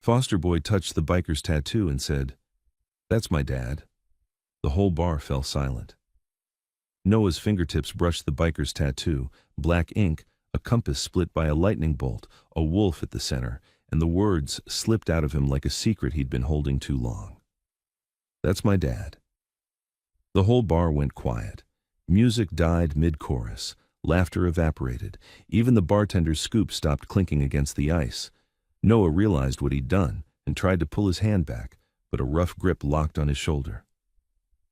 Foster boy touched the biker's tattoo and said, "That's my dad." The whole bar fell silent. Noah's fingertips brushed the biker's tattoo, black ink, a compass split by a lightning bolt, a wolf at the center, and the words slipped out of him like a secret he'd been holding too long. "That's my dad." The whole bar went quiet. Music died mid-chorus. Laughter evaporated. Even the bartender's scoop stopped clinking against the ice. Noah realized what he'd done and tried to pull his hand back, but a rough grip locked on his shoulder.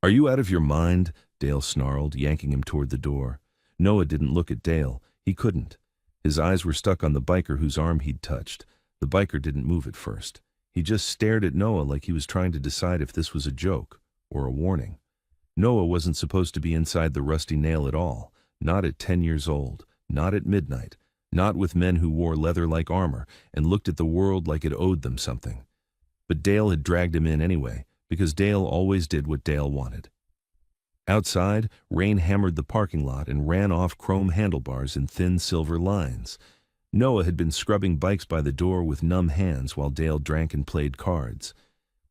"Are you out of your mind?" Dale snarled, yanking him toward the door. Noah didn't look at Dale. He couldn't. His eyes were stuck on the biker whose arm he'd touched. The biker didn't move at first. He just stared at Noah like he was trying to decide if this was a joke or a warning. Noah wasn't supposed to be inside the rusty nail at all. Not at 10 years old. Not at midnight. Not with men who wore leather-like armor and looked at the world like it owed them something. But Dale had dragged him in anyway, because Dale always did what Dale wanted. Outside, rain hammered the parking lot and ran off chrome handlebars in thin silver lines. Noah had been scrubbing bikes by the door with numb hands while Dale drank and played cards.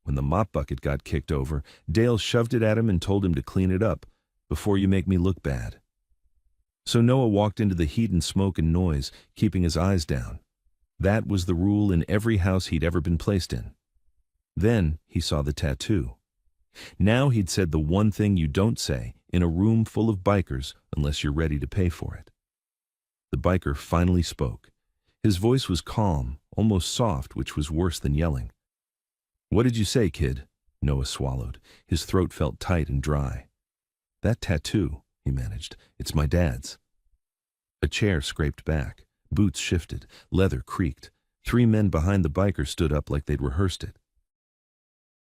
When the mop bucket got kicked over, Dale shoved it at him and told him to clean it up, "before you make me look bad." So Noah walked into the heat and smoke and noise, keeping his eyes down. That was the rule in every house he'd ever been placed in. Then he saw the tattoo. Now he'd said the one thing you don't say in a room full of bikers unless you're ready to pay for it. The biker finally spoke. His voice was calm, almost soft, which was worse than yelling. "What did you say, kid?" Noah swallowed. His throat felt tight and dry. "That tattoo," he managed. "It's my dad's." A chair scraped back. Boots shifted. Leather creaked. 3 men behind the biker stood up like they'd rehearsed it.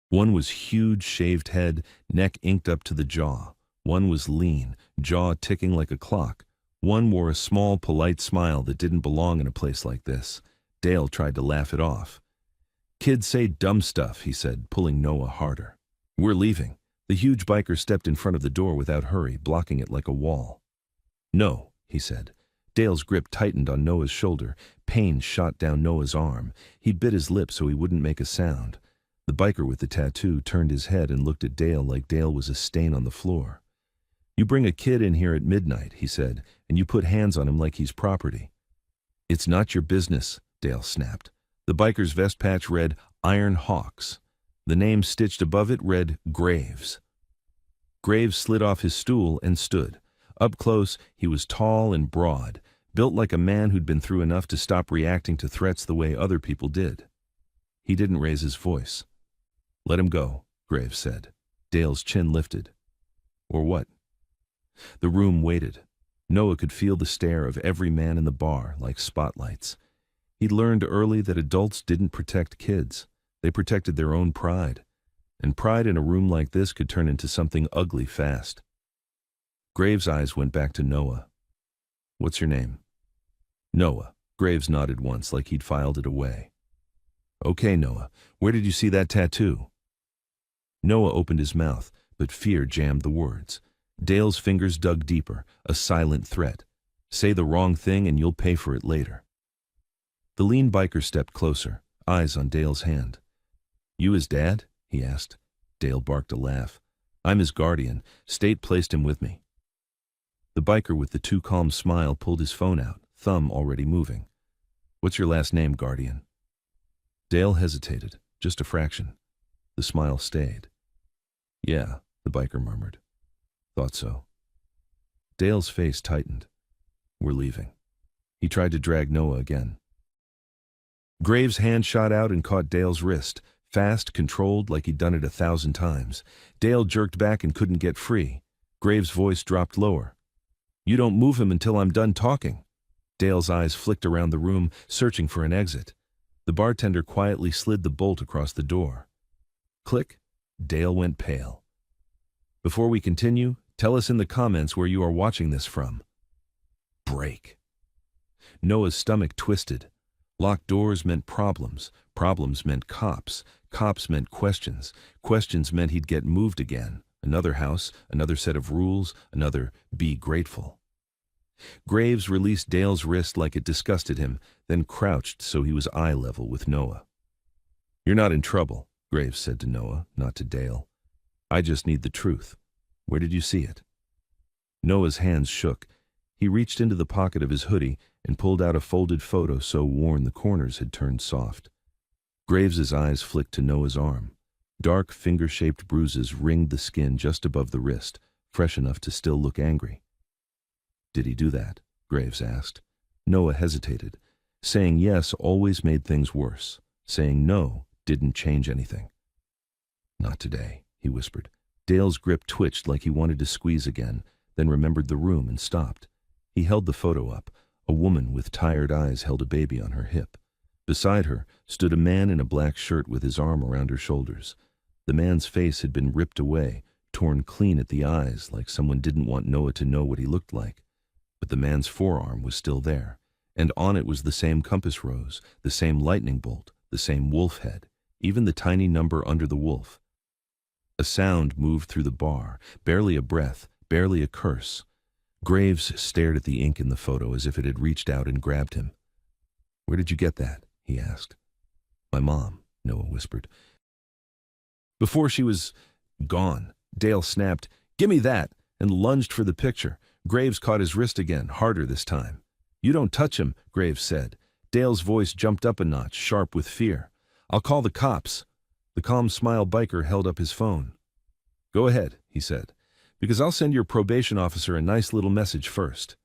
One was huge, shaved head, neck inked up to the jaw. One was lean, jaw ticking like a clock. One wore a small, polite smile that didn't belong in a place like this. Dale tried to laugh it off. "Kids say dumb stuff," he said, pulling Noah harder. "We're leaving." The huge biker stepped in front of the door without hurry, blocking it like a wall. "No," he said. Dale's grip tightened on Noah's shoulder. Pain shot down Noah's arm. He bit his lip so he wouldn't make a sound. The biker with the tattoo turned his head and looked at Dale like Dale was a stain on the floor. "You bring a kid in here at midnight," he said, "and you put hands on him like he's property." "It's not your business," Dale snapped. The biker's vest patch read Iron Hawks. The name stitched above it read Graves. Graves slid off his stool and stood. Up close, he was tall and broad, built like a man who'd been through enough to stop reacting to threats the way other people did. He didn't raise his voice. "Let him go," Graves said. Dale's chin lifted. "Or what?" The room waited. Noah could feel the stare of every man in the bar like spotlights. He'd learned early that adults didn't protect kids. They protected their own pride. And pride in a room like this could turn into something ugly fast. Graves' eyes went back to Noah. "What's your name?" "Noah." Graves nodded once like he'd filed it away. "Okay, Noah, where did you see that tattoo?" Noah opened his mouth, but fear jammed the words. Dale's fingers dug deeper, a silent threat. "Say the wrong thing and you'll pay for it later." The lean biker stepped closer, eyes on Dale's hand. "You his dad?" he asked. Dale barked a laugh. "I'm his guardian. State placed him with me." The biker with the too calm smile pulled his phone out, thumb already moving. "What's your last name, guardian?" Dale hesitated, just a fraction. The smile stayed. "Yeah," the biker murmured. "Thought so." Dale's face tightened. "We're leaving." He tried to drag Noah again. Graves' hand shot out and caught Dale's wrist, fast, controlled, like he'd done it 1,000 times. Dale jerked back and couldn't get free. Graves' voice dropped lower. "You don't move him until I'm done talking." Dale's eyes flicked around the room, searching for an exit. The bartender quietly slid the bolt across the door. Click. Dale went pale. "Before we continue, tell us in the comments where you are watching this from." Break. Noah's stomach twisted. Locked doors meant problems. Problems meant cops. Cops meant questions. Questions meant he'd get moved again. Another house, another set of rules, another be grateful. Graves released Dale's wrist like it disgusted him, then crouched so he was eye level with Noah. You're not in trouble, Graves said to Noah, not to Dale. I just need the truth. Where did you see it? Noah's hands shook. He reached into the pocket of his hoodie and pulled out a folded photo so worn the corners had turned soft. Graves's eyes flicked to Noah's arm. Dark, finger-shaped bruises ringed the skin just above the wrist, fresh enough to still look angry. Did he do that? Graves asked. Noah hesitated. Saying yes always made things worse. Saying no didn't change anything. Not today, he whispered. Dale's grip twitched like he wanted to squeeze again, then remembered the room and stopped. He held the photo up. A woman with tired eyes held a baby on her hip. Beside her stood a man in a black shirt with his arm around her shoulders. The man's face had been ripped away, torn clean at the eyes, like someone didn't want Noah to know what he looked like. But the man's forearm was still there, and on it was the same compass rose, the same lightning bolt, the same wolf head, even the tiny number under the wolf. A sound moved through the bar, barely a breath, barely a curse. Graves stared at the ink in the photo as if it had reached out and grabbed him. Where did you get that? He asked. My mom, Noah whispered. Before she was gone, Dale snapped, Give me that, and lunged for the picture. Graves caught his wrist again, harder this time. You don't touch him, Graves said. Dale's voice jumped up a notch, sharp with fear. I'll call the cops. The calm smile biker held up his phone. Go ahead, he said, because I'll send your probation officer a nice little message first.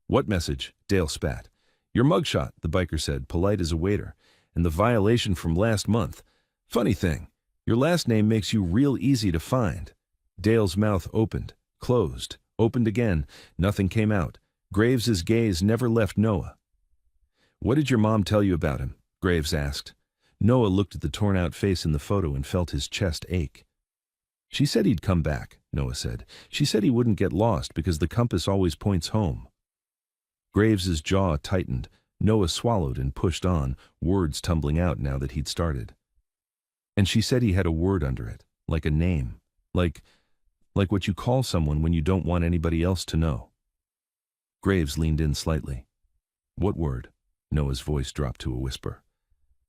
What message? Dale spat. Your mugshot, the biker said, polite as a waiter, and the violation from last month. Funny thing, your last name makes you real easy to find. Dale's mouth opened, closed, opened again. Nothing came out. Graves's gaze never left Noah. What did your mom tell you about him? Graves asked. Noah looked at the torn-out face in the photo and felt his chest ache. She said he'd come back, Noah said. She said he wouldn't get lost because the compass always points home. Graves's jaw tightened. Noah swallowed and pushed on, words tumbling out now that he'd started. And she said he had a word under it, like a name, like what you call someone when you don't want anybody else to know. Graves leaned in slightly. What word? Noah's voice dropped to a whisper.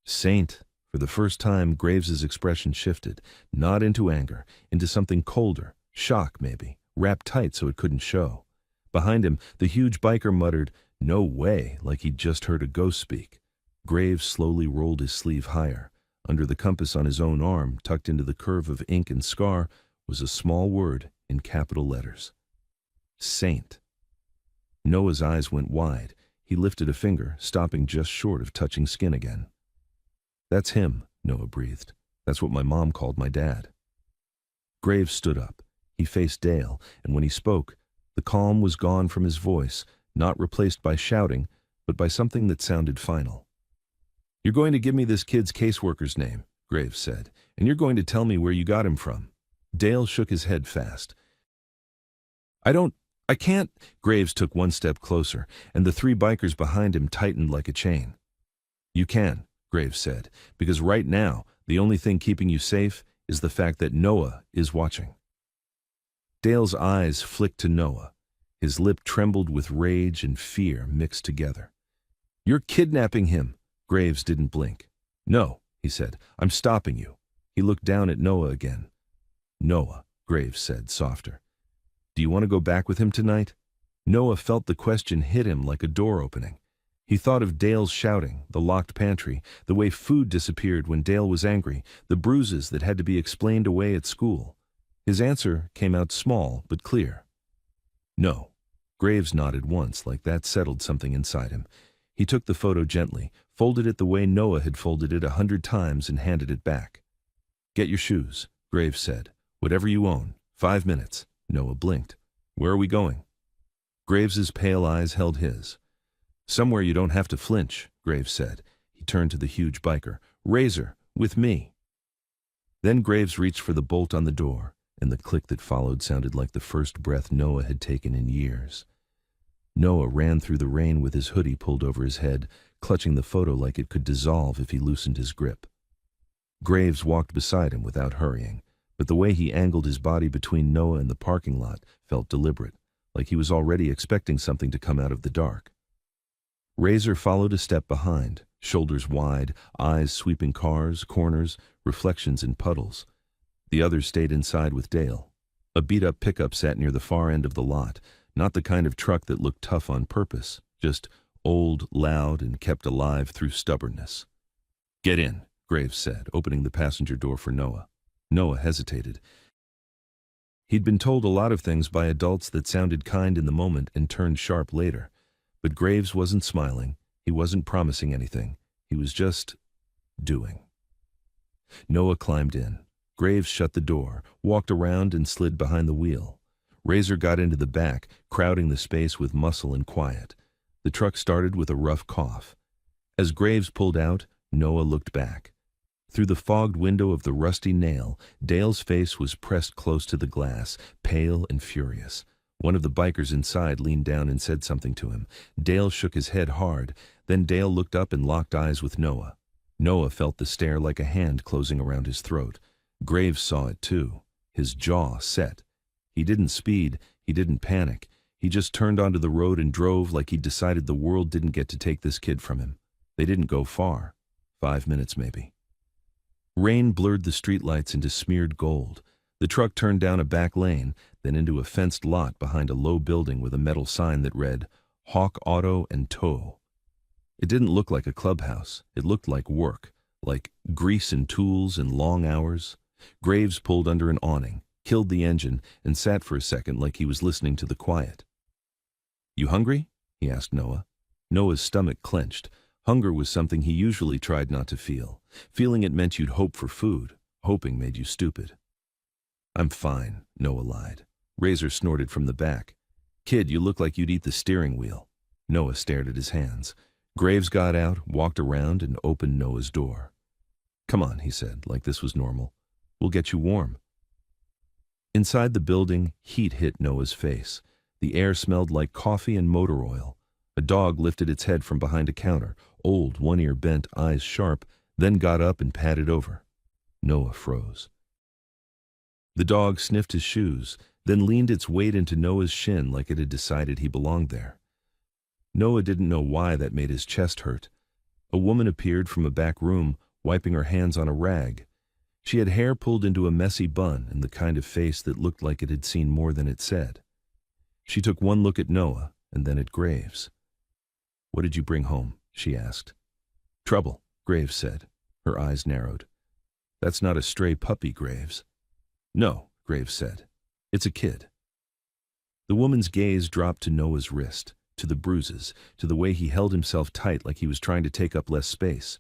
Saint. For the first time, Graves's expression shifted, not into anger, into something colder, shock maybe, wrapped tight so it couldn't show. Behind him, the huge biker muttered, No way, like he'd just heard a ghost speak. Graves slowly rolled his sleeve higher. Under the compass on his own arm, tucked into the curve of ink and scar, was a small word in capital letters. Saint. Noah's eyes went wide. He lifted a finger, stopping just short of touching skin again. That's him, Noah breathed. That's what my mom called my dad. Graves stood up. He faced Dale, and when he spoke, the calm was gone from his voice, not replaced by shouting, but by something that sounded final. You're going to give me this kid's caseworker's name, Graves said, and you're going to tell me where you got him from. Dale shook his head fast. I can't. Graves took one step closer, and the three bikers behind him tightened like a chain. You can, Graves said, because right now, the only thing keeping you safe is the fact that Noah is watching. Dale's eyes flicked to Noah. His lip trembled with rage and fear mixed together. You're kidnapping him. Graves didn't blink. No, he said, I'm stopping you. He looked down at Noah again. Noah, Graves said, softer. Do you want to go back with him tonight? Noah felt the question hit him like a door opening. He thought of Dale's shouting, the locked pantry, the way food disappeared when Dale was angry, the bruises that had to be explained away at school. His answer came out small but clear. No. Graves nodded once, like that settled something inside him. He took the photo gently, folded it the way Noah had folded it 100 times and handed it back. Get your shoes, Graves said. Whatever you own. 5 minutes. Noah blinked. Where are we going? Graves's pale eyes held his. Somewhere you don't have to flinch, Graves said. He turned to the huge biker. Razor, with me. Then Graves reached for the bolt on the door, and the click that followed sounded like the first breath Noah had taken in years. Noah ran through the rain with his hoodie pulled over his head, clutching the photo like it could dissolve if he loosened his grip. Graves walked beside him without hurrying, but the way he angled his body between Noah and the parking lot felt deliberate, like he was already expecting something to come out of the dark. Razor followed a step behind, shoulders wide, eyes sweeping cars, corners, reflections in puddles. The others stayed inside with Dale. A beat-up pickup sat near the far end of the lot, not the kind of truck that looked tough on purpose, just old, loud, and kept alive through stubbornness. "Get in," Graves said, opening the passenger door for Noah. Noah hesitated. He'd been told a lot of things by adults that sounded kind in the moment and turned sharp later. But Graves wasn't smiling. He wasn't promising anything. He was just doing. Noah climbed in. Graves shut the door, walked around, and slid behind the wheel. Razor got into the back, crowding the space with muscle and quiet. The truck started with a rough cough. As Graves pulled out, Noah looked back. Through the fogged window of the rusty nail, Dale's face was pressed close to the glass, pale and furious. One of the bikers inside leaned down and said something to him. Dale shook his head hard. Then Dale looked up and locked eyes with Noah. Noah felt the stare like a hand closing around his throat. Graves saw it too. His jaw set. He didn't speed. He didn't panic. He just turned onto the road and drove like he'd decided the world didn't get to take this kid from him. They didn't go far. 5 minutes maybe. Rain blurred the streetlights into smeared gold. The truck turned down a back lane, then into a fenced lot behind a low building with a metal sign that read, Hawk Auto and Tow. It didn't look like a clubhouse. It looked like work, like grease and tools and long hours. Graves pulled under an awning, killed the engine, and sat for a second like he was listening to the quiet. "You hungry?" he asked Noah. Noah's stomach clenched. Hunger was something he usually tried not to feel. Feeling it meant you'd hope for food. Hoping made you stupid. "I'm fine," Noah lied. Razor snorted from the back. "Kid, you look like you'd eat the steering wheel." Noah stared at his hands. Graves got out, walked around, and opened Noah's door. "Come on," he said, like this was normal. "We'll get you warm." Inside the building, heat hit Noah's face. The air smelled like coffee and motor oil. A dog lifted its head from behind a counter, old, one ear bent, eyes sharp, then got up and padded over. Noah froze. The dog sniffed his shoes, then leaned its weight into Noah's shin like it had decided he belonged there. Noah didn't know why that made his chest hurt. A woman appeared from a back room, wiping her hands on a rag. She had hair pulled into a messy bun and the kind of face that looked like it had seen more than it said. She took one look at Noah and then at Graves. "What did you bring home?" she asked. "Trouble," Graves said. Her eyes narrowed. "That's not a stray puppy, Graves." "No," Graves said. "It's a kid." The woman's gaze dropped to Noah's wrist, to the bruises, to the way he held himself tight like he was trying to take up less space.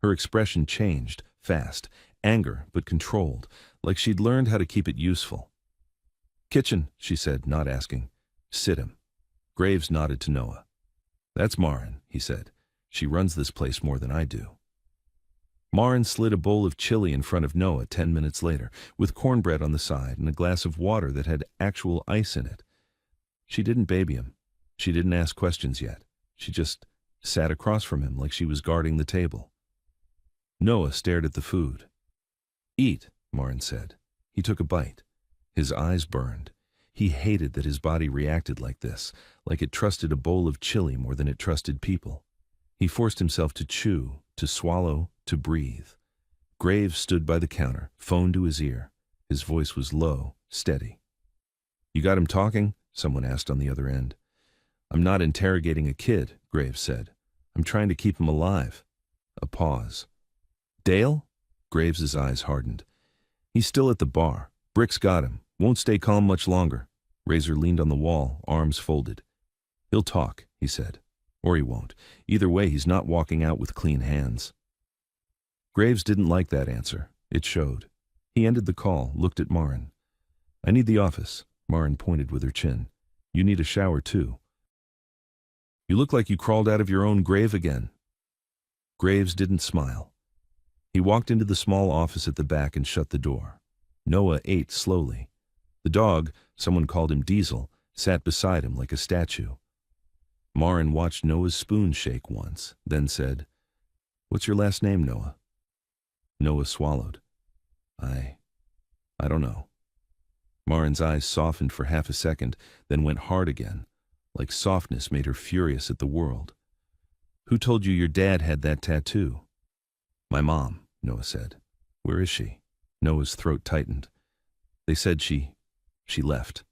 Her expression changed, fast, anger but controlled, like she'd learned how to keep it useful. "Kitchen," she said, not asking. "Sit him." Graves nodded to Noah. "That's Marin," he said. "She runs this place more than I do." Marin slid a bowl of chili in front of Noah 10 minutes later, with cornbread on the side and a glass of water that had actual ice in it. She didn't baby him. She didn't ask questions yet. She just sat across from him like she was guarding the table. Noah stared at the food. "Eat," Marin said. He took a bite. His eyes burned. He hated that his body reacted like this, like it trusted a bowl of chili more than it trusted people. He forced himself to chew, to swallow, to breathe. Graves stood by the counter, phone to his ear. His voice was low, steady. "You got him talking?" someone asked on the other end. "I'm not interrogating a kid," Graves said. "I'm trying to keep him alive." A pause. "Dale?" Graves's eyes hardened. "He's still at the bar. Brick's got him. Won't stay calm much longer." Razor leaned on the wall, arms folded. "He'll talk," he said. "Or he won't. Either way, he's not walking out with clean hands." Graves didn't like that answer. It showed. He ended the call, looked at Marin. "I need the office." Marin pointed with her chin. "You need a shower, too." "You look like you crawled out of your own grave again." Graves didn't smile. He walked into the small office at the back and shut the door. Noah ate slowly. The dog, someone called him Diesel, sat beside him like a statue. Marin watched Noah's spoon shake once, then said, "What's your last name, Noah?" Noah swallowed. I don't know." Marin's eyes softened for half a second, then went hard again, like softness made her furious at the world. Who told you your dad had that tattoo? My mom, Noah said. Where is she? Noah's throat tightened. They said she left.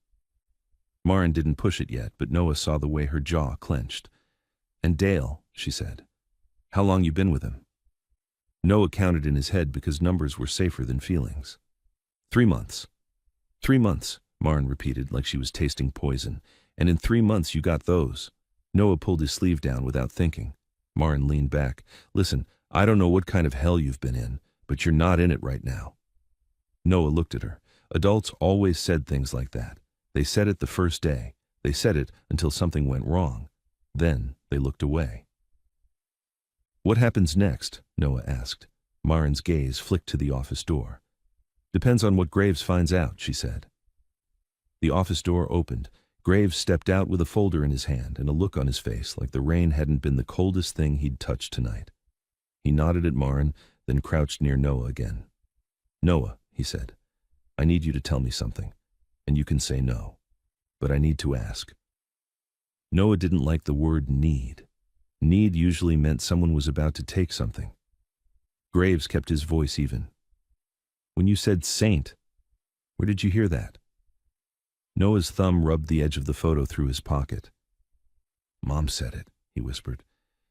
Maren didn't push it yet, but Noah saw the way her jaw clenched. And Dale, she said. How long you been with him? Noah counted in his head because numbers were safer than feelings. 3 months. 3 months, Maren repeated like she was tasting poison. And in 3 months you got those. Noah pulled his sleeve down without thinking. Maren leaned back. Listen, I don't know what kind of hell you've been in, but you're not in it right now. Noah looked at her. Adults always said things like that. They said it the first day. They said it until something went wrong. Then they looked away. What happens next? Noah asked. Maren's gaze flicked to the office door. Depends on what Graves finds out, she said. The office door opened. Graves stepped out with a folder in his hand and a look on his face like the rain hadn't been the coldest thing he'd touched tonight. He nodded at Maren, then crouched near Noah again. Noah, he said, I need you to tell me something, and you can say no, but I need to ask. Noah didn't like the word need. Need usually meant someone was about to take something. Graves kept his voice even. When you said saint, where did you hear that? Noah's thumb rubbed the edge of the photo through his pocket. Mom said it, he whispered.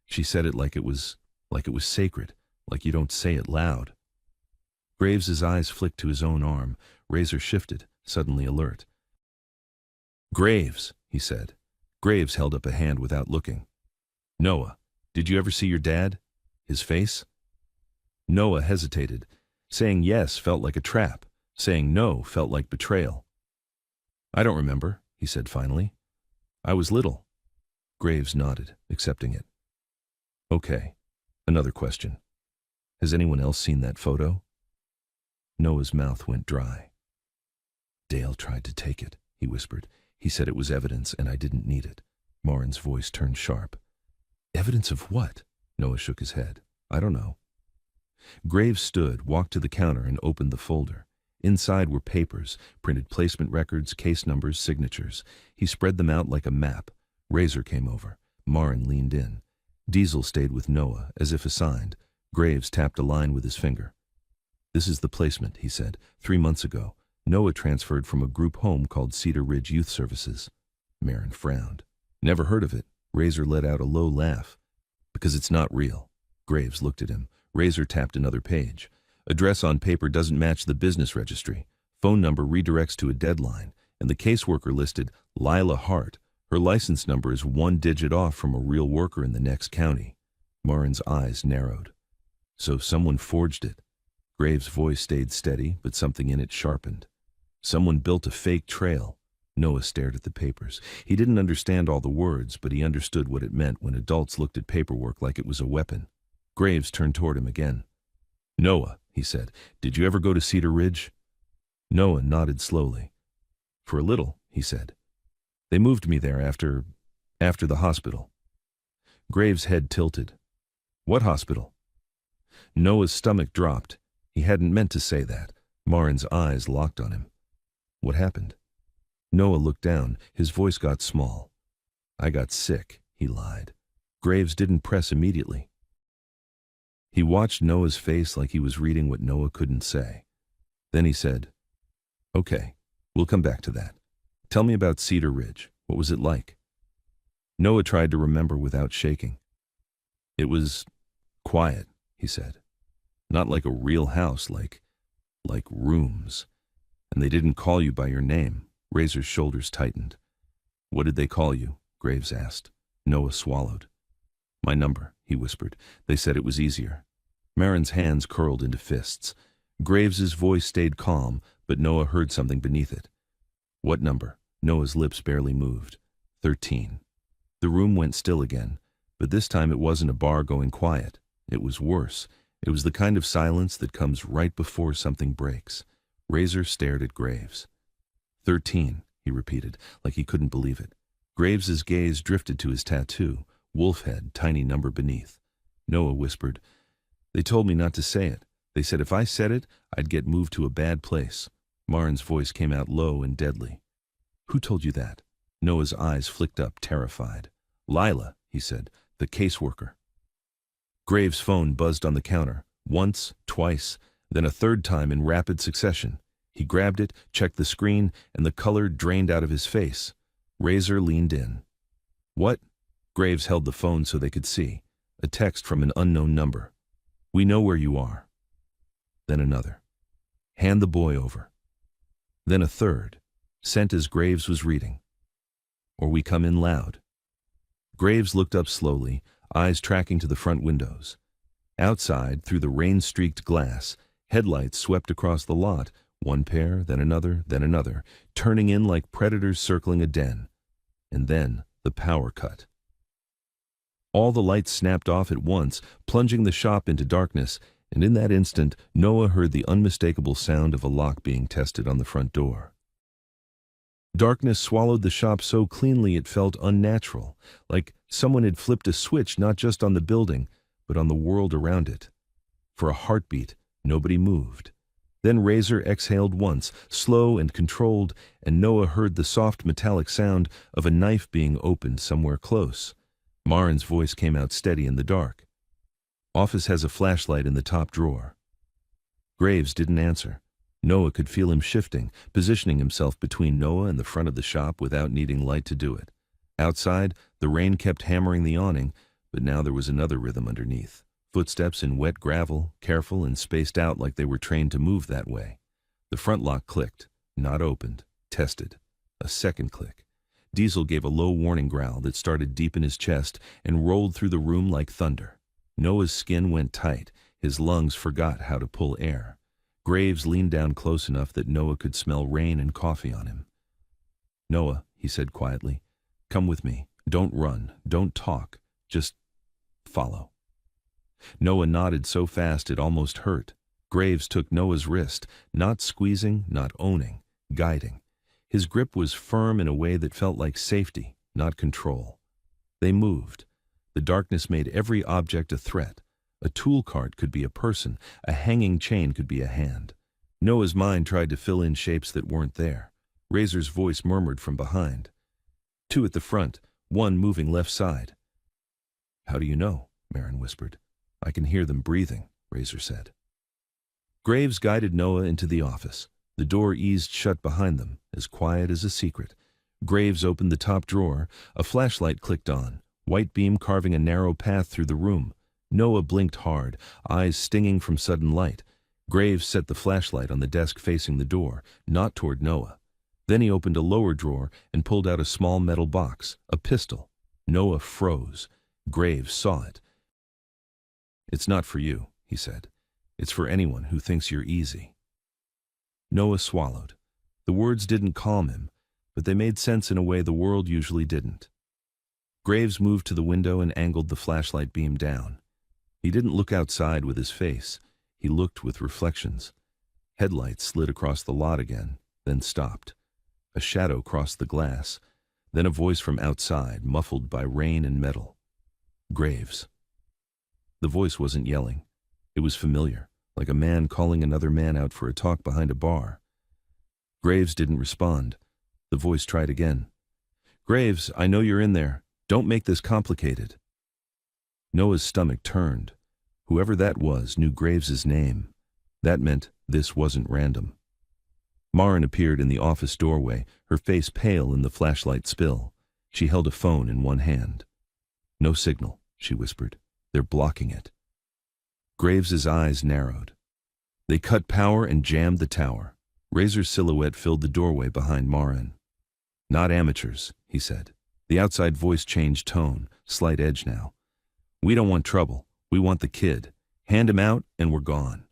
She said it like it was sacred, like you don't say it loud. Graves's eyes flicked to his own arm. Razor shifted, suddenly alert. Graves, he said. Graves held up a hand without looking. Noah, did you ever see your dad? His face? Noah hesitated. Saying yes felt like a trap. Saying no felt like betrayal. I don't remember, he said finally. I was little. Graves nodded, accepting it. Okay, another question. Has anyone else seen that photo? Noah's mouth went dry. Dale tried to take it, he whispered. He said it was evidence and I didn't need it. Maren's voice turned sharp. Evidence of what? Noah shook his head. I don't know. Graves stood, walked to the counter and opened the folder. Inside were papers, printed placement records, case numbers, signatures. He spread them out like a map. Razor came over. Maren leaned in. Diesel stayed with Noah, as if assigned. Graves tapped a line with his finger. This is the placement, he said. 3 months ago, Noah transferred from a group home called Cedar Ridge Youth Services. Maren frowned. Never heard of it. Razor let out a low laugh. Because it's not real. Graves looked at him. Razor tapped another page. Address on paper doesn't match the business registry. Phone number redirects to a deadline, and the caseworker listed Lila Hart. Her license number is 1 digit off from a real worker in the next county. Maren's eyes narrowed. So someone forged it. Graves' voice stayed steady, but something in it sharpened. Someone built a fake trail. Noah stared at the papers. He didn't understand all the words, but he understood what it meant when adults looked at paperwork like it was a weapon. Graves turned toward him again. Noah, he said, did you ever go to Cedar Ridge? Noah nodded slowly. For a little, he said. They moved me there after the hospital. Graves' head tilted. What hospital? Noah's stomach dropped. He hadn't meant to say that. Maren's eyes locked on him. What happened? Noah looked down. His voice got small. I got sick, he lied. Graves didn't press immediately. He watched Noah's face like he was reading what Noah couldn't say. Then he said, Okay, we'll come back to that. Tell me about Cedar Ridge. What was it like? Noah tried to remember without shaking. It was quiet, he said. Not like a real house, like rooms. And they didn't call you by your name. Razor's shoulders tightened. What did they call you? Graves asked. Noah swallowed. My number, he whispered. They said it was easier. Maren's hands curled into fists. Graves's voice stayed calm, but Noah heard something beneath it. What number? Noah's lips barely moved. 13. The room went still again, but this time it wasn't a bar going quiet. It was worse. It was the kind of silence that comes right before something breaks. Razor stared at Graves. 13, he repeated, like he couldn't believe it. Graves's gaze drifted to his tattoo, wolf head, tiny number beneath. Noah whispered, They told me not to say it. They said if I said it, I'd get moved to a bad place. Maren's voice came out low and deadly. Who told you that? Noah's eyes flicked up, terrified. Lila, he said, the caseworker. Graves' phone buzzed on the counter, once, twice, then a third time in rapid succession. He grabbed it, checked the screen, and the color drained out of his face. Razor leaned in. "What?" Graves held the phone so they could see. A text from an unknown number. "We know where you are." Then another. "Hand the boy over." Then a third, sent as Graves was reading. "Or we come in loud." Graves looked up slowly, eyes tracking to the front windows. Outside, through the rain-streaked glass, headlights swept across the lot, one pair, then another, turning in like predators circling a den. And then the power cut. All the lights snapped off at once, plunging the shop into darkness, and in that instant, Noah heard the unmistakable sound of a lock being tested on the front door. Darkness swallowed the shop so cleanly it felt unnatural, like someone had flipped a switch not just on the building, but on the world around it. For a heartbeat, nobody moved. Then Razor exhaled once, slow and controlled, and Noah heard the soft metallic sound of a knife being opened somewhere close. Marin's voice came out steady in the dark. "Office has a flashlight in the top drawer." Graves didn't answer. Noah could feel him shifting, positioning himself between Noah and the front of the shop without needing light to do it. Outside, the rain kept hammering the awning, but now there was another rhythm underneath. Footsteps in wet gravel, careful and spaced out like they were trained to move that way. The front lock clicked, not opened, tested. A second click. Diesel gave a low warning growl that started deep in his chest and rolled through the room like thunder. Noah's skin went tight, his lungs forgot how to pull air. Graves leaned down close enough that Noah could smell rain and coffee on him. "Noah," he said quietly, "come with me. Don't run, don't talk, just follow." Noah nodded so fast it almost hurt. Graves took Noah's wrist, not squeezing, not owning, guiding. His grip was firm in a way that felt like safety, not control. They moved. The darkness made every object a threat. A tool cart could be a person, a hanging chain could be a hand. Noah's mind tried to fill in shapes that weren't there. Razor's voice murmured from behind. "Two at the front, one moving left side." "How do you know?" Marin whispered. "I can hear them breathing," Razor said. Graves guided Noah into the office. The door eased shut behind them, as quiet as a secret. Graves opened the top drawer. A flashlight clicked on, white beam carving a narrow path through the room. Noah blinked hard, eyes stinging from sudden light. Graves set the flashlight on the desk facing the door, not toward Noah. Then he opened a lower drawer and pulled out a small metal box, a pistol. Noah froze. Graves saw it. "It's not for you," he said. "It's for anyone who thinks you're easy." Noah swallowed. The words didn't calm him, but they made sense in a way the world usually didn't. Graves moved to the window and angled the flashlight beam down. He didn't look outside with his face. He looked with reflections. Headlights slid across the lot again, then stopped. A shadow crossed the glass, then a voice from outside, muffled by rain and metal. "Graves." The voice wasn't yelling. It was familiar, like a man calling another man out for a talk behind a bar. Graves didn't respond. The voice tried again. "Graves, I know you're in there. Don't make this complicated." Noah's stomach turned. Whoever that was knew Graves's name. That meant this wasn't random. Marin appeared in the office doorway, her face pale in the flashlight spill. She held a phone in one hand. "No signal," she whispered. "They're blocking it." Graves's eyes narrowed. They cut power and jammed the tower. Razor's silhouette filled the doorway behind Marin. "Not amateurs," he said. The outside voice changed tone, slight edge now. "We don't want trouble. We want the kid. Hand him out and we're gone."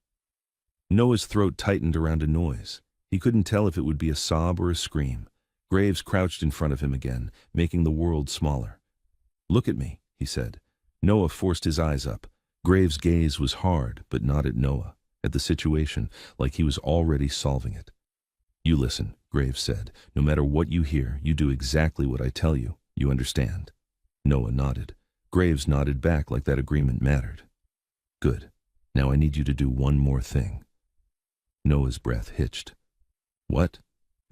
Noah's throat tightened around a noise. He couldn't tell if it would be a sob or a scream. Graves crouched in front of him again, making the world smaller. "Look at me," he said. Noah forced his eyes up. Graves' gaze was hard, but not at Noah, at the situation, like he was already solving it. "You listen," Graves said. "No matter what you hear, you do exactly what I tell you. You understand?" Noah nodded. Graves nodded back like that agreement mattered. "Good. Now I need you to do one more thing." Noah's breath hitched. "What?"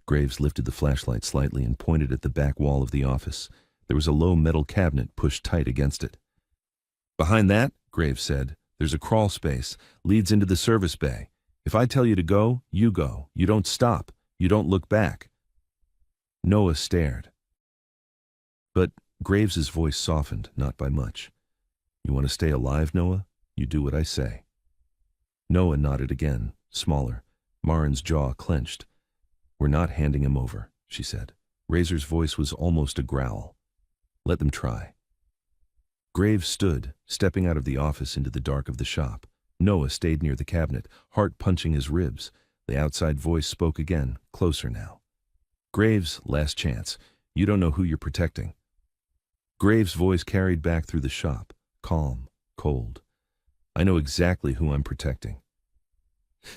Graves lifted the flashlight slightly and pointed at the back wall of the office. There was a low metal cabinet pushed tight against it. "Behind that, Graves said. There's a crawl space, leads into the service bay. If I tell you to go, you go. You don't stop. You don't look back. Noah stared. But Graves's voice softened, not by much. You want to stay alive, Noah? You do what I say. Noah nodded again, smaller. Marin's jaw clenched. We're not handing him over, she said. Razor's voice was almost a growl. Let them try. Graves stood, stepping out of the office into the dark of the shop. Noah stayed near the cabinet, heart punching his ribs. The outside voice spoke again, closer now. Graves, last chance. You don't know who you're protecting. Graves' voice carried back through the shop, calm, cold. I know exactly who I'm protecting.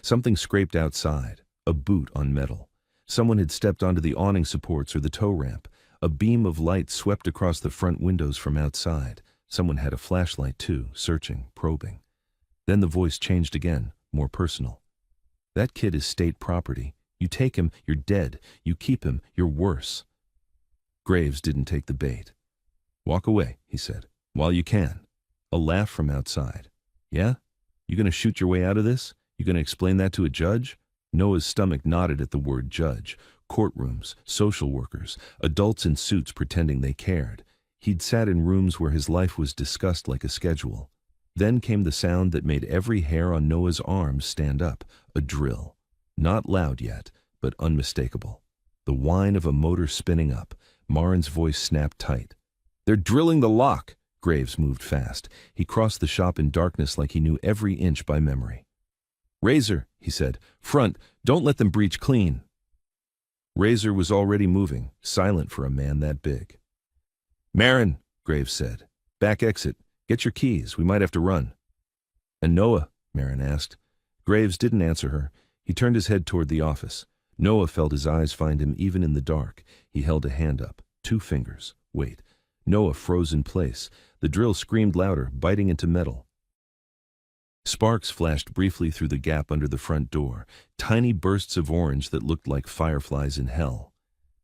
Something scraped outside, a boot on metal. Someone had stepped onto the awning supports or the tow ramp. A beam of light swept across the front windows from outside. Someone had a flashlight too, searching, probing. Then the voice changed again, more personal. That kid is state property. You take him, you're dead. You keep him, you're worse. Graves didn't take the bait. Walk away, he said, while you can. A laugh from outside. Yeah? You gonna shoot your way out of this? You gonna explain that to a judge? Noah's stomach knotted at the word judge. Courtrooms, social workers, adults in suits pretending they cared. He'd sat in rooms where his life was discussed like a schedule. Then came the sound that made every hair on Noah's arms stand up, a drill. Not loud yet, but unmistakable. The whine of a motor spinning up. Marin's voice snapped tight. They're drilling the lock! Graves moved fast. He crossed the shop in darkness like he knew every inch by memory. Razor, he said. Front, don't let them breach clean. Razor was already moving, silent for a man that big. Marin, Graves said. Back exit. Get your keys. We might have to run. And Noah? Marin asked. Graves didn't answer her. He turned his head toward the office. Noah felt his eyes find him even in the dark. He held a hand up. 2 fingers. Wait. Noah froze in place. The drill screamed louder, biting into metal. Sparks flashed briefly through the gap under the front door, tiny bursts of orange that looked like fireflies in hell.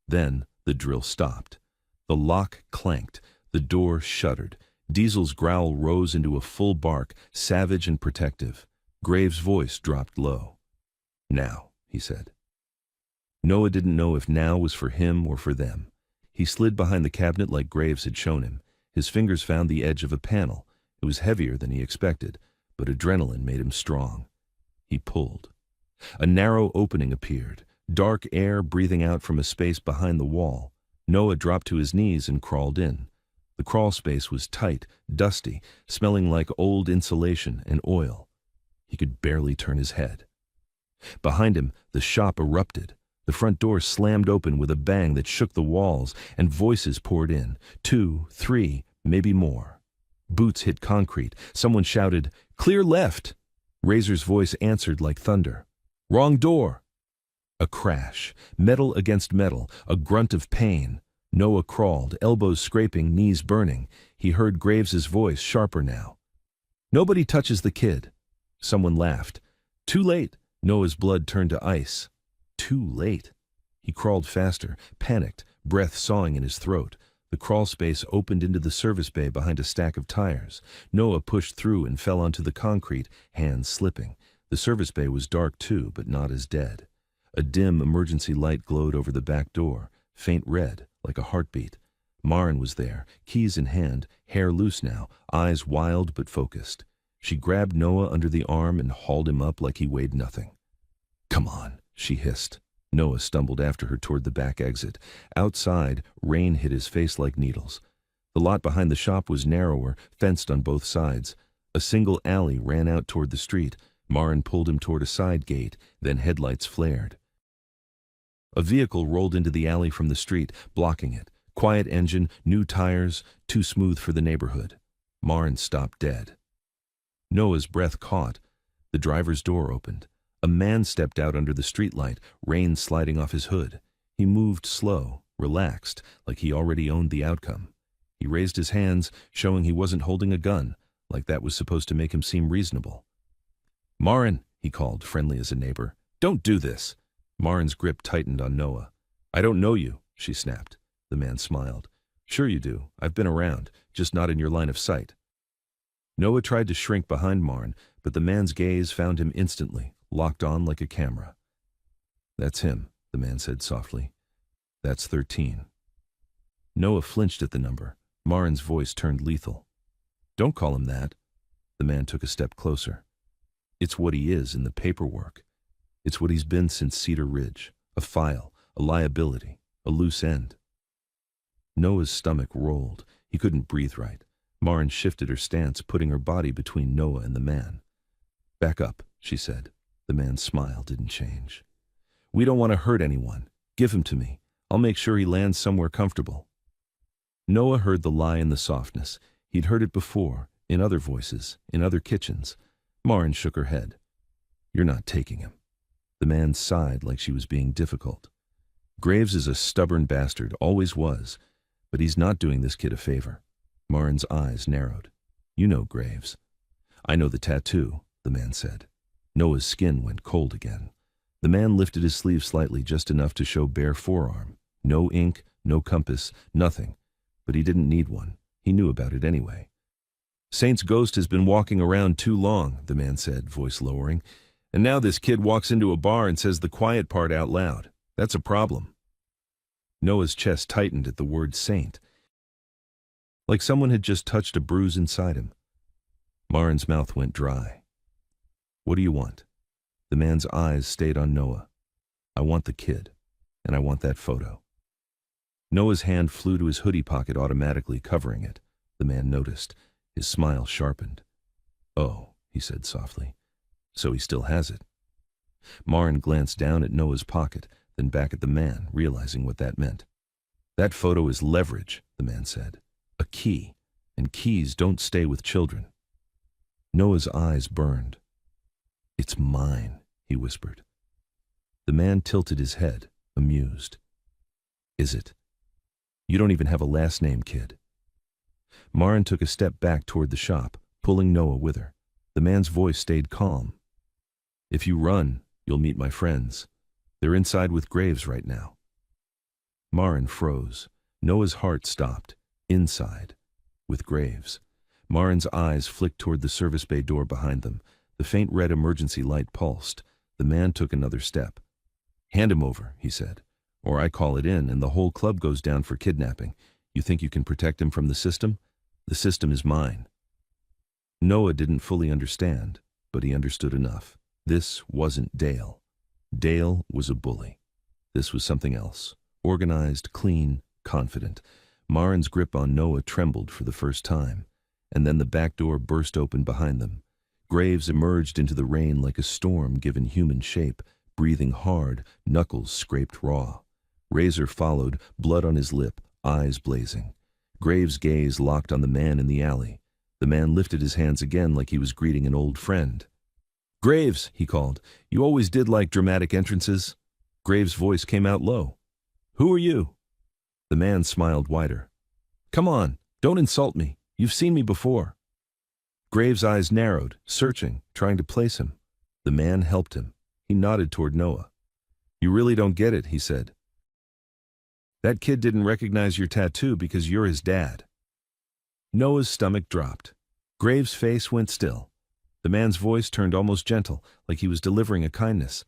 Then the drill stopped. The lock clanked. The door shuddered. Diesel's growl rose into a full bark, savage and protective. Graves' voice dropped low. Now, he said. Noah didn't know if now was for him or for them. He slid behind the cabinet like Graves had shown him. His fingers found the edge of a panel. It was heavier than he expected, but adrenaline made him strong. He pulled. A narrow opening appeared, dark air breathing out from a space behind the wall. Noah dropped to his knees and crawled in. The crawl space was tight, dusty, smelling like old insulation and oil. He could barely turn his head. Behind him, the shop erupted. The front door slammed open with a bang that shook the walls, and voices poured in. 2, 3, maybe more. Boots hit concrete. Someone shouted, "Clear left!" Razor's voice answered like thunder. "Wrong door!" A crash. Metal against metal. A grunt of pain. Noah crawled, elbows scraping, knees burning. He heard Graves's voice, sharper now. "Nobody touches the kid." Someone laughed. "Too late." Noah's blood turned to ice. Too late. He crawled faster, panicked, breath sawing in his throat. The crawl space opened into the service bay behind a stack of tires. Noah pushed through and fell onto the concrete, hands slipping. The service bay was dark too, but not as dead. A dim emergency light glowed over the back door, faint red, like a heartbeat. Marin was there, keys in hand, hair loose now, eyes wild but focused. She grabbed Noah under the arm and hauled him up like he weighed nothing. "Come on," she hissed. Noah stumbled after her toward the back exit. Outside, rain hit his face like needles. The lot behind the shop was narrower, fenced on both sides. A single alley ran out toward the street. Marin pulled him toward a side gate, then headlights flared. A vehicle rolled into the alley from the street, blocking it. Quiet engine, new tires, too smooth for the neighborhood. Marin stopped dead. Noah's breath caught. The driver's door opened. A man stepped out under the streetlight, rain sliding off his hood. He moved slow, relaxed, like he already owned the outcome. He raised his hands, showing he wasn't holding a gun, like that was supposed to make him seem reasonable. "Marin," he called, friendly as a neighbor. "Don't do this." Marin's grip tightened on Noah. "I don't know you," she snapped. The man smiled. "Sure you do. I've been around, just not in your line of sight." Noah tried to shrink behind Marn, but the man's gaze found him instantly, locked on like a camera. "That's him," the man said softly. "That's 13. Noah flinched at the number. Marn's voice turned lethal. "Don't call him that." The man took a step closer. "It's what he is in the paperwork. It's what he's been since Cedar Ridge. A file, a liability, a loose end." Noah's stomach rolled. He couldn't breathe right. Marn shifted her stance, putting her body between Noah and the man. "Back up," she said. The man's smile didn't change. "We don't want to hurt anyone. Give him to me. I'll make sure he lands somewhere comfortable." Noah heard the lie in the softness. He'd heard it before, in other voices, in other kitchens. Marn shook her head. "You're not taking him." The man sighed like she was being difficult. "Graves is a stubborn bastard, always was, but he's not doing this kid a favor." Marn's eyes narrowed. "You know Graves." "I know the tattoo," the man said. Noah's skin went cold again. The man lifted his sleeve slightly, just enough to show bare forearm. No ink, no compass, nothing. But he didn't need one. He knew about it anyway. "Saint's ghost has been walking around too long," the man said, voice lowering. "And now this kid walks into a bar and says the quiet part out loud. That's a problem." Noah's chest tightened at the word saint, like someone had just touched a bruise inside him. Marn's mouth went dry. "What do you want?" The man's eyes stayed on Noah. "I want the kid, and I want that photo." Noah's hand flew to his hoodie pocket, automatically covering it. The man noticed. His smile sharpened. "Oh," he said softly. "So he still has it." Marn glanced down at Noah's pocket, then back at the man, realizing what that meant. "That photo is leverage," the man said. "A key, and keys don't stay with children." Noah's eyes burned. "It's mine," he whispered. The man tilted his head, amused. "Is it? You don't even have a last name, kid." Marn took a step back toward the shop, pulling Noah with her. The man's voice stayed calm. "If you run, you'll meet my friends. They're inside with Graves right now." Marn froze. Noah's heart stopped. Inside, with Graves. Marn's eyes flicked toward the service bay door behind them. The faint red emergency light pulsed. The man took another step. "Hand him over," he said, "or I call it in and the whole club goes down for kidnapping. You think you can protect him from the system? The system is mine." Noah didn't fully understand, but he understood enough. This wasn't Dale. Dale was a bully. This was something else. Organized, clean, confident. Marn's grip on Noah trembled for the first time, and then the back door burst open behind them. Graves emerged into the rain like a storm given human shape, breathing hard, knuckles scraped raw. Razor followed, blood on his lip, eyes blazing. Graves' gaze locked on the man in the alley. The man lifted his hands again like he was greeting an old friend. "Graves," he called, "you always did like dramatic entrances." Graves' voice came out low. "Who are you?" The man smiled wider. "Come on, don't insult me. You've seen me before." Graves' eyes narrowed, searching, trying to place him. The man helped him. He nodded toward Noah. "You really don't get it," he said. "That kid didn't recognize your tattoo because you're his dad." Noah's stomach dropped. Graves' face went still. The man's voice turned almost gentle, like he was delivering a kindness.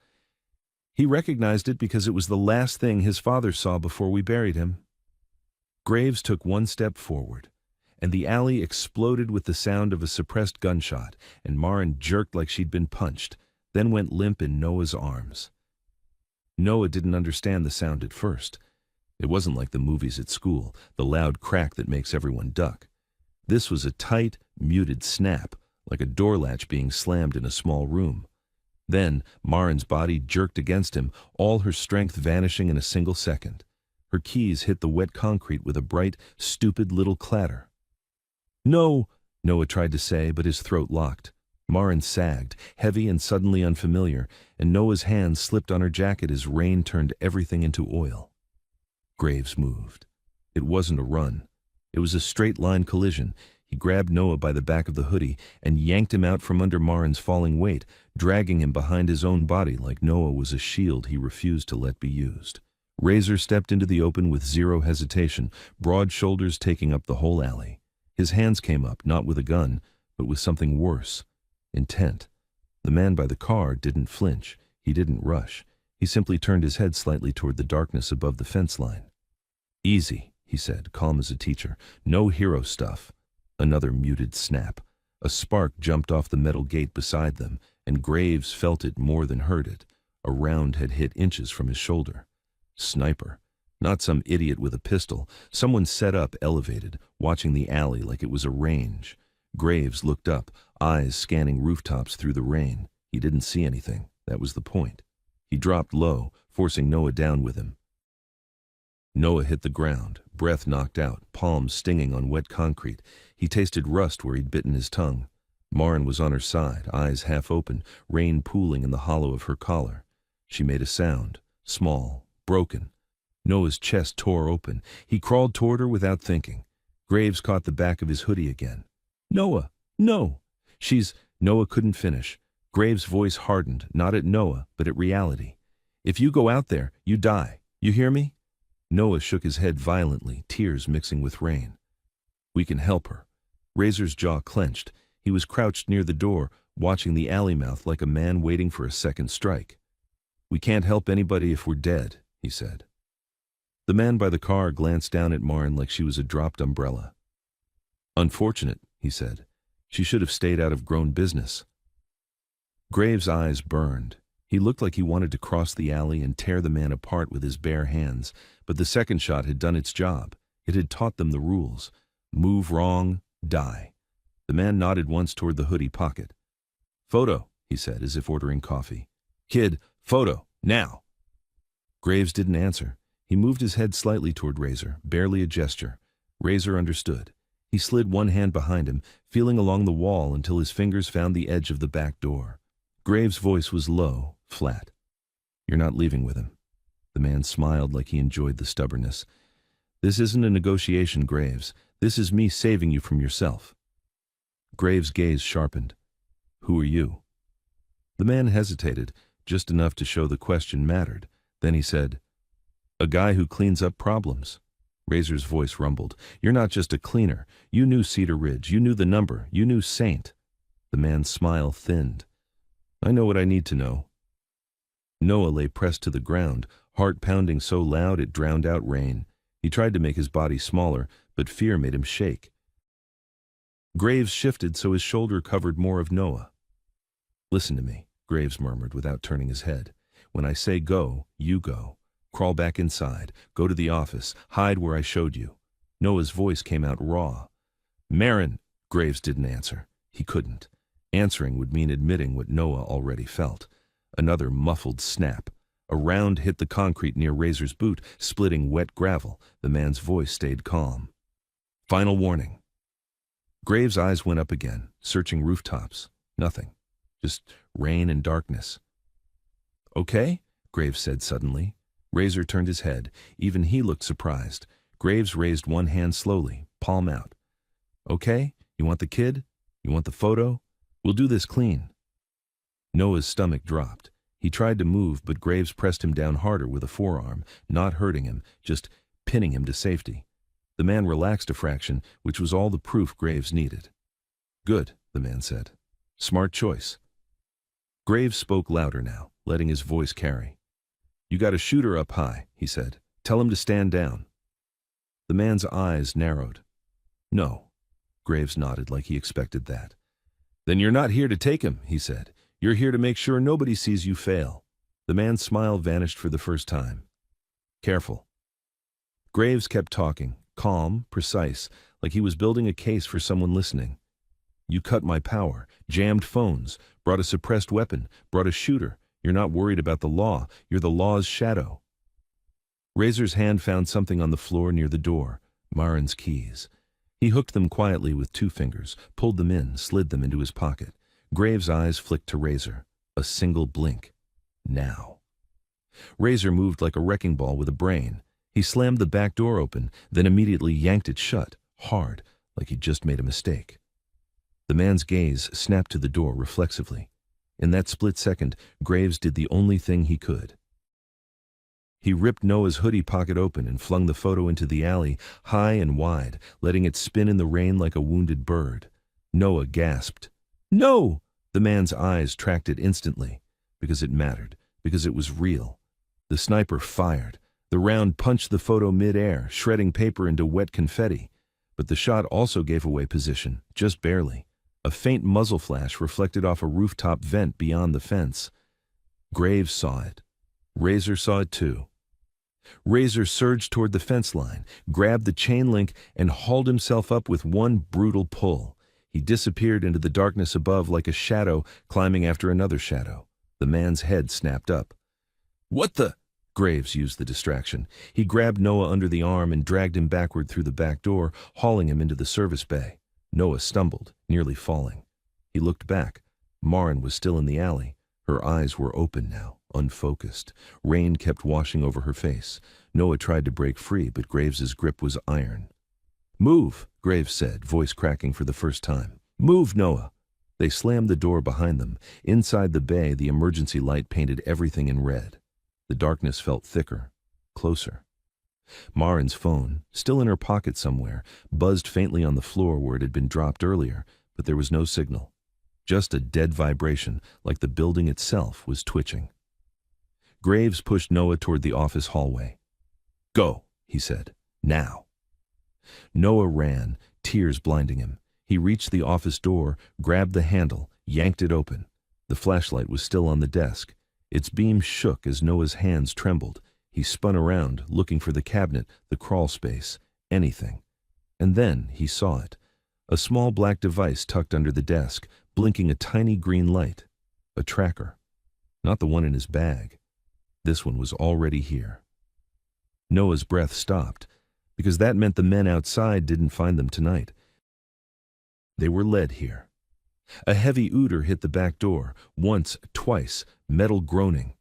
"He recognized it because it was the last thing his father saw before we buried him." Graves took one step forward, and the alley exploded with the sound of a suppressed gunshot, and Marn jerked like she'd been punched, then went limp in Noah's arms. Noah didn't understand the sound at first. It wasn't like the movies at school, the loud crack that makes everyone duck. This was a tight, muted snap, like a door latch being slammed in a small room. Then Marn's body jerked against him, all her strength vanishing in a single second. Her keys hit the wet concrete with a bright, stupid little clatter. "No," Noah tried to say, but his throat locked. Marn sagged, heavy and suddenly unfamiliar, and Noah's hand slipped on her jacket as rain turned everything into oil. Graves moved. It wasn't a run. It was a straight-line collision. He grabbed Noah by the back of the hoodie and yanked him out from under Marn's falling weight, dragging him behind his own body like Noah was a shield he refused to let be used. Razor stepped into the open with zero hesitation, broad shoulders taking up the whole alley. His hands came up, not with a gun, but with something worse. Intent. The man by the car didn't flinch. He didn't rush. He simply turned his head slightly toward the darkness above the fence line. "Easy," he said, calm as a teacher. "No hero stuff." Another muted snap. A spark jumped off the metal gate beside them, and Graves felt it more than heard it. A round had hit inches from his shoulder. Sniper. Not some idiot with a pistol. Someone set up, elevated, watching the alley like it was a range. Graves looked up, eyes scanning rooftops through the rain. He didn't see anything. That was the point. He dropped low, forcing Noah down with him. Noah hit the ground, breath knocked out, palms stinging on wet concrete. He tasted rust where he'd bitten his tongue. Maren was on her side, eyes half open, rain pooling in the hollow of her collar. She made a sound, small, broken. Noah's chest tore open. He crawled toward her without thinking. Graves caught the back of his hoodie again. "Noah, no!" Noah couldn't finish. Graves' voice hardened, not at Noah, but at reality. "If you go out there, you die. You hear me?" Noah shook his head violently, tears mixing with rain. "We can help her." Razor's jaw clenched. He was crouched near the door, watching the alley mouth like a man waiting for a second strike. "We can't help anybody if we're dead," he said. The man by the car glanced down at Maren like she was a dropped umbrella. "Unfortunate," he said. "She should have stayed out of grown business." Graves' eyes burned. He looked like he wanted to cross the alley and tear the man apart with his bare hands, but the second shot had done its job. It had taught them the rules. Move wrong, die. The man nodded once toward the hoodie pocket. "Photo," he said, as if ordering coffee. "Kid, photo, now." Graves didn't answer. He moved his head slightly toward Razor, barely a gesture. Razor understood. He slid one hand behind him, feeling along the wall until his fingers found the edge of the back door. Graves' voice was low, flat. "You're not leaving with him." The man smiled like he enjoyed the stubbornness. "This isn't a negotiation, Graves. This is me saving you from yourself." Graves' gaze sharpened. "Who are you?" The man hesitated, just enough to show the question mattered. Then he said, "A guy who cleans up problems." Razor's voice rumbled. "You're not just a cleaner. You knew Cedar Ridge. You knew the number. You knew Saint." The man's smile thinned. "I know what I need to know." Noah lay pressed to the ground, heart pounding so loud it drowned out rain. He tried to make his body smaller, but fear made him shake. Graves shifted so his shoulder covered more of Noah. "Listen to me," Graves murmured without turning his head. "When I say go, you go. Crawl back inside. Go to the office. Hide where I showed you." Noah's voice came out raw. "Maren!" Graves didn't answer. He couldn't. Answering would mean admitting what Noah already felt. Another muffled snap. A round hit the concrete near Razor's boot, splitting wet gravel. The man's voice stayed calm. "Final warning." Graves' eyes went up again, searching rooftops. Nothing. Just rain and darkness. "Okay," Graves said suddenly. Razor turned his head. Even he looked surprised. Graves raised one hand slowly, palm out. "Okay? You want the kid? You want the photo? We'll do this clean." Noah's stomach dropped. He tried to move, but Graves pressed him down harder with a forearm, not hurting him, just pinning him to safety. The man relaxed a fraction, which was all the proof Graves needed. "Good," the man said. "Smart choice." Graves spoke louder now, letting his voice carry. "You got a shooter up high," he said. "Tell him to stand down." The man's eyes narrowed. "No." Graves nodded like he expected that. "Then you're not here to take him," he said. "You're here to make sure nobody sees you fail." The man's smile vanished for the first time. "Careful." Graves kept talking, calm, precise, like he was building a case for someone listening. "You cut my power, jammed phones, brought a suppressed weapon, brought a shooter. You're not worried about the law. You're the law's shadow." Razor's hand found something on the floor near the door, Maren's keys. He hooked them quietly with 2 fingers, pulled them in, slid them into his pocket. Graves' eyes flicked to Razor. A single blink. Now. Razor moved like a wrecking ball with a brain. He slammed the back door open, then immediately yanked it shut, hard, like he'd just made a mistake. The man's gaze snapped to the door reflexively. In that split second, Graves did the only thing he could. He ripped Noah's hoodie pocket open and flung the photo into the alley, high and wide, letting it spin in the rain like a wounded bird. Noah gasped. "No!" The man's eyes tracked it instantly, because it mattered, because it was real. The sniper fired. The round punched the photo mid-air, shredding paper into wet confetti. But the shot also gave away position, just barely. A faint muzzle flash reflected off a rooftop vent beyond the fence. Graves saw it. Razor saw it too. Razor surged toward the fence line, grabbed the chain link, and hauled himself up with one brutal pull. He disappeared into the darkness above like a shadow climbing after another shadow. The man's head snapped up. "What the?" Graves used the distraction. He grabbed Noah under the arm and dragged him backward through the back door, hauling him into the service bay. Noah stumbled, nearly falling. He looked back. Maren was still in the alley. Her eyes were open now, unfocused. Rain kept washing over her face. Noah tried to break free, but Graves's grip was iron. "Move," Graves said, voice cracking for the first time. "Move, Noah." They slammed the door behind them. Inside the bay, the emergency light painted everything in red. The darkness felt thicker, closer. Maren's phone, still in her pocket somewhere, buzzed faintly on the floor where it had been dropped earlier, but there was no signal. Just a dead vibration, like the building itself was twitching. Graves pushed Noah toward the office hallway. "Go," he said. "Now." Noah ran, tears blinding him. He reached the office door, grabbed the handle, yanked it open. The flashlight was still on the desk. Its beam shook as Noah's hands trembled. He spun around, looking for the cabinet, the crawl space, anything. And then he saw it. A small black device tucked under the desk, blinking a tiny green light. A tracker. Not the one in his bag. This one was already here. Noah's breath stopped, because that meant the men outside didn't find them tonight. They were led here. A heavy odor hit the back door, once, twice, metal groaning.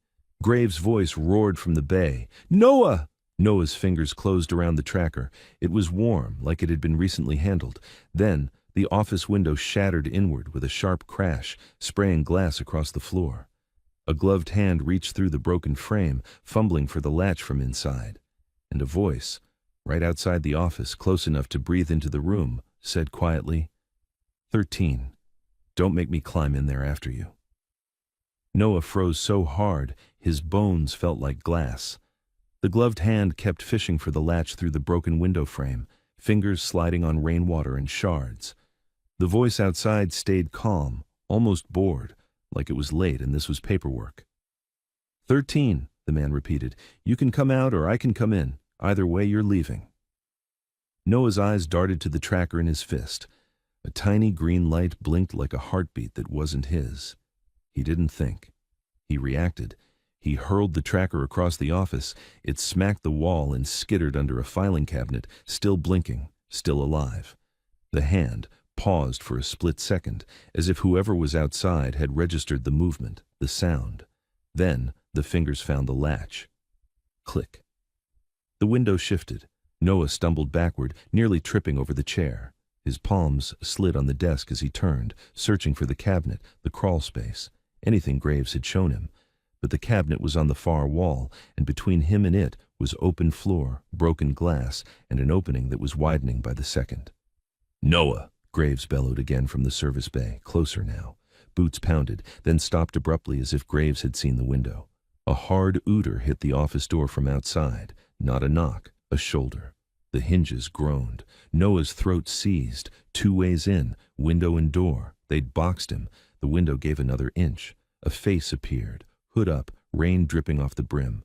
Graves' voice roared from the bay. "Noah!" Noah's fingers closed around the tracker. It was warm, like it had been recently handled. Then, the office window shattered inward with a sharp crash, spraying glass across the floor. A gloved hand reached through the broken frame, fumbling for the latch from inside. And a voice, right outside the office, close enough to breathe into the room, said quietly, 13. Don't make me climb in there after you." Noah froze so hard, his bones felt like glass. The gloved hand kept fishing for the latch through the broken window frame, fingers sliding on rainwater and shards. The voice outside stayed calm, almost bored, like it was late and this was paperwork. 13, the man repeated. "You can come out or I can come in. Either way, you're leaving." Noah's eyes darted to the tracker in his fist. A tiny green light blinked like a heartbeat that wasn't his. He didn't think. He reacted. He hurled the tracker across the office. It smacked the wall and skittered under a filing cabinet, still blinking, still alive. The hand paused for a split second, as if whoever was outside had registered the movement, the sound. Then the fingers found the latch. Click. The window shifted. Noah stumbled backward, nearly tripping over the chair. His palms slid on the desk as he turned, searching for the cabinet, the crawl space, anything Graves had shown him. But the cabinet was on the far wall, and between him and it was open floor, broken glass, and an opening that was widening by the second. "Noah!" Graves bellowed again from the service bay, closer now. Boots pounded, then stopped abruptly as if Graves had seen the window. A hard odor hit the office door from outside, not a knock, a shoulder. The hinges groaned. Noah's throat seized. 2 ways in, window and door. They'd boxed him. The window gave another inch. A face appeared, hood up, rain dripping off the brim.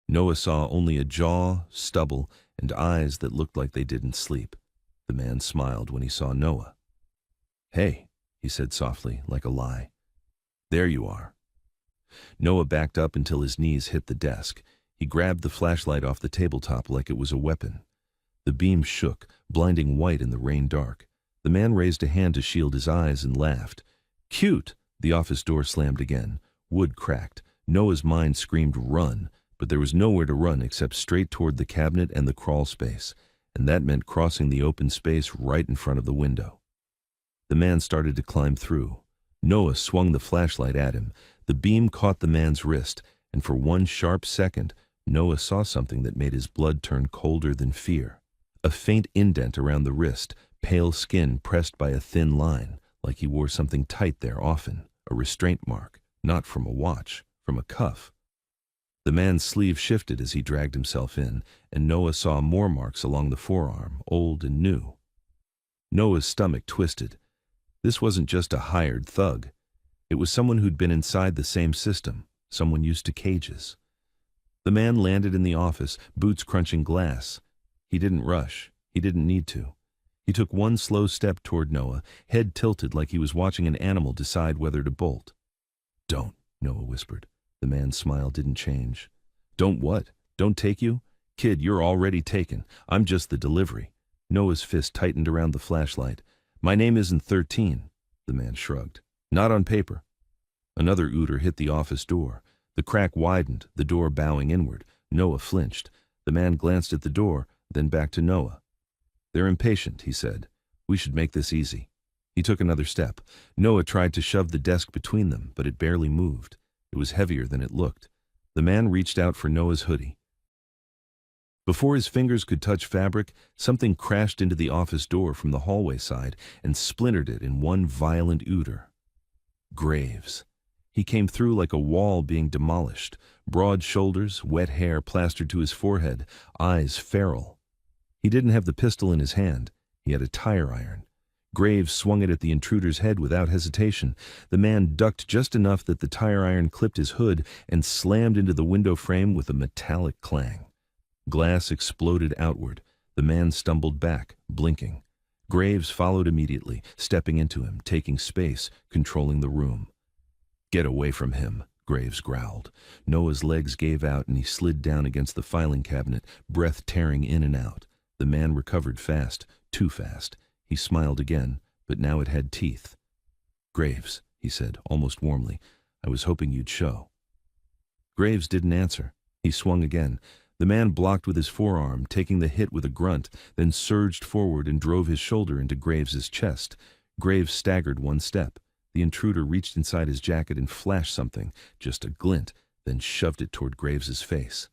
Noah saw only a jaw, stubble, and eyes that looked like they didn't sleep. The man smiled when he saw Noah. "Hey," he said softly, like a lie. "There you are." Noah backed up until his knees hit the desk. He grabbed the flashlight off the tabletop like it was a weapon. The beam shook, blinding white in the rain dark. The man raised a hand to shield his eyes and laughed. "Cute!" The office door slammed again. Wood cracked. Noah's mind screamed run, but there was nowhere to run except straight toward the cabinet and the crawl space, and that meant crossing the open space right in front of the window. The man started to climb through. Noah swung the flashlight at him. The beam caught the man's wrist, and for one sharp second, Noah saw something that made his blood turn colder than fear. A faint indent around the wrist, pale skin pressed by a thin line, like he wore something tight there often, a restraint mark, not from a watch, from a cuff. The man's sleeve shifted as he dragged himself in, and Noah saw more marks along the forearm, old and new. Noah's stomach twisted. This wasn't just a hired thug. It was someone who'd been inside the same system, someone used to cages. The man landed in the office, boots crunching glass. He didn't rush. He didn't need to. He took one slow step toward Noah, head tilted like he was watching an animal decide whether to bolt. "Don't," Noah whispered. The man's smile didn't change. "Don't what? Don't take you? Kid, you're already taken. I'm just the delivery." Noah's fist tightened around the flashlight. "My name isn't 13. The man shrugged. "Not on paper." Another ooter hit the office door. The crack widened, the door bowing inward. Noah flinched. The man glanced at the door, then back to Noah. "They're impatient," he said. "We should make this easy." He took another step. Noah tried to shove the desk between them, but it barely moved. It was heavier than it looked. The man reached out for Noah's hoodie. Before his fingers could touch fabric, something crashed into the office door from the hallway side and splintered it in one violent ooter. Graves. He came through like a wall being demolished. Broad shoulders, wet hair plastered to his forehead, eyes feral. He didn't have the pistol in his hand. He had a tire iron. Graves swung it at the intruder's head without hesitation. The man ducked just enough that the tire iron clipped his hood and slammed into the window frame with a metallic clang. Glass exploded outward. The man stumbled back, blinking. Graves followed immediately, stepping into him, taking space, controlling the room. "Get away from him," Graves growled. Noah's legs gave out and he slid down against the filing cabinet, breath tearing in and out. The man recovered fast, too fast. He smiled again, but now it had teeth. "Graves," he said, almost warmly, "I was hoping you'd show." Graves didn't answer. He swung again. The man blocked with his forearm, taking the hit with a grunt, then surged forward and drove his shoulder into Graves's chest. Graves staggered one step. The intruder reached inside his jacket and flashed something, just a glint, then shoved it toward Graves's face.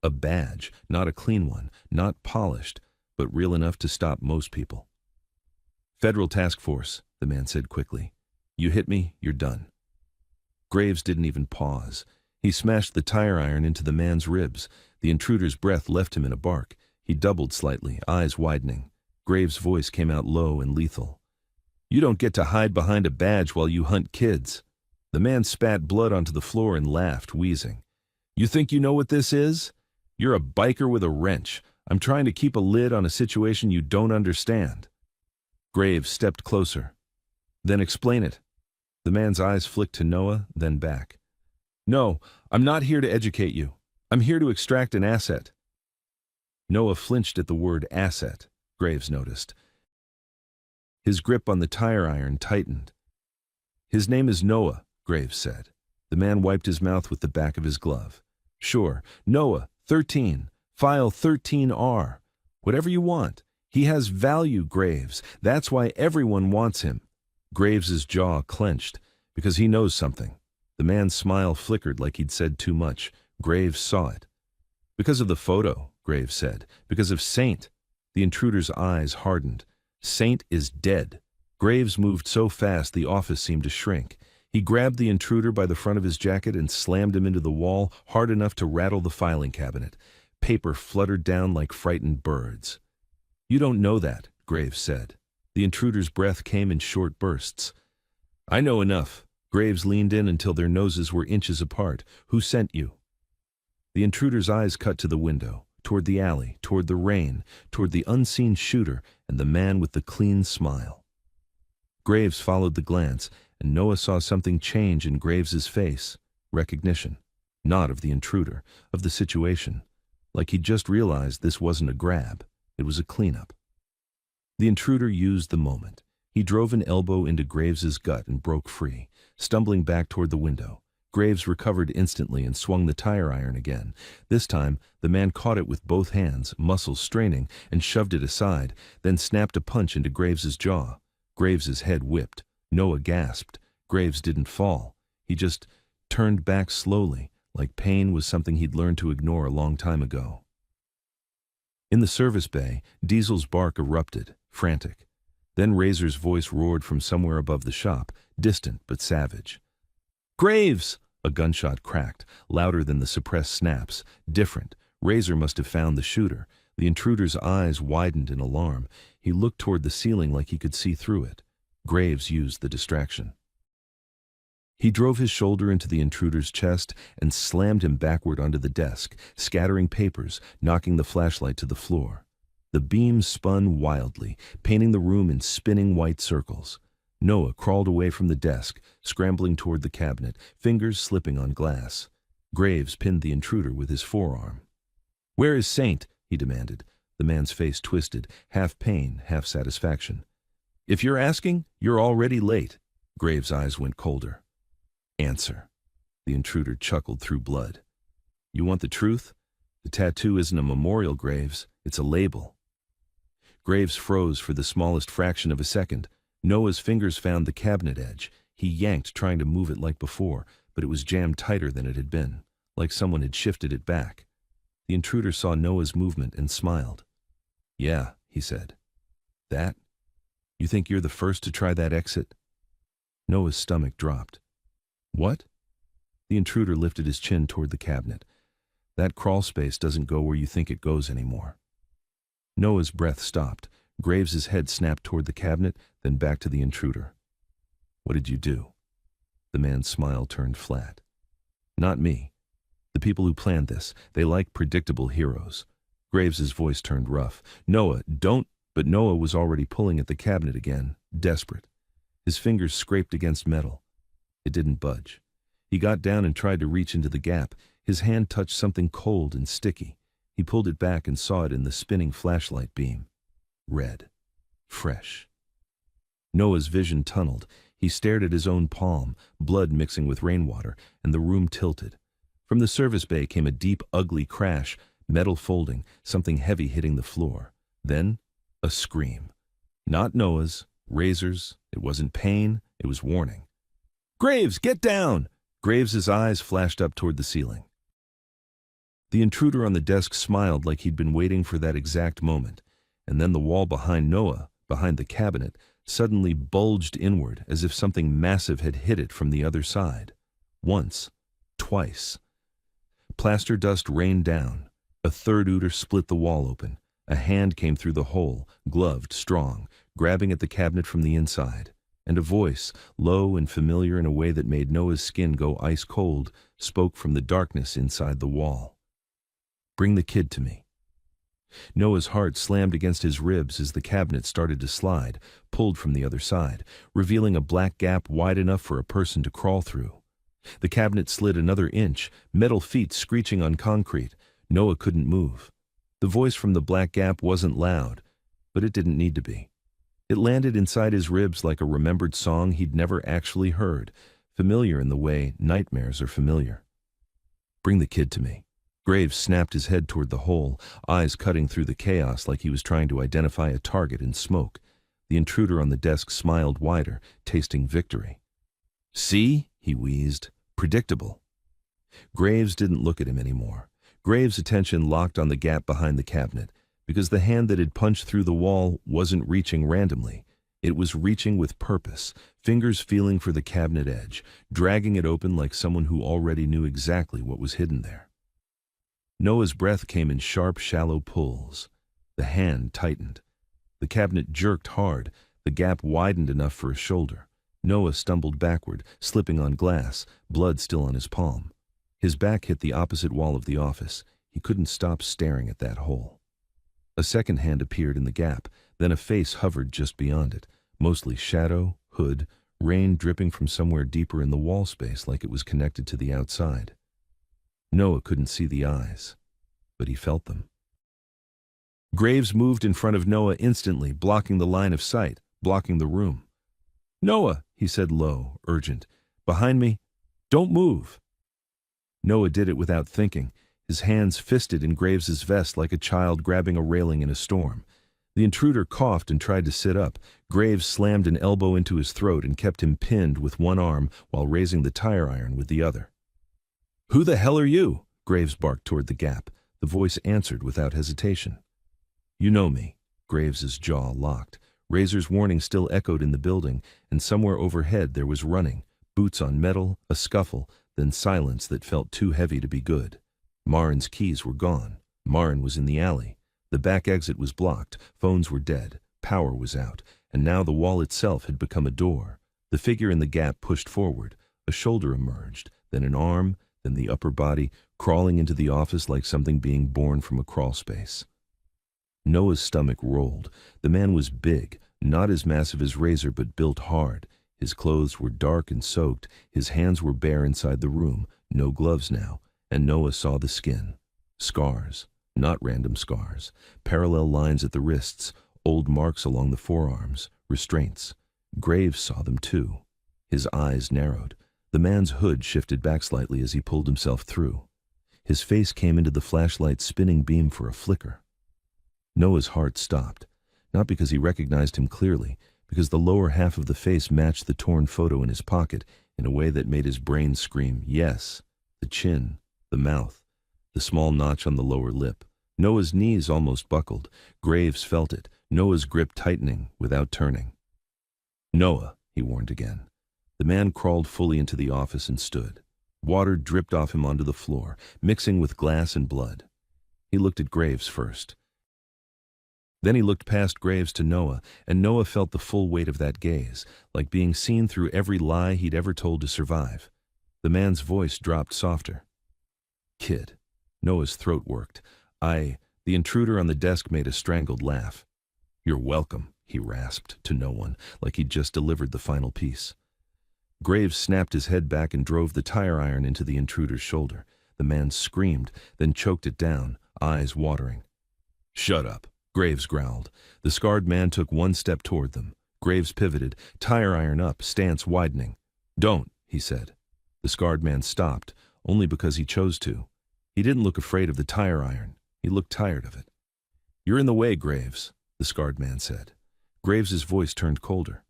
A badge, not a clean one, not polished, but real enough to stop most people. "Federal task force," the man said quickly. "You hit me, you're done." Graves didn't even pause. He smashed the tire iron into the man's ribs. The intruder's breath left him in a bark. He doubled slightly, eyes widening. Graves' voice came out low and lethal. "You don't get to hide behind a badge while you hunt kids." The man spat blood onto the floor and laughed, wheezing. "You think you know what this is? You're a biker with a wrench. I'm trying to keep a lid on a situation you don't understand." Graves stepped closer. "Then explain it." The man's eyes flicked to Noah, then back. "No, I'm not here to educate you. I'm here to extract an asset." Noah flinched at the word asset, Graves noticed. His grip on the tire iron tightened. "His name is Noah," Graves said. The man wiped his mouth with the back of his glove. "Sure, Noah, 13, file 13R. Whatever you want. He has value, Graves. That's why everyone wants him." Graves's jaw clenched, because he knows something. The man's smile flickered like he'd said too much. Graves saw it. "Because of the photo," Graves said. "Because of Saint." The intruder's eyes hardened. "Saint is dead." Graves moved so fast the office seemed to shrink. He grabbed the intruder by the front of his jacket and slammed him into the wall hard enough to rattle the filing cabinet. Paper fluttered down like frightened birds. "You don't know that," Graves said. The intruder's breath came in short bursts. "I know enough." Graves leaned in until their noses were inches apart. "Who sent you?" The intruder's eyes cut to the window, toward the alley, toward the rain, toward the unseen shooter and the man with the clean smile. Graves followed the glance, and Noah saw something change in Graves's face. Recognition. Not of the intruder, of the situation. Like he'd just realized this wasn't a grab. It was a cleanup. The intruder used the moment. He drove an elbow into Graves's gut and broke free, stumbling back toward the window. Graves recovered instantly and swung the tire iron again. This time, the man caught it with both hands, muscles straining, and shoved it aside, then snapped a punch into Graves's jaw. Graves's head whipped. Noah gasped. Graves didn't fall. He just turned back slowly, like pain was something he'd learned to ignore a long time ago. In the service bay, Diesel's bark erupted, frantic. Then Razor's voice roared from somewhere above the shop, distant but savage. "Graves!" A gunshot cracked, louder than the suppressed snaps, different. Razor must have found the shooter. The intruder's eyes widened in alarm. He looked toward the ceiling like he could see through it. Graves used the distraction. He drove his shoulder into the intruder's chest and slammed him backward onto the desk, scattering papers, knocking the flashlight to the floor. The beam spun wildly, painting the room in spinning white circles. Noah crawled away from the desk, scrambling toward the cabinet, fingers slipping on glass. Graves pinned the intruder with his forearm. "Where is Saint?" he demanded. The man's face twisted, half pain, half satisfaction. "If you're asking, you're already late." Graves' eyes went colder. "Answer." The intruder chuckled through blood. "You want the truth? The tattoo isn't a memorial, Graves. It's a label." Graves froze for the smallest fraction of a second. Noah's fingers found the cabinet edge. He yanked, trying to move it like before, but it was jammed tighter than it had been, like someone had shifted it back. The intruder saw Noah's movement and smiled. "Yeah," he said. "That? You think you're the first to try that exit?" Noah's stomach dropped. "What?" The intruder lifted his chin toward the cabinet. "That crawl space doesn't go where you think it goes anymore." Noah's breath stopped. Graves's head snapped toward the cabinet, then back to the intruder. "What did you do?" The man's smile turned flat. "Not me. The people who planned this, they like predictable heroes." Graves's voice turned rough. "Noah, don't—" But Noah was already pulling at the cabinet again, desperate. His fingers scraped against metal. It didn't budge. He got down and tried to reach into the gap. His hand touched something cold and sticky. He pulled it back and saw it in the spinning flashlight beam. Red. Fresh. Noah's vision tunneled. He stared at his own palm, blood mixing with rainwater, and the room tilted. From the service bay came a deep, ugly crash, metal folding, something heavy hitting the floor. Then, a scream. Not Noah's, Razor's. It wasn't pain, it was warning. "Graves, get down!" Graves's eyes flashed up toward the ceiling. The intruder on the desk smiled like he'd been waiting for that exact moment, and then the wall behind Noah, behind the cabinet, suddenly bulged inward as if something massive had hit it from the other side. Once. Twice. Plaster dust rained down. A third ooter split the wall open. A hand came through the hole, gloved, strong, grabbing at the cabinet from the inside. And a voice, low and familiar in a way that made Noah's skin go ice cold, spoke from the darkness inside the wall. "Bring the kid to me." Noah's heart slammed against his ribs as the cabinet started to slide, pulled from the other side, revealing a black gap wide enough for a person to crawl through. The cabinet slid another inch, metal feet screeching on concrete. Noah couldn't move. The voice from the black gap wasn't loud, but it didn't need to be. It landed inside his ribs like a remembered song he'd never actually heard, familiar in the way nightmares are familiar. "Bring the kid to me." Graves snapped his head toward the hole, eyes cutting through the chaos like he was trying to identify a target in smoke. The intruder on the desk smiled wider, tasting victory. "See?" he wheezed. "Predictable." Graves didn't look at him anymore. Graves' attention locked on the gap behind the cabinet, because the hand that had punched through the wall wasn't reaching randomly. It was reaching with purpose, fingers feeling for the cabinet edge, dragging it open like someone who already knew exactly what was hidden there. Noah's breath came in sharp, shallow pulls. The hand tightened. The cabinet jerked hard. The gap widened enough for a shoulder. Noah stumbled backward, slipping on glass, blood still on his palm. His back hit the opposite wall of the office. He couldn't stop staring at that hole. A second hand appeared in the gap, then a face hovered just beyond it, mostly shadow, hood, rain dripping from somewhere deeper in the wall space like it was connected to the outside. Noah couldn't see the eyes, but he felt them. Graves moved in front of Noah instantly, blocking the line of sight, blocking the room. "Noah," he said low, urgent. "Behind me. Don't move." Noah did it without thinking, his hands fisted in Graves's vest like a child grabbing a railing in a storm. The intruder coughed and tried to sit up. Graves slammed an elbow into his throat and kept him pinned with one arm while raising the tire iron with the other. "Who the hell are you?" Graves barked toward the gap. The voice answered without hesitation. "You know me." Graves's jaw locked. Razor's warning still echoed in the building, and somewhere overhead there was running, boots on metal, a scuffle, then silence that felt too heavy to be good. Marin's keys were gone. Marin was in the alley. The back exit was blocked, phones were dead, power was out, and now the wall itself had become a door. The figure in the gap pushed forward. A shoulder emerged, then an arm, then the upper body, crawling into the office like something being born from a crawl space. Noah's stomach rolled. The man was big, not as massive as Razor, but built hard. His clothes were dark and soaked. His hands were bare inside the room, no gloves now, and Noah saw the skin. Scars, not random scars. Parallel lines at the wrists, old marks along the forearms, restraints. Graves saw them too. His eyes narrowed. The man's hood shifted back slightly as he pulled himself through. His face came into the flashlight's spinning beam for a flicker. Noah's heart stopped, not because he recognized him clearly, because the lower half of the face matched the torn photo in his pocket in a way that made his brain scream, yes. The chin, the mouth, the small notch on the lower lip. Noah's knees almost buckled. Graves felt it, Noah's grip tightening without turning. "Noah," he warned again. The man crawled fully into the office and stood. Water dripped off him onto the floor, mixing with glass and blood. He looked at Graves first. Then he looked past Graves to Noah, and Noah felt the full weight of that gaze, like being seen through every lie he'd ever told to survive. The man's voice dropped softer. "Kid." Noah's throat worked. The intruder on the desk made a strangled laugh. "You're welcome," he rasped to no one, like he'd just delivered the final piece. Graves snapped his head back and drove the tire iron into the intruder's shoulder. The man screamed, then choked it down, eyes watering. "Shut up," Graves growled. The scarred man took one step toward them. Graves pivoted, tire iron up, stance widening. "Don't," he said. The scarred man stopped, only because he chose to. He didn't look afraid of the tire iron. He looked tired of it. "You're in the way, Graves," the scarred man said. Graves's voice turned colder.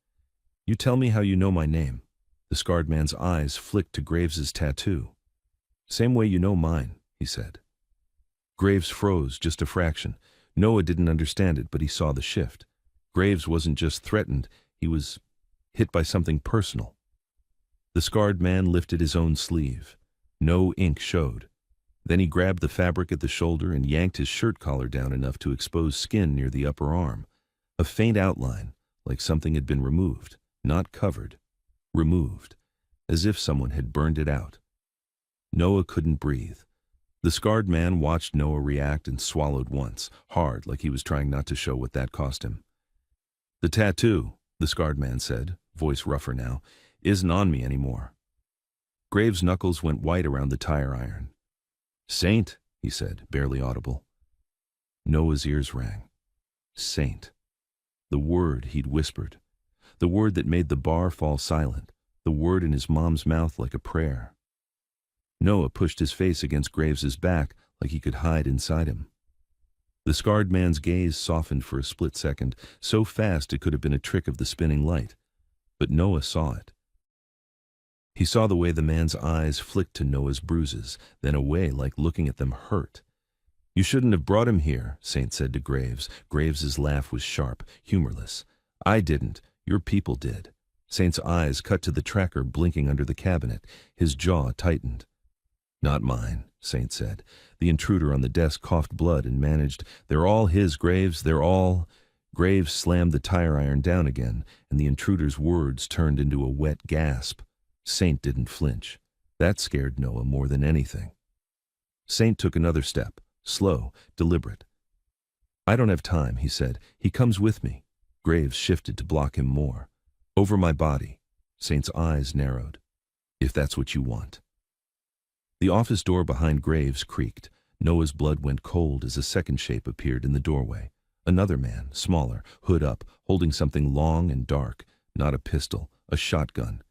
"You tell me how you know my name." The scarred man's eyes flicked to Graves's tattoo. "Same way you know mine," he said. Graves froze just a fraction. Noah didn't understand it, but he saw the shift. Graves wasn't just threatened, he was hit by something personal. The scarred man lifted his own sleeve. No ink showed. Then he grabbed the fabric at the shoulder and yanked his shirt collar down enough to expose skin near the upper arm. A faint outline, like something had been removed, not covered. Removed, as if someone had burned it out. Noah couldn't breathe. The scarred man watched Noah react and swallowed once, hard, like he was trying not to show what that cost him. "The tattoo," the scarred man said, voice rougher now, "isn't on me anymore." Graves' knuckles went white around the tire iron. "Saint," he said, barely audible. Noah's ears rang. Saint. The word he'd whispered. The word that made the bar fall silent. The word in his mom's mouth like a prayer. Noah pushed his face against Graves's back like he could hide inside him. The scarred man's gaze softened for a split second, so fast it could have been a trick of the spinning light. But Noah saw it. He saw the way the man's eyes flicked to Noah's bruises, then away like looking at them hurt. "You shouldn't have brought him here," Saint said to Graves. Graves's laugh was sharp, humorless. "I didn't. Your people did." Saint's eyes cut to the tracker blinking under the cabinet. His jaw tightened. "Not mine," Saint said. The intruder on the desk coughed blood and managed, "They're all his, Graves, they're all—" Graves slammed the tire iron down again, and the intruder's words turned into a wet gasp. Saint didn't flinch. That scared Noah more than anything. Saint took another step, slow, deliberate. "I don't have time," he said. "He comes with me." Graves shifted to block him more. "Over my body." Saint's eyes narrowed. "If that's what you want." The office door behind Graves creaked. Noah's blood went cold as a second shape appeared in the doorway. Another man, smaller, hood up, holding something long and dark. Not a pistol, a shotgun.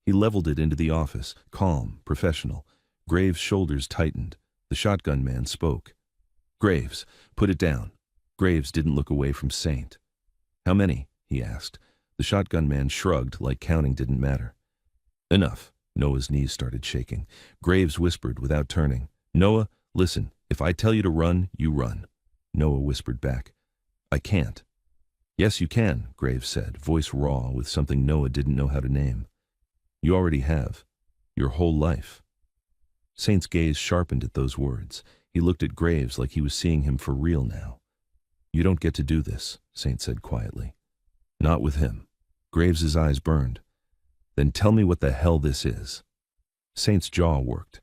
He leveled it into the office, calm, professional. Graves' shoulders tightened. The shotgun man spoke. "Graves, put it down." Graves didn't look away from Saint. "How many?" he asked. The shotgun man shrugged, like counting didn't matter. "Enough." Noah's knees started shaking. Graves whispered without turning. "Noah, listen, if I tell you to run, you run." Noah whispered back. "I can't." Yes, you can, Graves said, voice raw with something Noah didn't know how to name. You already have. Your whole life. Saint's gaze sharpened at those words. He looked at Graves like he was seeing him for real now. You don't get to do this, Saint said quietly. Not with him. Graves's eyes burned. Then tell me what the hell this is. Saint's jaw worked.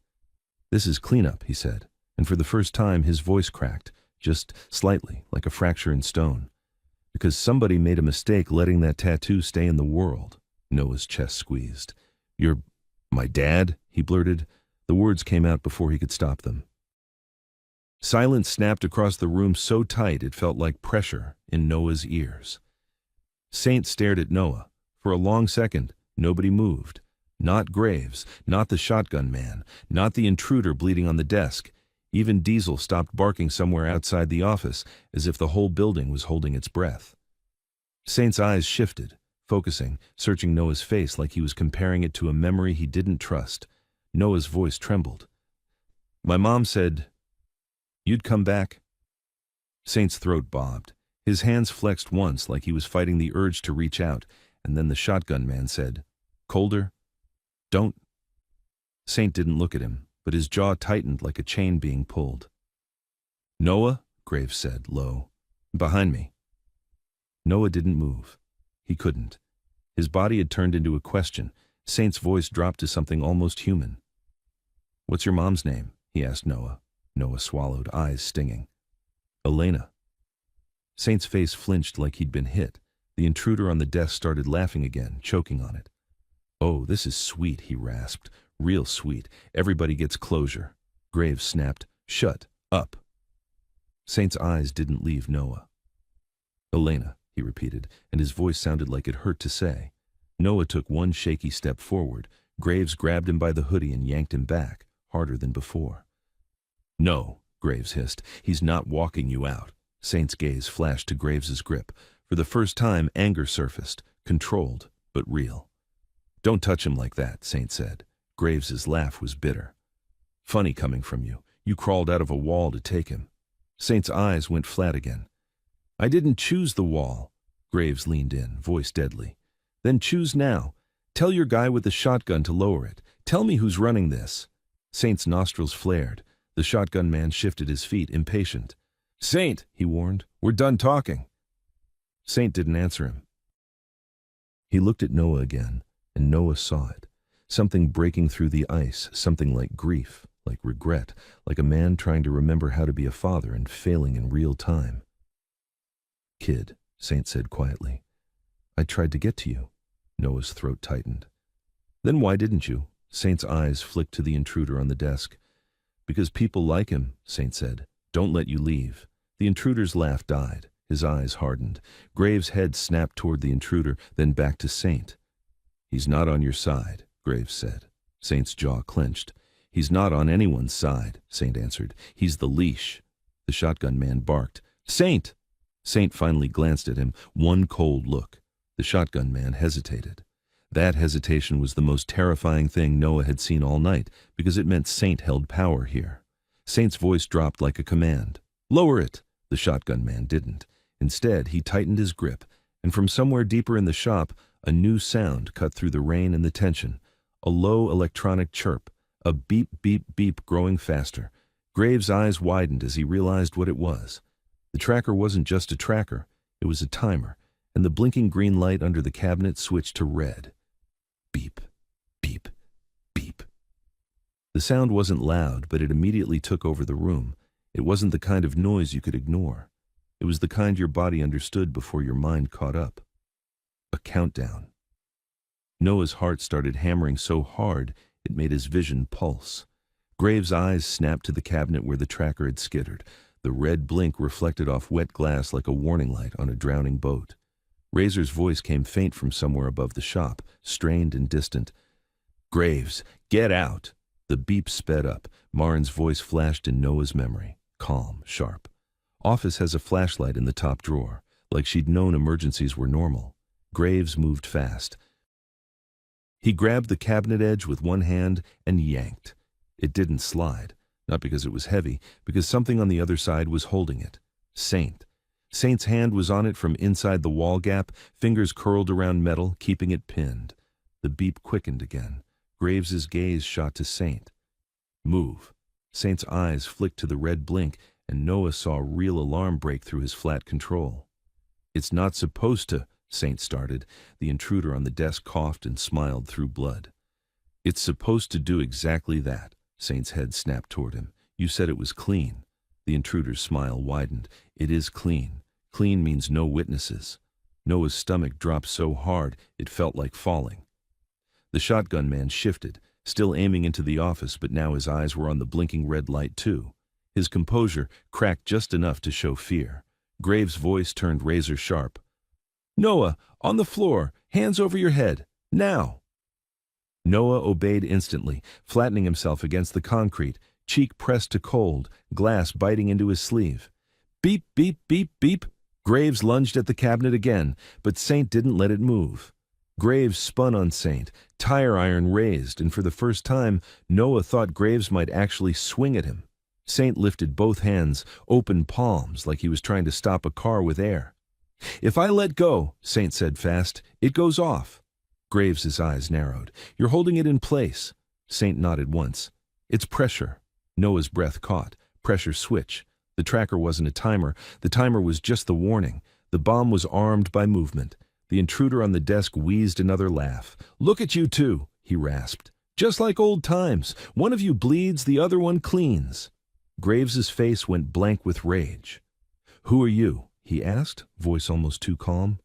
This is cleanup, he said, and for the first time his voice cracked, just slightly, like a fracture in stone. Because somebody made a mistake letting that tattoo stay in the world. Noah's chest squeezed. You're my dad, he blurted. The words came out before he could stop them. Silence snapped across the room so tight it felt like pressure in Noah's ears. Saint stared at Noah. For a long second, nobody moved. Not Graves, not the shotgun man, not the intruder bleeding on the desk. Even Diesel stopped barking somewhere outside the office, as if the whole building was holding its breath. Saint's eyes shifted, focusing, searching Noah's face like he was comparing it to a memory he didn't trust. Noah's voice trembled. My mom said, you'd come back? Saint's throat bobbed. His hands flexed once like he was fighting the urge to reach out, and then the shotgun man said, colder? Don't. Saint didn't look at him, but his jaw tightened like a chain being pulled. Noah, Graves said, low. Behind me. Noah didn't move. He couldn't. His body had turned into a question. Saint's voice dropped to something almost human. What's your mom's name? He asked Noah. Noah swallowed, eyes stinging. Elena. Saint's face flinched like he'd been hit. The intruder on the desk started laughing again, choking on it. Oh, this is sweet, he rasped. Real sweet. Everybody gets closure. Graves snapped, shut up. Saint's eyes didn't leave Noah. Elena, he repeated, and his voice sounded like it hurt to say. Noah took one shaky step forward. Graves grabbed him by the hoodie and yanked him back, harder than before. No, Graves hissed. He's not walking you out. Saint's gaze flashed to Graves's grip. For the first time, anger surfaced, controlled, but real. Don't touch him like that, Saint said. Graves's laugh was bitter. Funny coming from you. You crawled out of a wall to take him. Saint's eyes went flat again. I didn't choose the wall. Graves leaned in, voice deadly. Then choose now. Tell your guy with the shotgun to lower it. Tell me who's running this. Saint's nostrils flared. The shotgun man shifted his feet, impatient. Saint, he warned, we're done talking. Saint didn't answer him. He looked at Noah again, and Noah saw it. Something breaking through the ice, something like grief, like regret, like a man trying to remember how to be a father and failing in real time. Kid, Saint said quietly, I tried to get to you. Noah's throat tightened. Then why didn't you? Saint's eyes flicked to the intruder on the desk. Because people like him, Saint said. Don't let you leave. The intruder's laugh died. His eyes hardened. Graves' head snapped toward the intruder, then back to Saint. He's not on your side, Graves said. Saint's jaw clenched. He's not on anyone's side, Saint answered. He's the leash. The shotgun man barked. Saint! Saint finally glanced at him, one cold look. The shotgun man hesitated. That hesitation was the most terrifying thing Noah had seen all night, because it meant Saint held power here. Saint's voice dropped like a command. Lower it! The shotgun man didn't. Instead, he tightened his grip, and from somewhere deeper in the shop, a new sound cut through the rain and the tension. A low electronic chirp, a beep, beep, beep growing faster. Graves' eyes widened as he realized what it was. The tracker wasn't just a tracker, it was a timer, and the blinking green light under the cabinet switched to red. Beep, beep, beep. The sound wasn't loud, but it immediately took over the room. It wasn't the kind of noise you could ignore. It was the kind your body understood before your mind caught up. A countdown. Noah's heart started hammering so hard it made his vision pulse. Graves' eyes snapped to the cabinet where the tracker had skittered. The red blink reflected off wet glass like a warning light on a drowning boat. Razor's voice came faint from somewhere above the shop, strained and distant. Graves, get out! The beep sped up. Marin's voice flashed in Noah's memory, calm, sharp. Office has a flashlight in the top drawer, like she'd known emergencies were normal. Graves moved fast. He grabbed the cabinet edge with one hand and yanked. It didn't slide, not because it was heavy, because something on the other side was holding it. Saint. Saint's hand was on it from inside the wall gap, fingers curled around metal, keeping it pinned. The beep quickened again. Graves's gaze shot to Saint. Move. Saint's eyes flicked to the red blink, and Noah saw a real alarm break through his flat control. It's not supposed to, Saint started. The intruder on the desk coughed and smiled through blood. It's supposed to do exactly that. Saint's head snapped toward him. You said it was clean. The intruder's smile widened. It is clean. Clean means no witnesses. Noah's stomach dropped so hard it felt like falling. The shotgun man shifted, still aiming into the office, but now his eyes were on the blinking red light too. His composure cracked just enough to show fear. Graves' voice turned razor sharp. Noah, on the floor, hands over your head, now. Noah obeyed instantly, flattening himself against the concrete, cheek pressed to cold, glass biting into his sleeve. Beep, beep, beep, beep. Graves lunged at the cabinet again, but Saint didn't let it move. Graves spun on Saint, tire iron raised, and for the first time, Noah thought Graves might actually swing at him. Saint lifted both hands, open palms, like he was trying to stop a car with air. If I let go, Saint said fast, it goes off. Graves' eyes narrowed. You're holding it in place. Saint nodded once. It's pressure. Noah's breath caught. Pressure switch. The tracker wasn't a timer. The timer was just the warning. The bomb was armed by movement. The intruder on the desk wheezed another laugh. Look at you two, he rasped. Just like old times. One of you bleeds, the other one cleans. Graves's face went blank with rage. Who are you? He asked, voice almost too calm.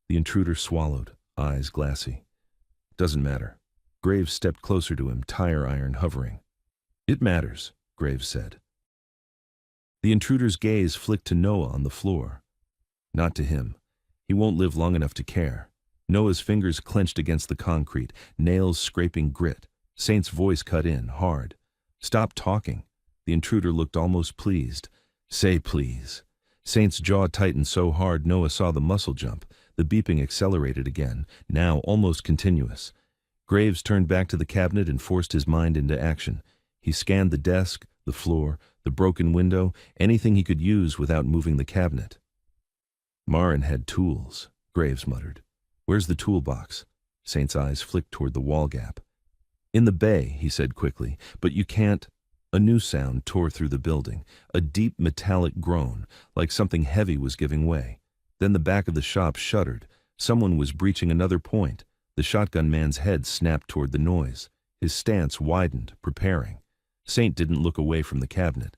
The intruder swallowed, eyes glassy. Doesn't matter. Graves stepped closer to him, tire iron hovering. It matters, Graves said. The intruder's gaze flicked to Noah on the floor. Not to him. He won't live long enough to care. Noah's fingers clenched against the concrete, nails scraping grit. Saint's voice cut in, hard. Stop talking. The intruder looked almost pleased. Say please. Saint's jaw tightened so hard Noah saw the muscle jump. The beeping accelerated again, now almost continuous. Graves turned back to the cabinet and forced his mind into action. He scanned the desk, the floor, the broken window, anything he could use without moving the cabinet. Marin had tools, Graves muttered. Where's the toolbox? Saint's eyes flicked toward the wall gap. In the bay, he said quickly, but you can't. A new sound tore through the building, a deep metallic groan, like something heavy was giving way. Then the back of the shop shuddered. Someone was breaching another point. The shotgun man's head snapped toward the noise. His stance widened, preparing. Saint didn't look away from the cabinet.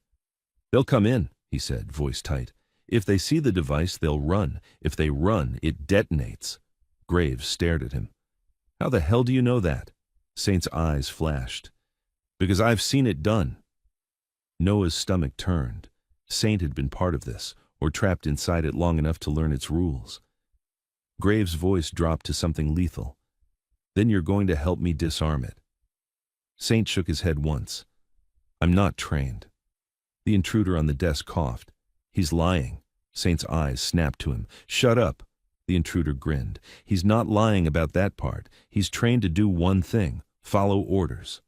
They'll come in, he said, voice tight. If they see the device, they'll run. If they run, it detonates. Graves stared at him. How the hell do you know that? Saint's eyes flashed. Because I've seen it done. Noah's stomach turned. Saint had been part of this, or trapped inside it long enough to learn its rules. Graves' voice dropped to something lethal. Then you're going to help me disarm it. Saint shook his head once. I'm not trained. The intruder on the desk coughed. He's lying. Saint's eyes snapped to him. Shut up. The intruder grinned. He's not lying about that part. He's trained to do one thing, follow orders.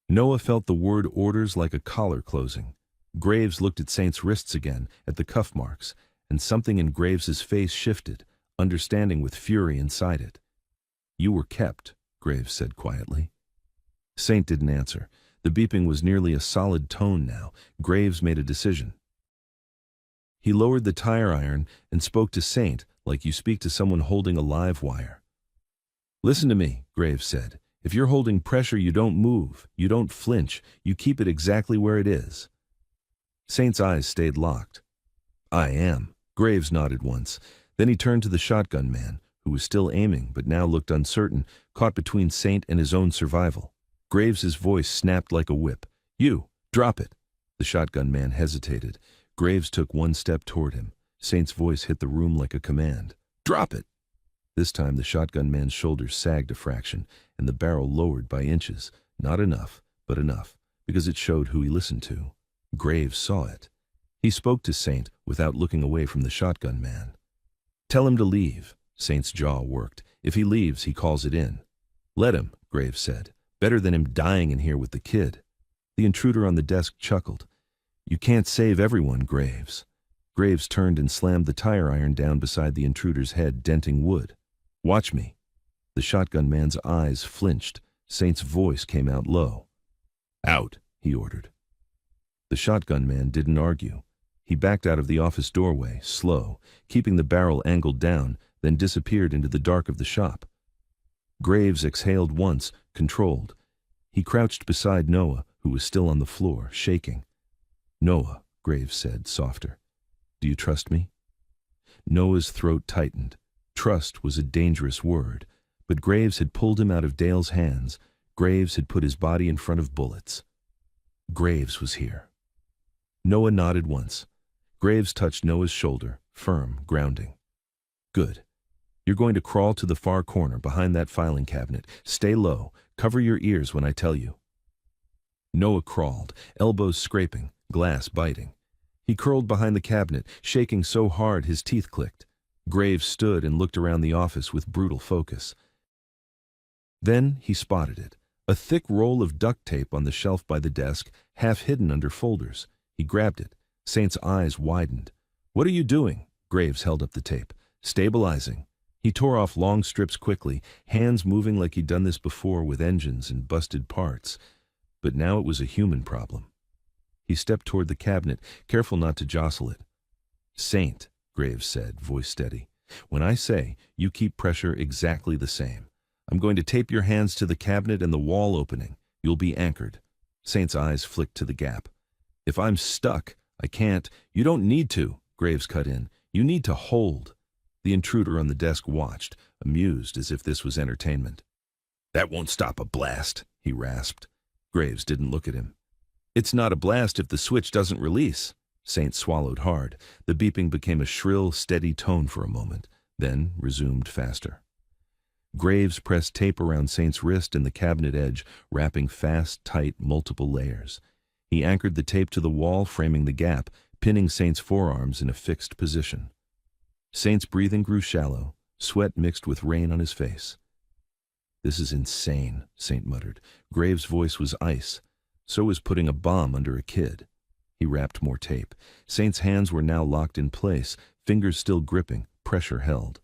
Noah felt the word orders like a collar closing. Graves looked at Saint's wrists again, at the cuff marks, and something in Graves's face shifted, understanding with fury inside it. You were kept, Graves said quietly. Saint didn't answer. The beeping was nearly a solid tone now. Graves made a decision. He lowered the tire iron and spoke to Saint like you speak to someone holding a live wire. Listen to me, Graves said. If you're holding pressure, you don't move, you don't flinch, you keep it exactly where it is. Saint's eyes stayed locked. I am. Graves nodded once. Then he turned to the shotgun man, who was still aiming but now looked uncertain, caught between Saint and his own survival. Graves's voice snapped like a whip. You, drop it. The shotgun man hesitated. Graves took one step toward him. Saint's voice hit the room like a command. Drop it! This time the shotgun man's shoulders sagged a fraction, and the barrel lowered by inches. Not enough, but enough, because it showed who he listened to. Graves saw it. He spoke to Saint without looking away from the shotgun man. Tell him to leave. Saint's jaw worked. If he leaves, he calls it in. Let him, Graves said. Better than him dying in here with the kid. The intruder on the desk chuckled. You can't save everyone, Graves. Graves turned and slammed the tire iron down beside the intruder's head, denting wood. "Watch me." The shotgun man's eyes flinched. Saint's voice came out low. "Out," he ordered. The shotgun man didn't argue. He backed out of the office doorway, slow, keeping the barrel angled down, then disappeared into the dark of the shop. Graves exhaled once, controlled. He crouched beside Noah, who was still on the floor, shaking. "Noah," Graves said, softer. "Do you trust me?" Noah's throat tightened. Trust was a dangerous word, but Graves had pulled him out of Dale's hands. Graves had put his body in front of bullets. Graves was here. Noah nodded once. Graves touched Noah's shoulder, firm, grounding. "Good. You're going to crawl to the far corner behind that filing cabinet. Stay low. Cover your ears when I tell you." Noah crawled, elbows scraping, glass biting. He curled behind the cabinet, shaking so hard his teeth clicked. Graves stood and looked around the office with brutal focus. Then he spotted it, a thick roll of duct tape on the shelf by the desk, half hidden under folders. He grabbed it. Saint's eyes widened. "What are you doing?" Graves held up the tape. "Stabilizing." He tore off long strips quickly, hands moving like he'd done this before with engines and busted parts. But now it was a human problem. He stepped toward the cabinet, careful not to jostle it. "Saint," Graves said, voice steady. "When I say, you keep pressure exactly the same. I'm going to tape your hands to the cabinet and the wall opening. You'll be anchored." Saint's eyes flicked to the gap. "If I'm stuck, I can't." "You don't need to," Graves cut in. "You need to hold." The intruder on the desk watched, amused as if this was entertainment. "That won't stop a blast," he rasped. Graves didn't look at him. "It's not a blast if the switch doesn't release." Saint swallowed hard. The beeping became a shrill, steady tone for a moment, then resumed faster. Graves pressed tape around Saint's wrist and the cabinet edge, wrapping fast, tight, multiple layers. He anchored the tape to the wall, framing the gap, pinning Saint's forearms in a fixed position. Saint's breathing grew shallow, sweat mixed with rain on his face. "This is insane," Saint muttered. Graves' voice was ice. So was putting a bomb under a kid. He wrapped more tape. Saint's hands were now locked in place, fingers still gripping, pressure held.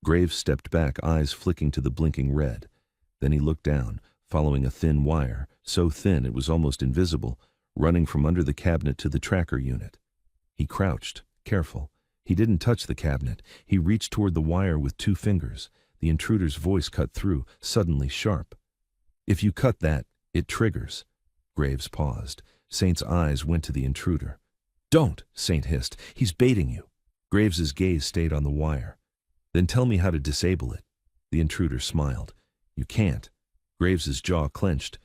Graves stepped back, eyes flicking to the blinking red. Then he looked down, following a thin wire, so thin it was almost invisible, running from under the cabinet to the tracker unit. He crouched, careful. He didn't touch the cabinet. He reached toward the wire with 2 fingers. The intruder's voice cut through, suddenly sharp. "If you cut that, it triggers." Graves paused. Saint's eyes went to the intruder. "Don't," Saint hissed. "He's baiting you." Graves's gaze stayed on the wire. "Then tell me how to disable it." The intruder smiled. "You can't." Graves's jaw clenched.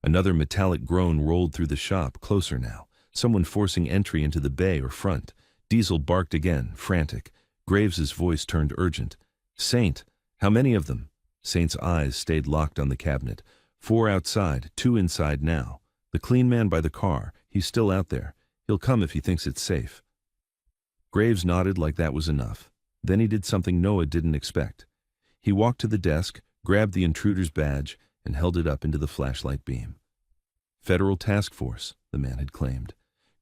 Another metallic groan rolled through the shop, closer now. Someone forcing entry into the bay or front. Diesel barked again, frantic. Graves's voice turned urgent. "Saint, how many of them?" Saint's eyes stayed locked on the cabinet. 4 outside, 2 inside now. The clean man by the car, he's still out there. He'll come if he thinks it's safe. Graves nodded like that was enough. Then he did something Noah didn't expect. He walked to the desk, grabbed the intruder's badge, and held it up into the flashlight beam. "Federal Task Force," the man had claimed.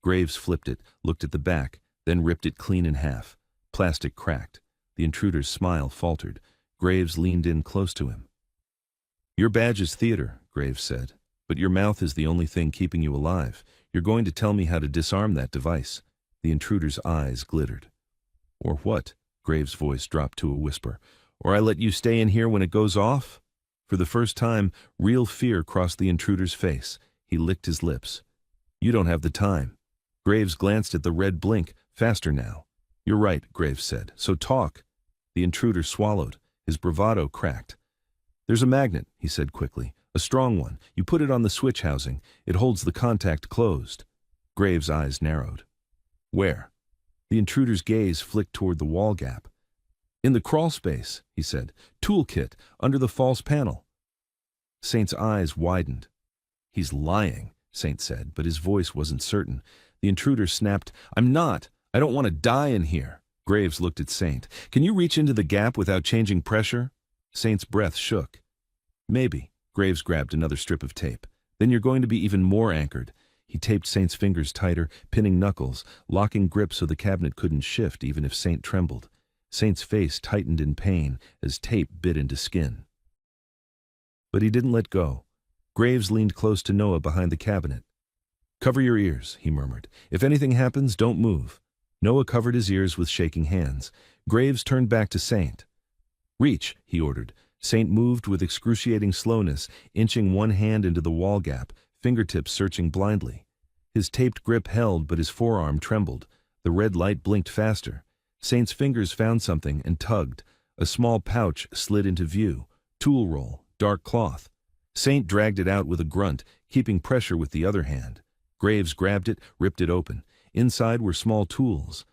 Graves flipped it, looked at the back, then ripped it clean in half. Plastic cracked. The intruder's smile faltered. Graves leaned in close to him. "Your badge is theater," Graves said, "but your mouth is the only thing keeping you alive. You're going to tell me how to disarm that device." The intruder's eyes glittered. "Or what?" Graves' voice dropped to a whisper. "Or I let you stay in here when it goes off?" For the first time, real fear crossed the intruder's face. He licked his lips. "You don't have the time." Graves glanced at the red blink. "Faster now." "You're right," Graves said. "So talk." The intruder swallowed. His bravado cracked. "There's a magnet," he said quickly. "A strong one. You put it on the switch housing. It holds the contact closed." Graves' eyes narrowed. "Where?" The intruder's gaze flicked toward the wall gap. "In the crawl space," he said. "Toolkit, under the false panel." Saint's eyes widened. "He's lying," Saint said, but his voice wasn't certain. The intruder snapped, "I'm not. I don't want to die in here." Graves looked at Saint. "Can you reach into the gap without changing pressure?" Saint's breath shook. "Maybe." Graves grabbed another strip of tape. "Then you're going to be even more anchored. He taped Saint's fingers tighter, pinning knuckles, locking grip so the cabinet couldn't shift even if Saint trembled. Saint's face tightened in pain as tape bit into skin. But he didn't let go. Graves leaned close to Noah behind the cabinet. "Cover your ears," he murmured. "If anything happens, don't move." Noah covered his ears with shaking hands. Graves turned back to Saint. "Reach," he ordered. Saint moved with excruciating slowness, inching one hand into the wall gap, fingertips searching blindly. His taped grip held, but his forearm trembled. The red light blinked faster. Saint's fingers found something and tugged. A small pouch slid into view. Tool roll, dark cloth. Saint dragged it out with a grunt, keeping pressure with the other hand. Graves grabbed it, ripped it open. Inside were small tools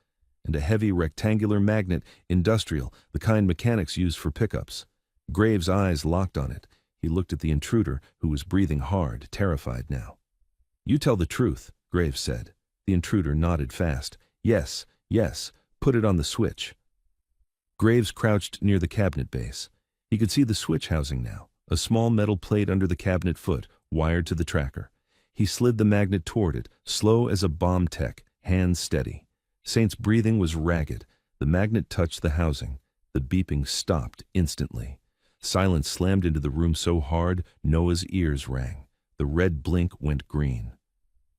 and a heavy rectangular magnet, industrial, the kind mechanics use for pickups. Graves' eyes locked on it. He looked at the intruder, who was breathing hard, terrified now. "You tell the truth," Graves said. The intruder nodded fast. "Yes, yes, put it on the switch." Graves crouched near the cabinet base. He could see the switch housing now, a small metal plate under the cabinet foot, wired to the tracker. He slid the magnet toward it, slow as a bomb tech, hands steady. Saint's breathing was ragged. The magnet touched the housing. The beeping stopped instantly. Silence slammed into the room so hard, Noah's ears rang. The red blink went green.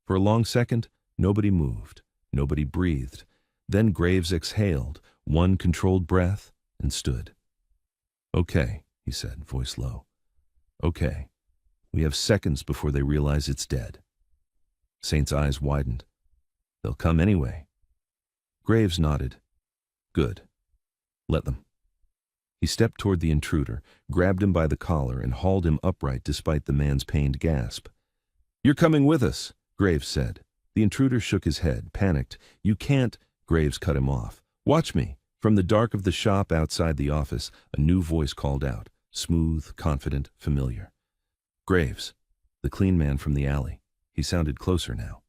For a long second, nobody moved. Nobody breathed. Then Graves exhaled, one controlled breath, and stood. "Okay," he said, voice low. "Okay. We have seconds before they realize it's dead." Saint's eyes widened. "They'll come anyway." Graves nodded. "Good. Let them." He stepped toward the intruder, grabbed him by the collar, and hauled him upright despite the man's pained gasp. "You're coming with us," Graves said. The intruder shook his head, panicked. "You can't," Graves cut him off. "Watch me." From the dark of the shop outside the office, a new voice called out, smooth, confident, familiar. "Graves, the clean man from the alley." He sounded closer now.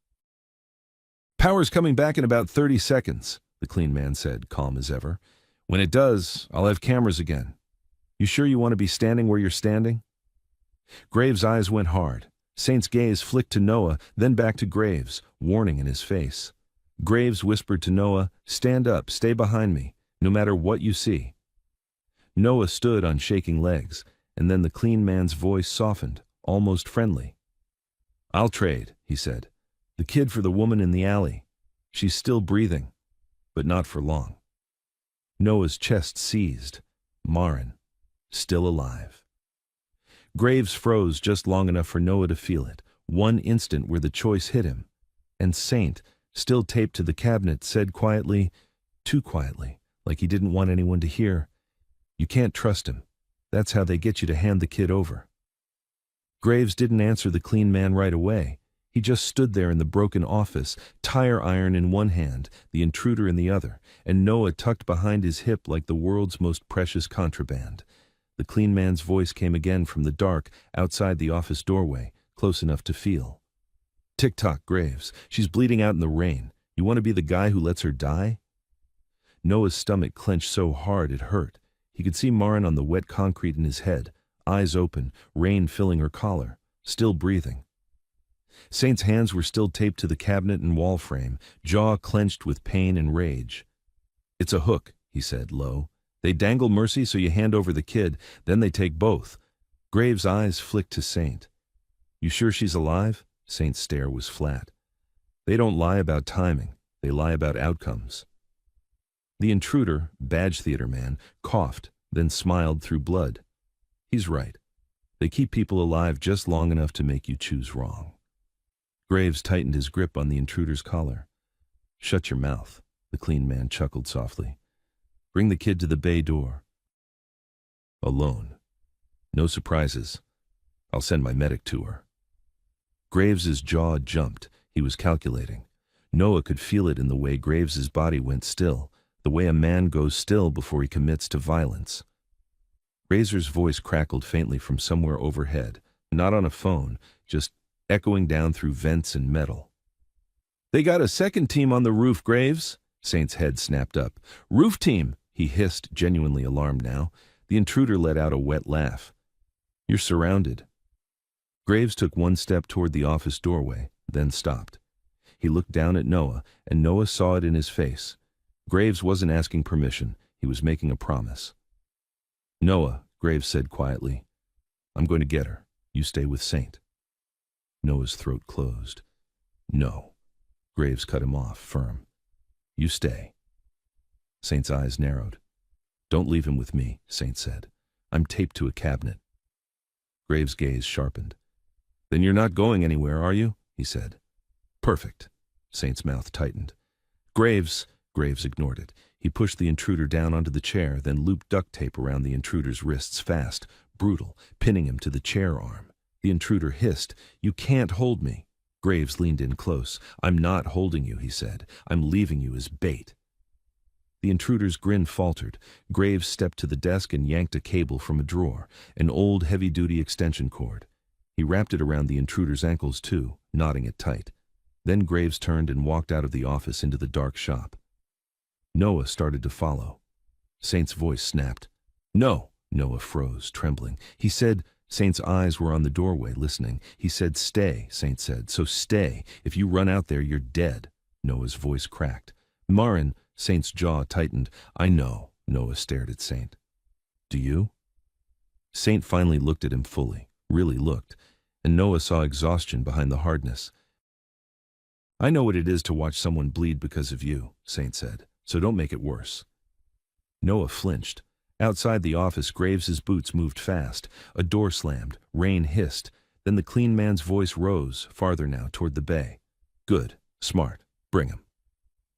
"Power's coming back in about 30 seconds, the clean man said, calm as ever. "When it does, I'll have cameras again. You sure you want to be standing where you're standing?" Graves' eyes went hard. Saint's gaze flicked to Noah, then back to Graves, warning in his face. Graves whispered to Noah, "Stand up, stay behind me, no matter what you see." Noah stood on shaking legs, and then the clean man's voice softened, almost friendly. "I'll trade," he said. "The kid for the woman in the alley. She's still breathing, but not for long." Noah's chest seized. Marin, still alive. Graves froze just long enough for Noah to feel it, one instant where the choice hit him. And Saint, still taped to the cabinet, said quietly, too quietly, like he didn't want anyone to hear, "You can't trust him. That's how they get you to hand the kid over." Graves didn't answer the clean man right away. He just stood there in the broken office, tire iron in one hand, the intruder in the other, and Noah tucked behind his hip like the world's most precious contraband. The clean man's voice came again from the dark, outside the office doorway, close enough to feel. "Tick-tock, Graves. She's bleeding out in the rain. You want to be the guy who lets her die?" Noah's stomach clenched so hard it hurt. He could see Marin on the wet concrete in his head, eyes open, rain filling her collar, still breathing. Saint's hands were still taped to the cabinet and wall frame, jaw clenched with pain and rage. "It's a hook," he said, low. "They dangle mercy so you hand over the kid, then they take both." Graves' eyes flicked to Saint. "You sure she's alive?" Saint's stare was flat. "They don't lie about timing. They lie about outcomes." The intruder, badge theater man, coughed, then smiled through blood. "He's right. They keep people alive just long enough to make you choose wrong." Graves tightened his grip on the intruder's collar. "Shut your mouth," the clean man chuckled softly. "Bring the kid to the bay door. Alone. No surprises. I'll send my medic to her." Graves's jaw jumped. He was calculating. Noah could feel it in the way Graves's body went still, the way a man goes still before he commits to violence. Razor's voice crackled faintly from somewhere overhead, not on a phone, just echoing down through vents and metal. "They got a second team on the roof, Graves." Saint's head snapped up. "Roof team," he hissed, genuinely alarmed now. The intruder let out a wet laugh. "You're surrounded." Graves took one step toward the office doorway, then stopped. He looked down at Noah, and Noah saw it in his face. Graves wasn't asking permission, he was making a promise. "Noah," Graves said quietly, "I'm going to get her. You stay with Saint." Noah's throat closed. "No." Graves cut him off, firm. "You stay." Saint's eyes narrowed. "Don't leave him with me," Saint said. "I'm taped to a cabinet." Graves' gaze sharpened. "Then you're not going anywhere, are you?" he said. "Perfect." Saint's mouth tightened. Graves ignored it. He pushed the intruder down onto the chair, then looped duct tape around the intruder's wrists fast, brutal, pinning him to the chair arm. The intruder hissed, "You can't hold me." Graves leaned in close. "I'm not holding you," he said. "I'm leaving you as bait." The intruder's grin faltered. Graves stepped to the desk and yanked a cable from a drawer, an old heavy-duty extension cord. He wrapped it around the intruder's ankles too, knotting it tight. Then Graves turned and walked out of the office into the dark shop. Noah started to follow. Saint's voice snapped. "No!" Noah froze, trembling. He said, Saint's eyes were on the doorway, listening. He said, "Stay," Saint said, "so stay. If you run out there, you're dead." Noah's voice cracked. "Marin," Saint's jaw tightened. "I know." Noah stared at Saint. "Do you?" Saint finally looked at him fully, really looked, and Noah saw exhaustion behind the hardness. "I know what it is to watch someone bleed because of you," Saint said, "so don't make it worse." Noah flinched. Outside the office, Graves's boots moved fast. A door slammed, rain hissed. Then the clean man's voice rose, farther now, toward the bay. "Good, smart, bring him."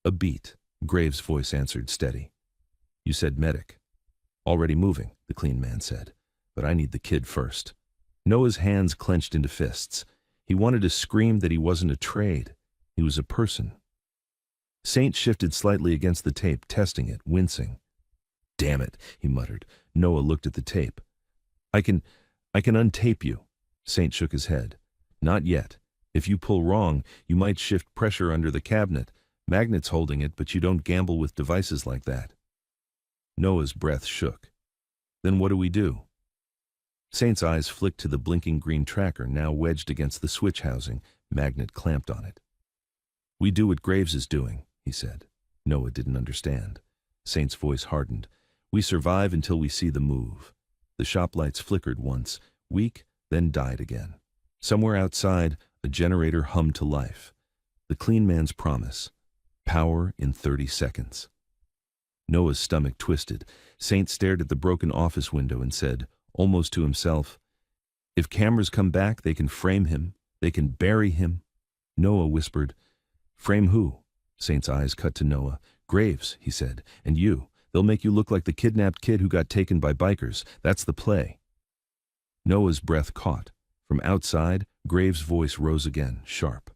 "A beat," Graves' voice answered, steady. "You said medic." "Already moving," the clean man said. "But I need the kid first." Noah's hands clenched into fists. He wanted to scream that he wasn't a trade. He was a person. Saint shifted slightly against the tape, testing it, wincing. "Damn it," he muttered. Noah looked at the tape. I can untape you." Saint shook his head. "Not yet. If you pull wrong, you might shift pressure under the cabinet. Magnet's holding it, but you don't gamble with devices like that." Noah's breath shook. "Then what do we do?" Saint's eyes flicked to the blinking green tracker now wedged against the switch housing, magnet clamped on it. "We do what Graves is doing," he said. Noah didn't understand. Saint's voice hardened. "We survive until we see the move." The shop lights flickered once, weak, then died again. Somewhere outside, a generator hummed to life. The clean man's promise. Power in 30 seconds. Noah's stomach twisted. Saint stared at the broken office window and said, almost to himself, "If cameras come back, they can frame him. They can bury him." Noah whispered, "Frame who?" Saint's eyes cut to Noah. "Graves," he said, "and you. They'll make you look like the kidnapped kid who got taken by bikers. That's the play." Noah's breath caught. From outside, Graves' voice rose again, sharp.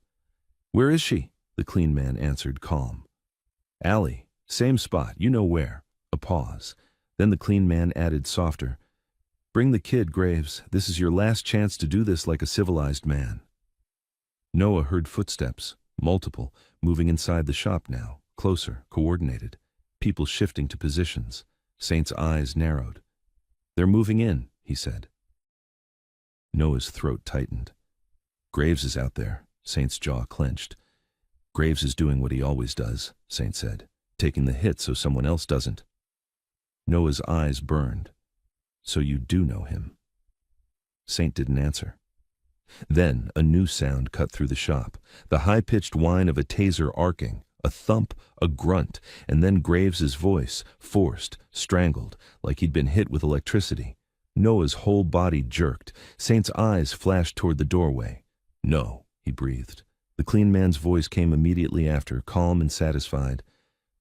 "Where is she?" The clean man answered, calm. "Alley. Same spot. You know where." A pause. Then the clean man added, softer, "Bring the kid, Graves. This is your last chance to do this like a civilized man." Noah heard footsteps, multiple, moving inside the shop now, closer, coordinated. People shifting to positions. Saint's eyes narrowed. "They're moving in," he said. Noah's throat tightened. "Graves is out there." Saint's jaw clenched. "Graves is doing what he always does," Saint said, "taking the hit so someone else doesn't." Noah's eyes burned. "So you do know him?" Saint didn't answer. Then a new sound cut through the shop, the high-pitched whine of a taser arcing, a thump, a grunt, and then Graves's voice, forced, strangled, like he'd been hit with electricity. Noah's whole body jerked. Saint's eyes flashed toward the doorway. "No," he breathed. The clean man's voice came immediately after, calm and satisfied.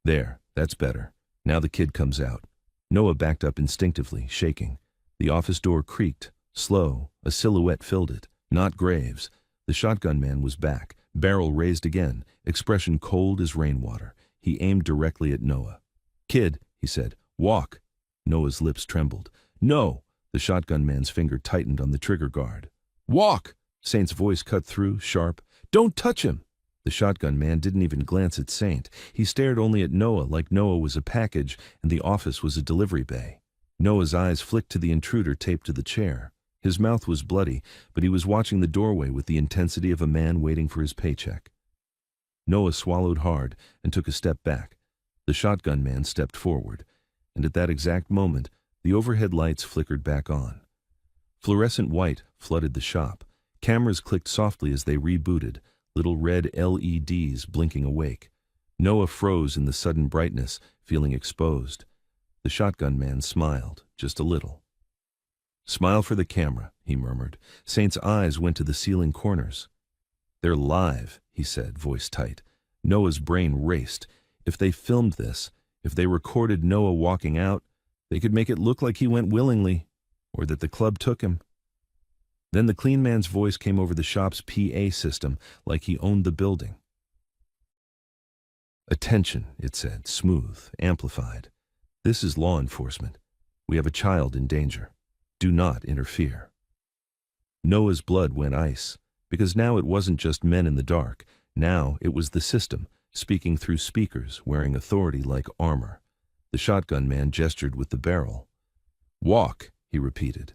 "There, that's better. Now the kid comes out." Noah backed up instinctively, shaking. The office door creaked, slow, a silhouette filled it. Not Graves. The shotgun man was back, barrel raised again, expression cold as rainwater. He aimed directly at Noah. "Kid," he said, "walk." Noah's lips trembled. "No!" The shotgun man's finger tightened on the trigger guard. "Walk!" Saint's voice cut through, sharp. "Don't touch him!" The shotgun man didn't even glance at Saint. He stared only at Noah like Noah was a package and the office was a delivery bay. Noah's eyes flicked to the intruder taped to the chair. His mouth was bloody, but he was watching the doorway with the intensity of a man waiting for his paycheck. Noah swallowed hard and took a step back. The shotgun man stepped forward, and at that exact moment, the overhead lights flickered back on. Fluorescent white flooded the shop. Cameras clicked softly as they rebooted, little red LEDs blinking awake. Noah froze in the sudden brightness, feeling exposed. The shotgun man smiled, just a little. "Smile for the camera," he murmured. Saint's eyes went to the ceiling corners. "They're live," he said, voice tight. Noah's brain raced. If they filmed this, if they recorded Noah walking out, they could make it look like he went willingly, or that the club took him. Then the clean man's voice came over the shop's PA system, like he owned the building. "Attention," it said, smooth, amplified. "This is law enforcement. We have a child in danger. Do not interfere." Noah's blood went ice, because now it wasn't just men in the dark. Now it was the system, speaking through speakers, wearing authority like armor. The shotgun man gestured with the barrel. "Walk," he repeated.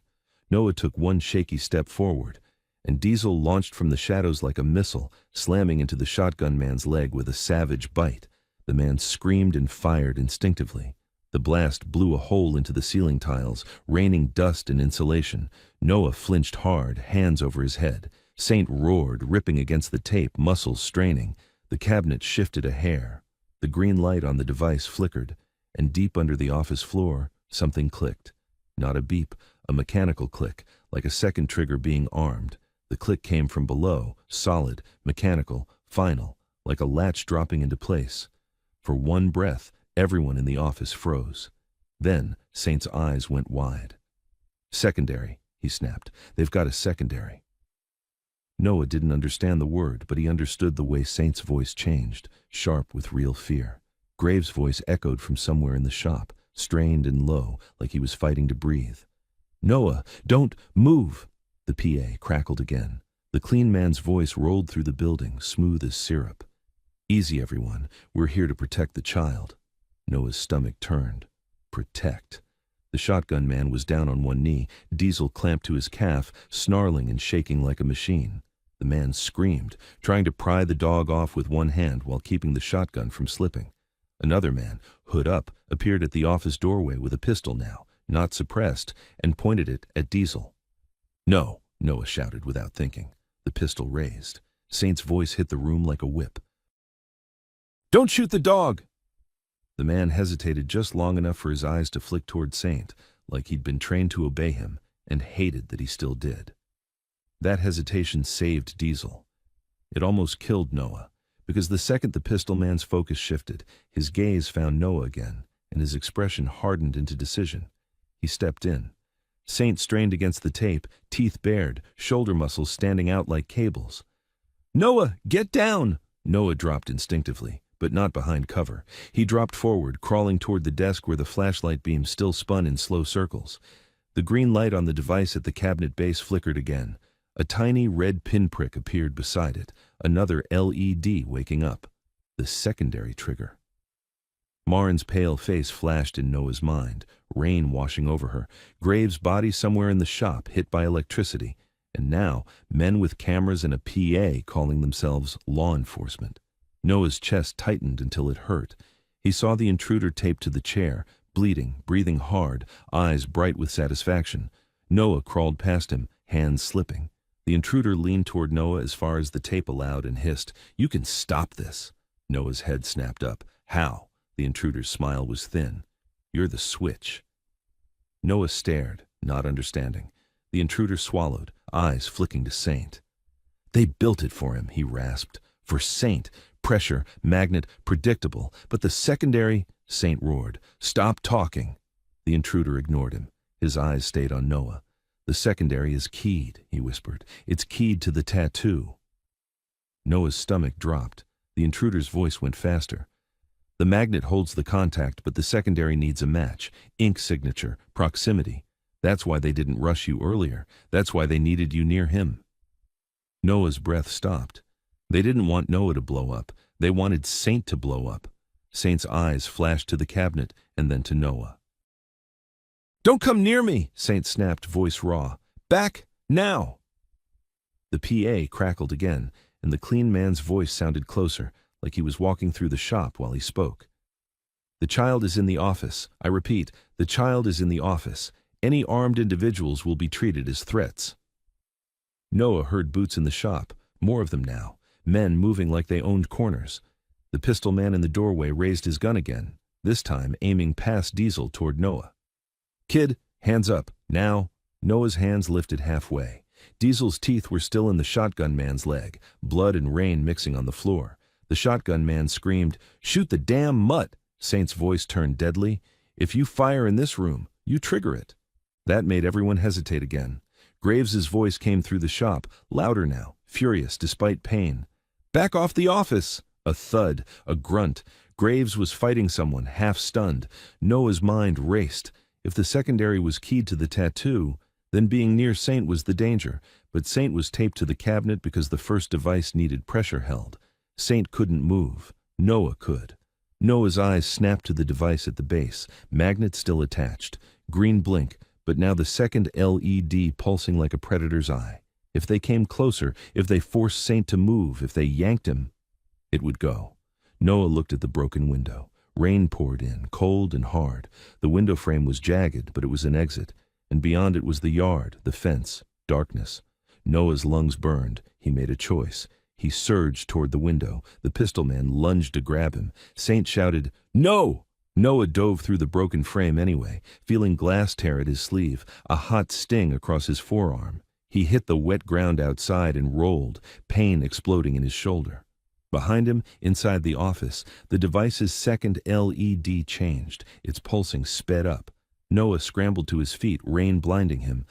Noah took one shaky step forward, and Diesel launched from the shadows like a missile, slamming into the shotgun man's leg with a savage bite. The man screamed and fired instinctively. The blast blew a hole into the ceiling tiles, raining dust and insulation. Noah flinched hard, hands over his head. Saint roared, ripping against the tape, muscles straining. The cabinet shifted a hair. The green light on the device flickered, and deep under the office floor, something clicked. Not a beep, a mechanical click, like a second trigger being armed. The click came from below, solid, mechanical, final, like a latch dropping into place. For one breath, everyone in the office froze. Then Saint's eyes went wide. "Secondary," he snapped. "They've got a secondary." Noah didn't understand the word, but he understood the way Saint's voice changed, sharp with real fear. Graves' voice echoed from somewhere in the shop, strained and low, like he was fighting to breathe. "Noah, don't move!" The PA crackled again. The clean man's voice rolled through the building, smooth as syrup. "Easy, everyone. We're here to protect the child." Noah's stomach turned. Protect. The shotgun man was down on one knee, Diesel clamped to his calf, snarling and shaking like a machine. The man screamed, trying to pry the dog off with one hand while keeping the shotgun from slipping. Another man, hood up, appeared at the office doorway with a pistol now, not suppressed, and pointed it at Diesel. "No," Noah shouted without thinking. The pistol raised. Saint's voice hit the room like a whip. "Don't shoot the dog!" The man hesitated just long enough for his eyes to flick toward Saint, like he'd been trained to obey him, and hated that he still did. That hesitation saved Diesel. It almost killed Noah, because the second the pistol man's focus shifted, his gaze found Noah again, and his expression hardened into decision. He stepped in. Saint strained against the tape, teeth bared, shoulder muscles standing out like cables. "Noah, get down!" Noah dropped instinctively, but not behind cover. He dropped forward, crawling toward the desk where the flashlight beam still spun in slow circles. The green light on the device at the cabinet base flickered again. A tiny red pinprick appeared beside it, another LED waking up. The secondary trigger. Marin's pale face flashed in Noah's mind, rain washing over her, Graves' body somewhere in the shop, hit by electricity, and now men with cameras and a PA calling themselves law enforcement. Noah's chest tightened until it hurt. He saw the intruder taped to the chair, bleeding, breathing hard, eyes bright with satisfaction. Noah crawled past him, hands slipping. The intruder leaned toward Noah as far as the tape allowed and hissed, "You can stop this." Noah's head snapped up. "How?" The intruder's smile was thin. "You're the switch." Noah stared, not understanding. The intruder swallowed, eyes flicking to Saint. "They built it for him," he rasped. "For Saint. Pressure, magnet, predictable. But the secondary—" Saint roared. "Stop talking." The intruder ignored him. His eyes stayed on Noah. "The secondary is keyed," he whispered. "It's keyed to the tattoo." Noah's stomach dropped. The intruder's voice went faster. "The magnet holds the contact, but the secondary needs a match. Ink signature, proximity. That's why they didn't rush you earlier. That's why they needed you near him." Noah's breath stopped. They didn't want Noah to blow up. They wanted Saint to blow up. Saint's eyes flashed to the cabinet and then to Noah. "Don't come near me!" Saint snapped, voice raw. Back, now! The PA crackled again, and the clean man's voice sounded closer, like he was walking through the shop while he spoke. The child is in the office. I repeat, the child is in the office. Any armed individuals will be treated as threats. Noah heard boots in the shop, more of them now, men moving like they owned corners. The pistol man in the doorway raised his gun again, this time aiming past Diesel toward Noah. Kid, hands up, now. Noah's hands lifted halfway. Diesel's teeth were still in the shotgun man's leg, blood and rain mixing on the floor. The shotgun man screamed, "Shoot the damn mutt!" Saint's voice turned deadly. "If you fire in this room, you trigger it." That made everyone hesitate again. Graves's voice came through the shop, louder now, furious despite pain. "Back off the office!" A thud, a grunt. Graves was fighting someone, half-stunned. Noah's mind raced. If the secondary was keyed to the tattoo, then being near Saint was the danger, but Saint was taped to the cabinet because the first device needed pressure held. Saint couldn't move. Noah could. Noah's eyes snapped to the device at the base, magnet still attached. Green blink, but now the second LED pulsing like a predator's eye. If they came closer, if they forced Saint to move, if they yanked him, it would go. Noah looked at the broken window. Rain poured in, cold and hard. The window frame was jagged, but it was an exit. And beyond it was the yard, the fence, darkness. Noah's lungs burned. He made a choice. He surged toward the window. The pistol man lunged to grab him. Saint shouted, "No!" Noah dove through the broken frame anyway, feeling glass tear at his sleeve, a hot sting across his forearm. He hit the wet ground outside and rolled, pain exploding in his shoulder. Behind him, inside the office, the device's second LED changed. Its pulsing sped up. Noah scrambled to his feet, rain blinding him.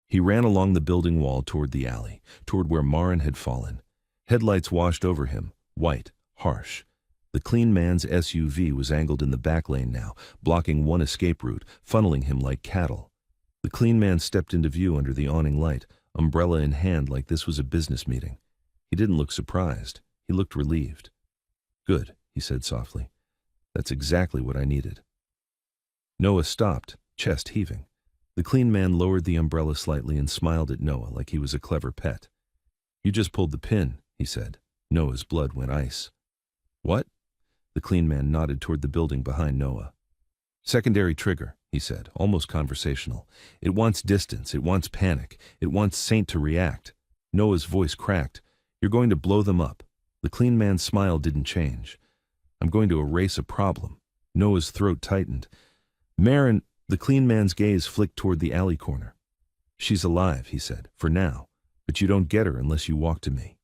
He ran along the building wall toward the alley, toward where Marin had fallen. Headlights washed over him, white, harsh. The clean man's SUV was angled in the back lane now, blocking one escape route, funneling him like cattle. The clean man stepped into view under the awning light, umbrella in hand like this was a business meeting. He didn't look surprised. He looked relieved. "Good," he said softly. "That's exactly what I needed." Noah stopped, chest heaving. The clean man lowered the umbrella slightly and smiled at Noah like he was a clever pet. "You just pulled the pin," he said. Noah's blood went ice. "What?" The clean man nodded toward the building behind Noah. "Secondary trigger," he said, almost conversational. "It wants distance, it wants panic, it wants Saint to react." Noah's voice cracked. "You're going to blow them up." The clean man's smile didn't change. "I'm going to erase a problem." Noah's throat tightened. "Marin," the clean man's gaze flicked toward the alley corner. "She's alive," he said, "for now, but you don't get her unless you walk to me."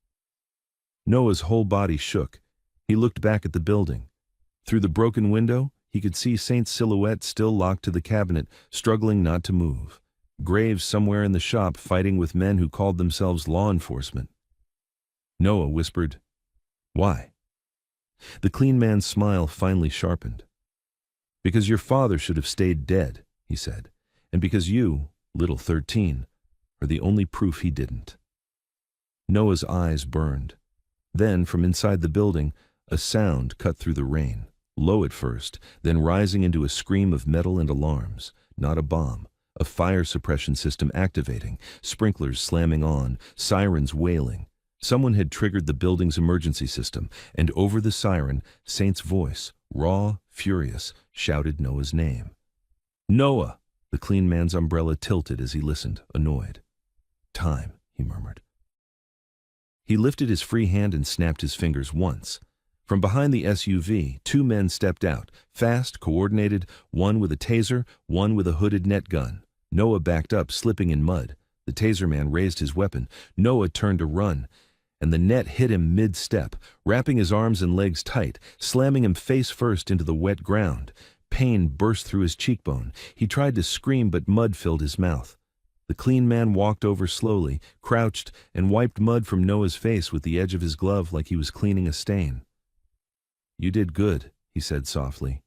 Noah's whole body shook. He looked back at the building. Through the broken window, he could see Saint's silhouette still locked to the cabinet, struggling not to move. Graves somewhere in the shop fighting with men who called themselves law enforcement. Noah whispered, "Why?" The clean man's smile finally sharpened. "Because your father should have stayed dead," he said, "and because you, little 13, are the only proof he didn't." Noah's eyes burned. Then, from inside the building, a sound cut through the rain, low at first, then rising into a scream of metal and alarms. Not a bomb, a fire suppression system activating, sprinklers slamming on, sirens wailing. Someone had triggered the building's emergency system, and over the siren, Saint's voice, raw, furious, shouted Noah's name. "Noah!" The clean man's umbrella tilted as he listened, annoyed. "Time," he murmured. He lifted his free hand and snapped his fingers once. From behind the SUV, two men stepped out, fast, coordinated, one with a taser, one with a hooded net gun. Noah backed up, slipping in mud. The taser man raised his weapon. Noah turned to run, and the net hit him mid-step, wrapping his arms and legs tight, slamming him face first into the wet ground. Pain burst through his cheekbone. He tried to scream, but mud filled his mouth. The clean man walked over slowly, crouched, and wiped mud from Noah's face with the edge of his glove like he was cleaning a stain. "You did good," he said softly.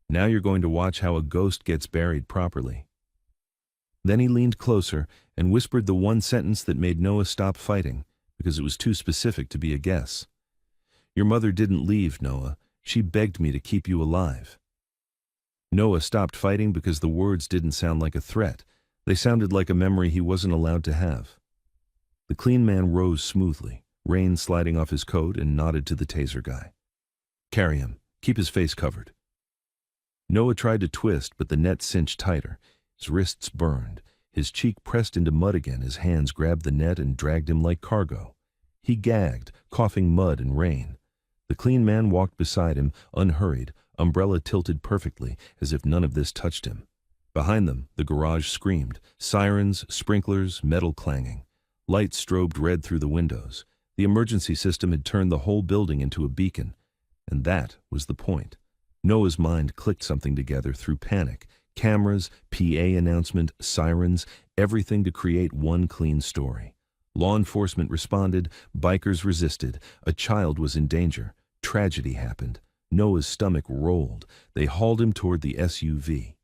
"Now you're going to watch how a ghost gets buried properly." Then he leaned closer and whispered the one sentence that made Noah stop fighting, because it was too specific to be a guess. "Your mother didn't leave, Noah. She begged me to keep you alive." Noah stopped fighting because the words didn't sound like a threat. They sounded like a memory he wasn't allowed to have. The clean man rose smoothly, rain sliding off his coat, and nodded to the taser guy. Carry him. Keep his face covered. Noah tried to twist, but the net cinched tighter. His wrists burned. His cheek pressed into mud again. His hands grabbed the net and dragged him like cargo. He gagged, coughing mud and rain. The clean man walked beside him, unhurried, umbrella tilted perfectly, as if none of this touched him. Behind them, the garage screamed, sirens, sprinklers, metal clanging. Lights strobed red through the windows. The emergency system had turned the whole building into a beacon. And that was the point. Noah's mind clicked something together through panic. Cameras, PA announcement, sirens, everything to create one clean story. Law enforcement responded, bikers resisted, a child was in danger, tragedy happened. Noah's stomach rolled. They hauled him toward the SUV.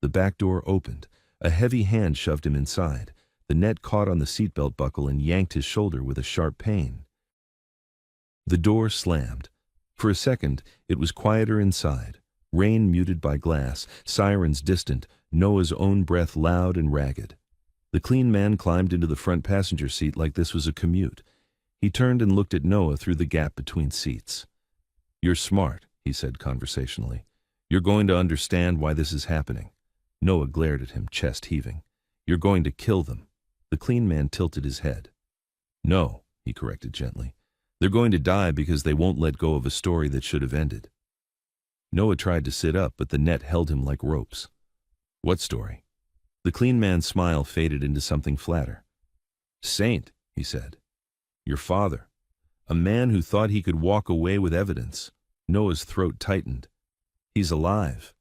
The back door opened. A heavy hand shoved him inside. The net caught on the seatbelt buckle and yanked his shoulder with a sharp pain. The door slammed. For a second, it was quieter inside. Rain muted by glass, sirens distant, Noah's own breath loud and ragged. The clean man climbed into the front passenger seat like this was a commute. He turned and looked at Noah through the gap between seats. "You're smart," he said conversationally. "You're going to understand why this is happening." Noah glared at him, chest heaving. "You're going to kill them." The clean man tilted his head. "No," he corrected gently. "They're going to die because they won't let go of a story that should have ended." Noah tried to sit up, but the net held him like ropes. "What story?" The clean man's smile faded into something flatter. "Saint," he said. "Your father. A man who thought he could walk away with evidence." Noah's throat tightened. "He's alive."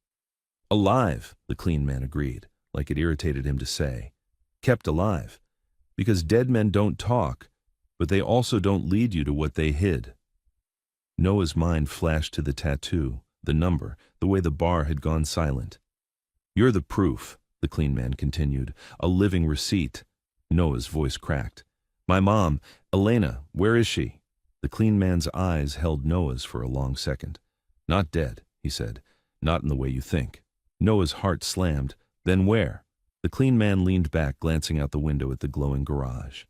"Alive," the clean man agreed, like it irritated him to say. "Kept alive. Because dead men don't talk, but they also don't lead you to what they hid." Noah's mind flashed to the tattoo, the number, the way the bar had gone silent. "You're the proof," the clean man continued, "a living receipt." Noah's voice cracked. "My mom, Elena, where is she?" The clean man's eyes held Noah's for a long second. "Not dead," he said. "Not in the way you think." Noah's heart slammed. "Then where?" The clean man leaned back, glancing out the window at the glowing garage.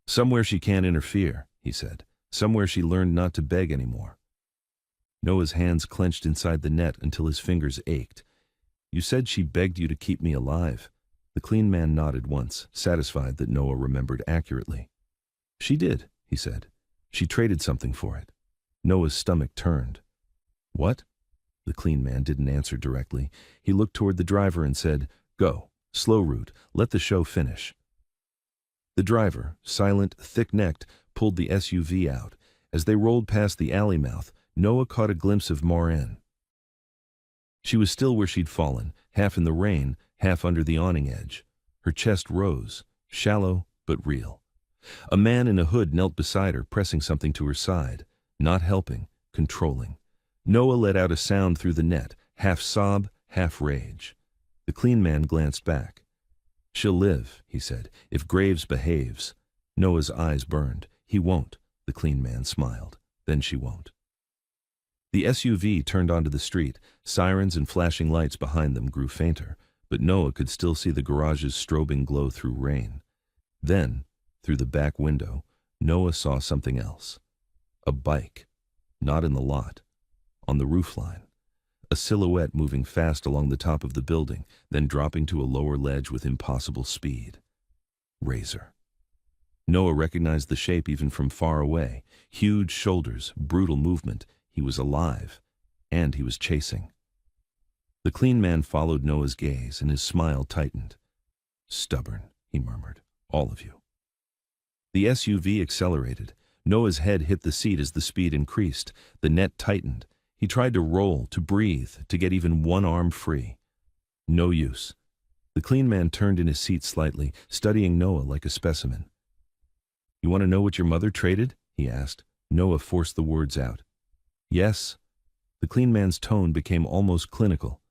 "Somewhere she can't interfere," he said. "Somewhere she learned not to beg anymore." Noah's hands clenched inside the net until his fingers ached. "You said she begged you to keep me alive." The clean man nodded once, satisfied that Noah remembered accurately. "She did," he said. "She traded something for it." Noah's stomach turned. "What?" The clean man didn't answer directly. He looked toward the driver and said, "Go. Slow route. Let the show finish." The driver, silent, thick-necked, pulled the SUV out. As they rolled past the alley mouth, Noah caught a glimpse of Maureen. She was still where she'd fallen, half in the rain, half under the awning edge. Her chest rose, shallow but real. A man in a hood knelt beside her, pressing something to her side, not helping, controlling. Noah let out a sound through the net, half sob, half rage. The clean man glanced back. "She'll live," he said, "if Graves behaves." Noah's eyes burned. "He won't," the clean man smiled. "Then she won't." The SUV turned onto the street. Sirens and flashing lights behind them grew fainter, but Noah could still see the garage's strobing glow through rain. Then, through the back window, Noah saw something else. A bike. Not in the lot. On the roofline. A silhouette moving fast along the top of the building, then dropping to a lower ledge with impossible speed. Razor. Noah recognized the shape even from far away. Huge shoulders, brutal movement. He was alive, and he was chasing. The clean man followed Noah's gaze, and his smile tightened. "Stubborn," he murmured, "all of you." The SUV accelerated. Noah's head hit the seat as the speed increased. The net tightened. He tried to roll, to breathe, to get even one arm free. No use. The clean man turned in his seat slightly, studying Noah like a specimen. "You want to know what your mother traded?" he asked. Noah forced the words out. "Yes." The clean man's tone became almost clinical.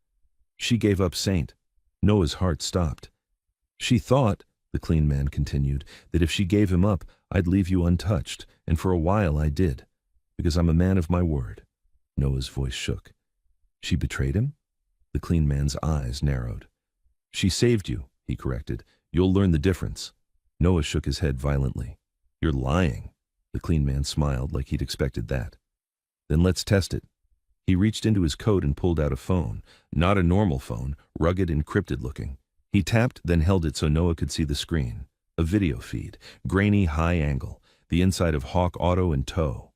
"She gave up Saint." Noah's heart stopped. "She thought," the clean man continued, "that if she gave him up, I'd leave you untouched, and for a while I did, because I'm a man of my word." Noah's voice shook. "She betrayed him?" The clean man's eyes narrowed. "She saved you," he corrected. You'll learn the difference. Noah shook his head violently. You're lying. The clean man smiled like he'd expected that. Then let's test it. He reached into his coat and pulled out a phone. Not a normal phone, rugged, encrypted looking. He tapped, then held it so Noah could see the screen. A video feed, grainy, high angle, the inside of Hawk Auto in tow.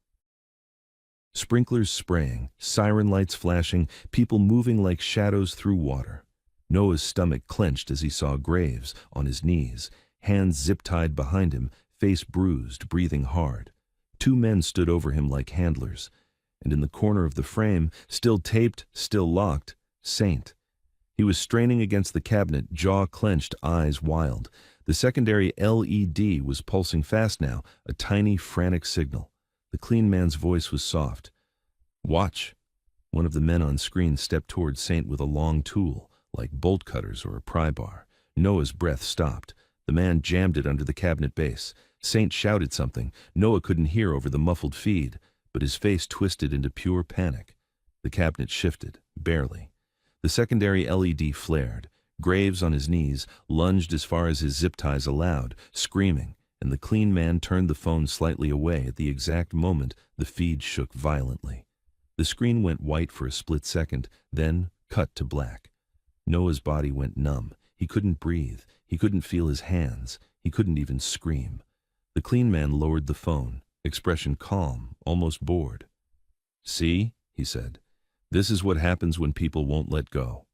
Sprinklers spraying, siren lights flashing, people moving like shadows through water. Noah's stomach clenched as he saw Graves on his knees, hands zip-tied behind him, face bruised, breathing hard. Two men stood over him like handlers. And in the corner of the frame, still taped, still locked, Saint. He was straining against the cabinet, jaw clenched, eyes wild. The secondary LED was pulsing fast now, a tiny, frantic signal. The clean man's voice was soft. Watch. One of the men on screen stepped toward Saint with a long tool, like bolt cutters or a pry bar. Noah's breath stopped. The man jammed it under the cabinet base. Saint shouted something. Noah couldn't hear over the muffled feed, but his face twisted into pure panic. The cabinet shifted, barely. The secondary LED flared. Graves, on his knees, lunged as far as his zip ties allowed, screaming, and the clean man turned the phone slightly away at the exact moment the feed shook violently. The screen went white for a split second, then cut to black. Noah's body went numb. He couldn't breathe. He couldn't feel his hands. He couldn't even scream. The clean man lowered the phone, expression calm, almost bored. See, he said, this is what happens when people won't let go.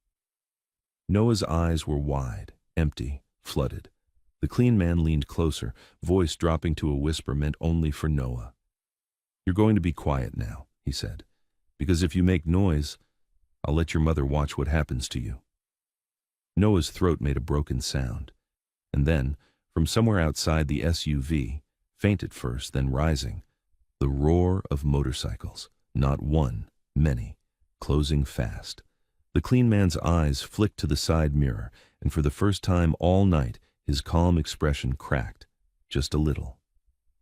Noah's eyes were wide, empty, flooded. The clean man leaned closer, voice dropping to a whisper meant only for Noah. You're going to be quiet now, he said, because if you make noise, I'll let your mother watch what happens to you. Noah's throat made a broken sound, and then, from somewhere outside the SUV, faint at first, then rising, the roar of motorcycles, not one, many, closing fast. The clean man's eyes flicked to the side mirror, and for the first time all night, his calm expression cracked, just a little.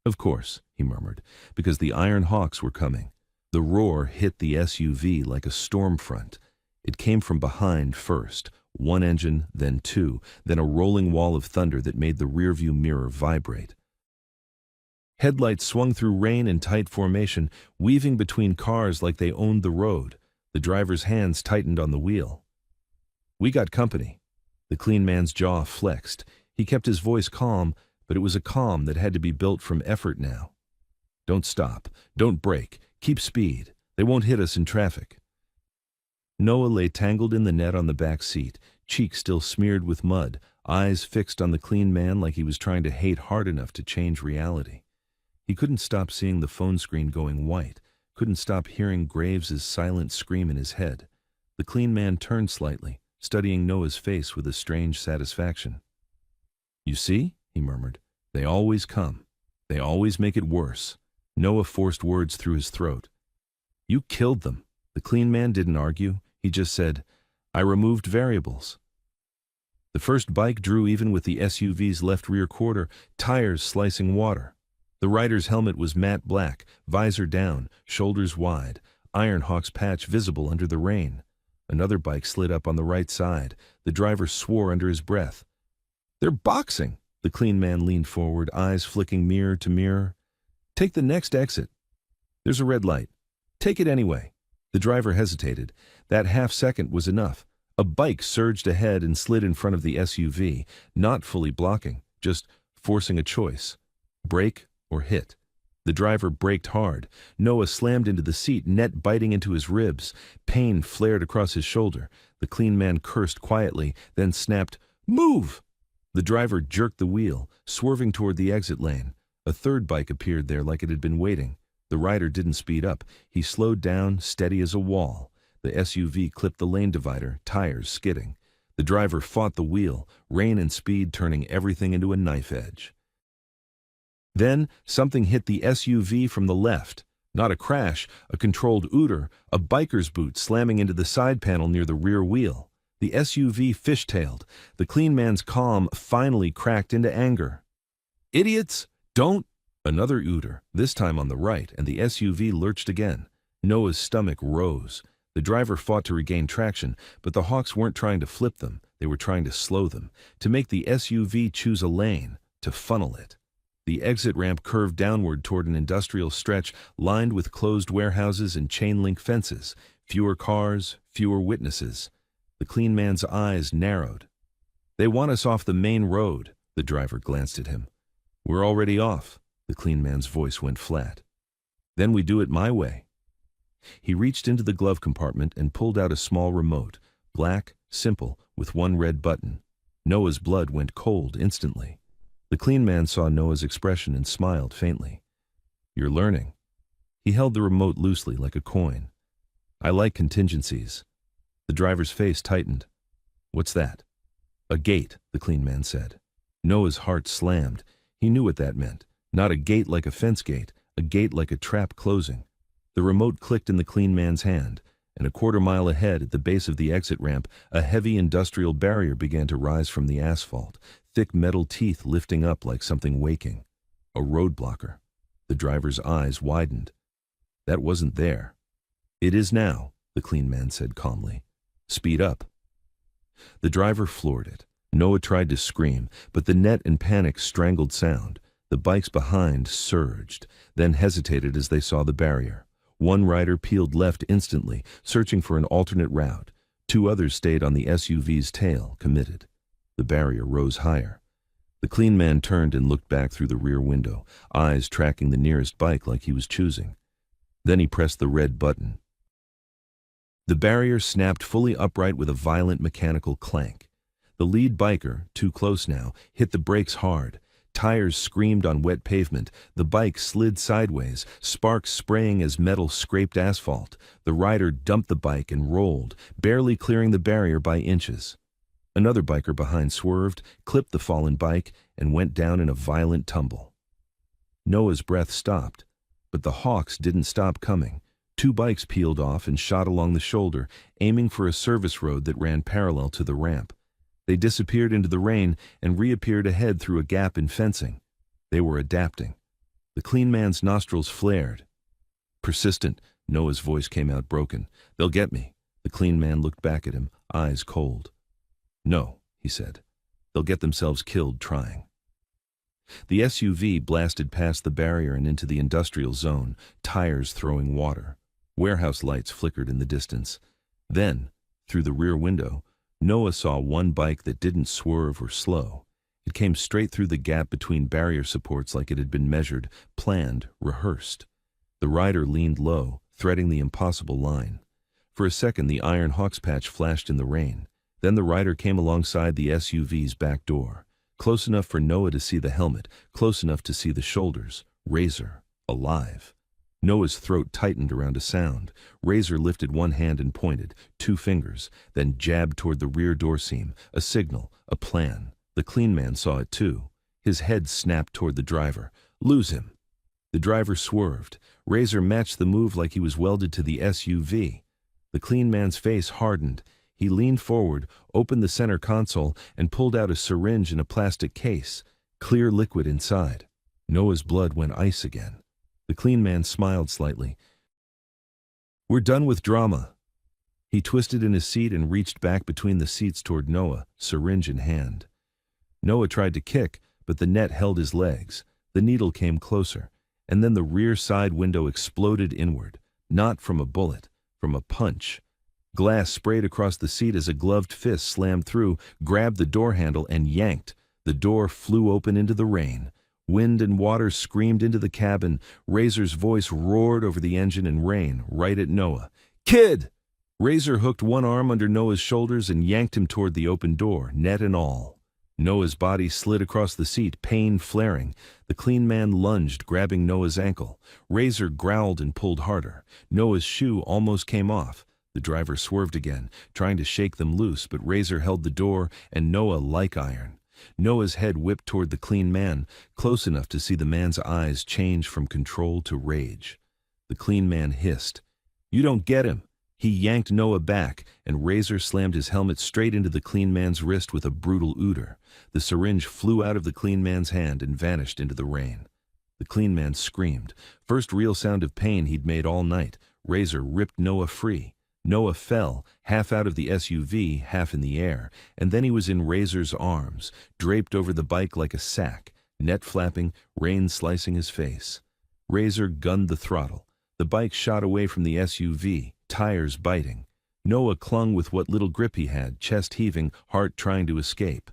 Of course, he murmured, because the Iron Hawks were coming. The roar hit the SUV like a storm front. It came from behind first, one engine, then two, then a rolling wall of thunder that made the rearview mirror vibrate. Headlights swung through rain in tight formation, weaving between cars like they owned the road. The driver's hands tightened on the wheel. We got company. The clean man's jaw flexed. He kept his voice calm, but it was a calm that had to be built from effort now. Don't stop. Don't brake. Keep speed. They won't hit us in traffic. Noah lay tangled in the net on the back seat, cheeks still smeared with mud, eyes fixed on the clean man like he was trying to hate hard enough to change reality. He couldn't stop seeing the phone screen going white, couldn't stop hearing Graves's silent scream in his head. The clean man turned slightly, studying Noah's face with a strange satisfaction. You see, he murmured, they always come. They always make it worse. Noah forced words through his throat. You killed them. The clean man didn't argue. He just said, I removed variables. The first bike drew even with the SUV's left rear quarter, tires slicing water. The rider's helmet was matte black, visor down, shoulders wide, Iron Hawk's patch visible under the rain. Another bike slid up on the right side. The driver swore under his breath. They're boxing. The clean man leaned forward, eyes flicking mirror to mirror. Take the next exit. There's a red light. Take it anyway. The driver hesitated. That half second was enough. A bike surged ahead and slid in front of the SUV, not fully blocking, just forcing a choice. Brake or hit. The driver braked hard. Noah slammed into the seat, net biting into his ribs. Pain flared across his shoulder. The clean man cursed quietly, then snapped, Move! The driver jerked the wheel, swerving toward the exit lane. A third bike appeared there like it had been waiting. The rider didn't speed up. He slowed down, steady as a wall. The SUV clipped the lane divider, tires skidding. The driver fought the wheel, rain and speed turning everything into a knife edge. Then something hit the SUV from the left. Not a crash, a controlled ooter, a biker's boot slamming into the side panel near the rear wheel. The SUV fishtailed. The clean man's calm finally cracked into anger. Idiots! Don't! Another ooter, this time on the right, and the SUV lurched again. Noah's stomach rose. The driver fought to regain traction, but the Hawks weren't trying to flip them. They were trying to slow them, to make the SUV choose a lane, to funnel it. The exit ramp curved downward toward an industrial stretch lined with closed warehouses and chain-link fences. Fewer cars, fewer witnesses. The clean man's eyes narrowed. "They want us off the main road," the driver glanced at him. "We're already off," the clean man's voice went flat. "Then we do it my way." He reached into the glove compartment and pulled out a small remote, black, simple, with one red button. Noah's blood went cold instantly. The clean man saw Noah's expression and smiled faintly. "You're learning." He held the remote loosely like a coin. "I like contingencies." The driver's face tightened. "What's that?" "A gate," the clean man said. Noah's heart slammed. He knew what that meant. Not a gate like a fence gate, a gate like a trap closing. The remote clicked in the clean man's hand, and a quarter-mile ahead, at the base of the exit ramp, a heavy industrial barrier began to rise from the asphalt, thick metal teeth lifting up like something waking. A roadblocker. The driver's eyes widened. That wasn't there. "It is now," the clean man said calmly. "Speed up." The driver floored it. Noah tried to scream, but the net and panic strangled sound. The bikes behind surged, then hesitated as they saw the barrier. One rider peeled left instantly, searching for an alternate route. Two others stayed on the SUV's tail, committed. The barrier rose higher. The clean man turned and looked back through the rear window, eyes tracking the nearest bike like he was choosing. Then he pressed the red button. The barrier snapped fully upright with a violent mechanical clank. The lead biker, too close now, hit the brakes hard. Tires screamed on wet pavement. The bike slid sideways, sparks spraying as metal scraped asphalt. The rider dumped the bike and rolled, barely clearing the barrier by inches. Another biker behind swerved, clipped the fallen bike, and went down in a violent tumble. Noah's breath stopped, but the hawks didn't stop coming. Two bikes peeled off and shot along the shoulder, aiming for a service road that ran parallel to the ramp. They disappeared into the rain and reappeared ahead through a gap in fencing. They were adapting. The clean man's nostrils flared. "Persistent," Noah's voice came out broken. "They'll get me." The clean man looked back at him, eyes cold. "No," he said. "They'll get themselves killed trying." The SUV blasted past the barrier and into the industrial zone, tires throwing water. Warehouse lights flickered in the distance. Then, through the rear window, Noah saw one bike that didn't swerve or slow. It came straight through the gap between barrier supports like it had been measured, planned, rehearsed. The rider leaned low, threading the impossible line. For a second, the iron hawk's patch flashed in the rain. Then the rider came alongside the SUV's back door. Close enough for Noah to see the helmet, close enough to see the shoulders. Razor, alive. Noah's throat tightened around a sound. Razor lifted one hand and pointed, 2 fingers, then jabbed toward the rear door seam, a signal, a plan. The clean man saw it too. His head snapped toward the driver. "Lose him." The driver swerved. Razor matched the move like he was welded to the SUV. The clean man's face hardened. He leaned forward, opened the center console, and pulled out a syringe in a plastic case. Clear liquid inside. Noah's blood went ice again. The clean man smiled slightly. "We're done with drama." He twisted in his seat and reached back between the seats toward Noah, syringe in hand. Noah tried to kick, but the net held his legs. The needle came closer, and then the rear side window exploded inward, not from a bullet, from a punch. Glass sprayed across the seat as a gloved fist slammed through, grabbed the door handle, and yanked. The door flew open into the rain. Wind and water screamed into the cabin. Razor's voice roared over the engine and rain, right at Noah. "Kid!" Razor hooked one arm under Noah's shoulders and yanked him toward the open door, net and all. Noah's body slid across the seat, pain flaring. The clean man lunged, grabbing Noah's ankle. Razor growled and pulled harder. Noah's shoe almost came off. The driver swerved again, trying to shake them loose, but Razor held the door and Noah like iron. Noah's head whipped toward the clean man, close enough to see the man's eyes change from control to rage. The clean man hissed. "You don't get him." He yanked Noah back, and Razor slammed his helmet straight into the clean man's wrist with a brutal odor. The syringe flew out of the clean man's hand and vanished into the rain. The clean man screamed. First real sound of pain he'd made all night. Razor ripped Noah free. Noah fell, half out of the SUV, half in the air, and then he was in Razor's arms, draped over the bike like a sack, net flapping, rain slicing his face. Razor gunned the throttle. The bike shot away from the SUV, tires biting. Noah clung with what little grip he had, chest heaving, heart trying to escape.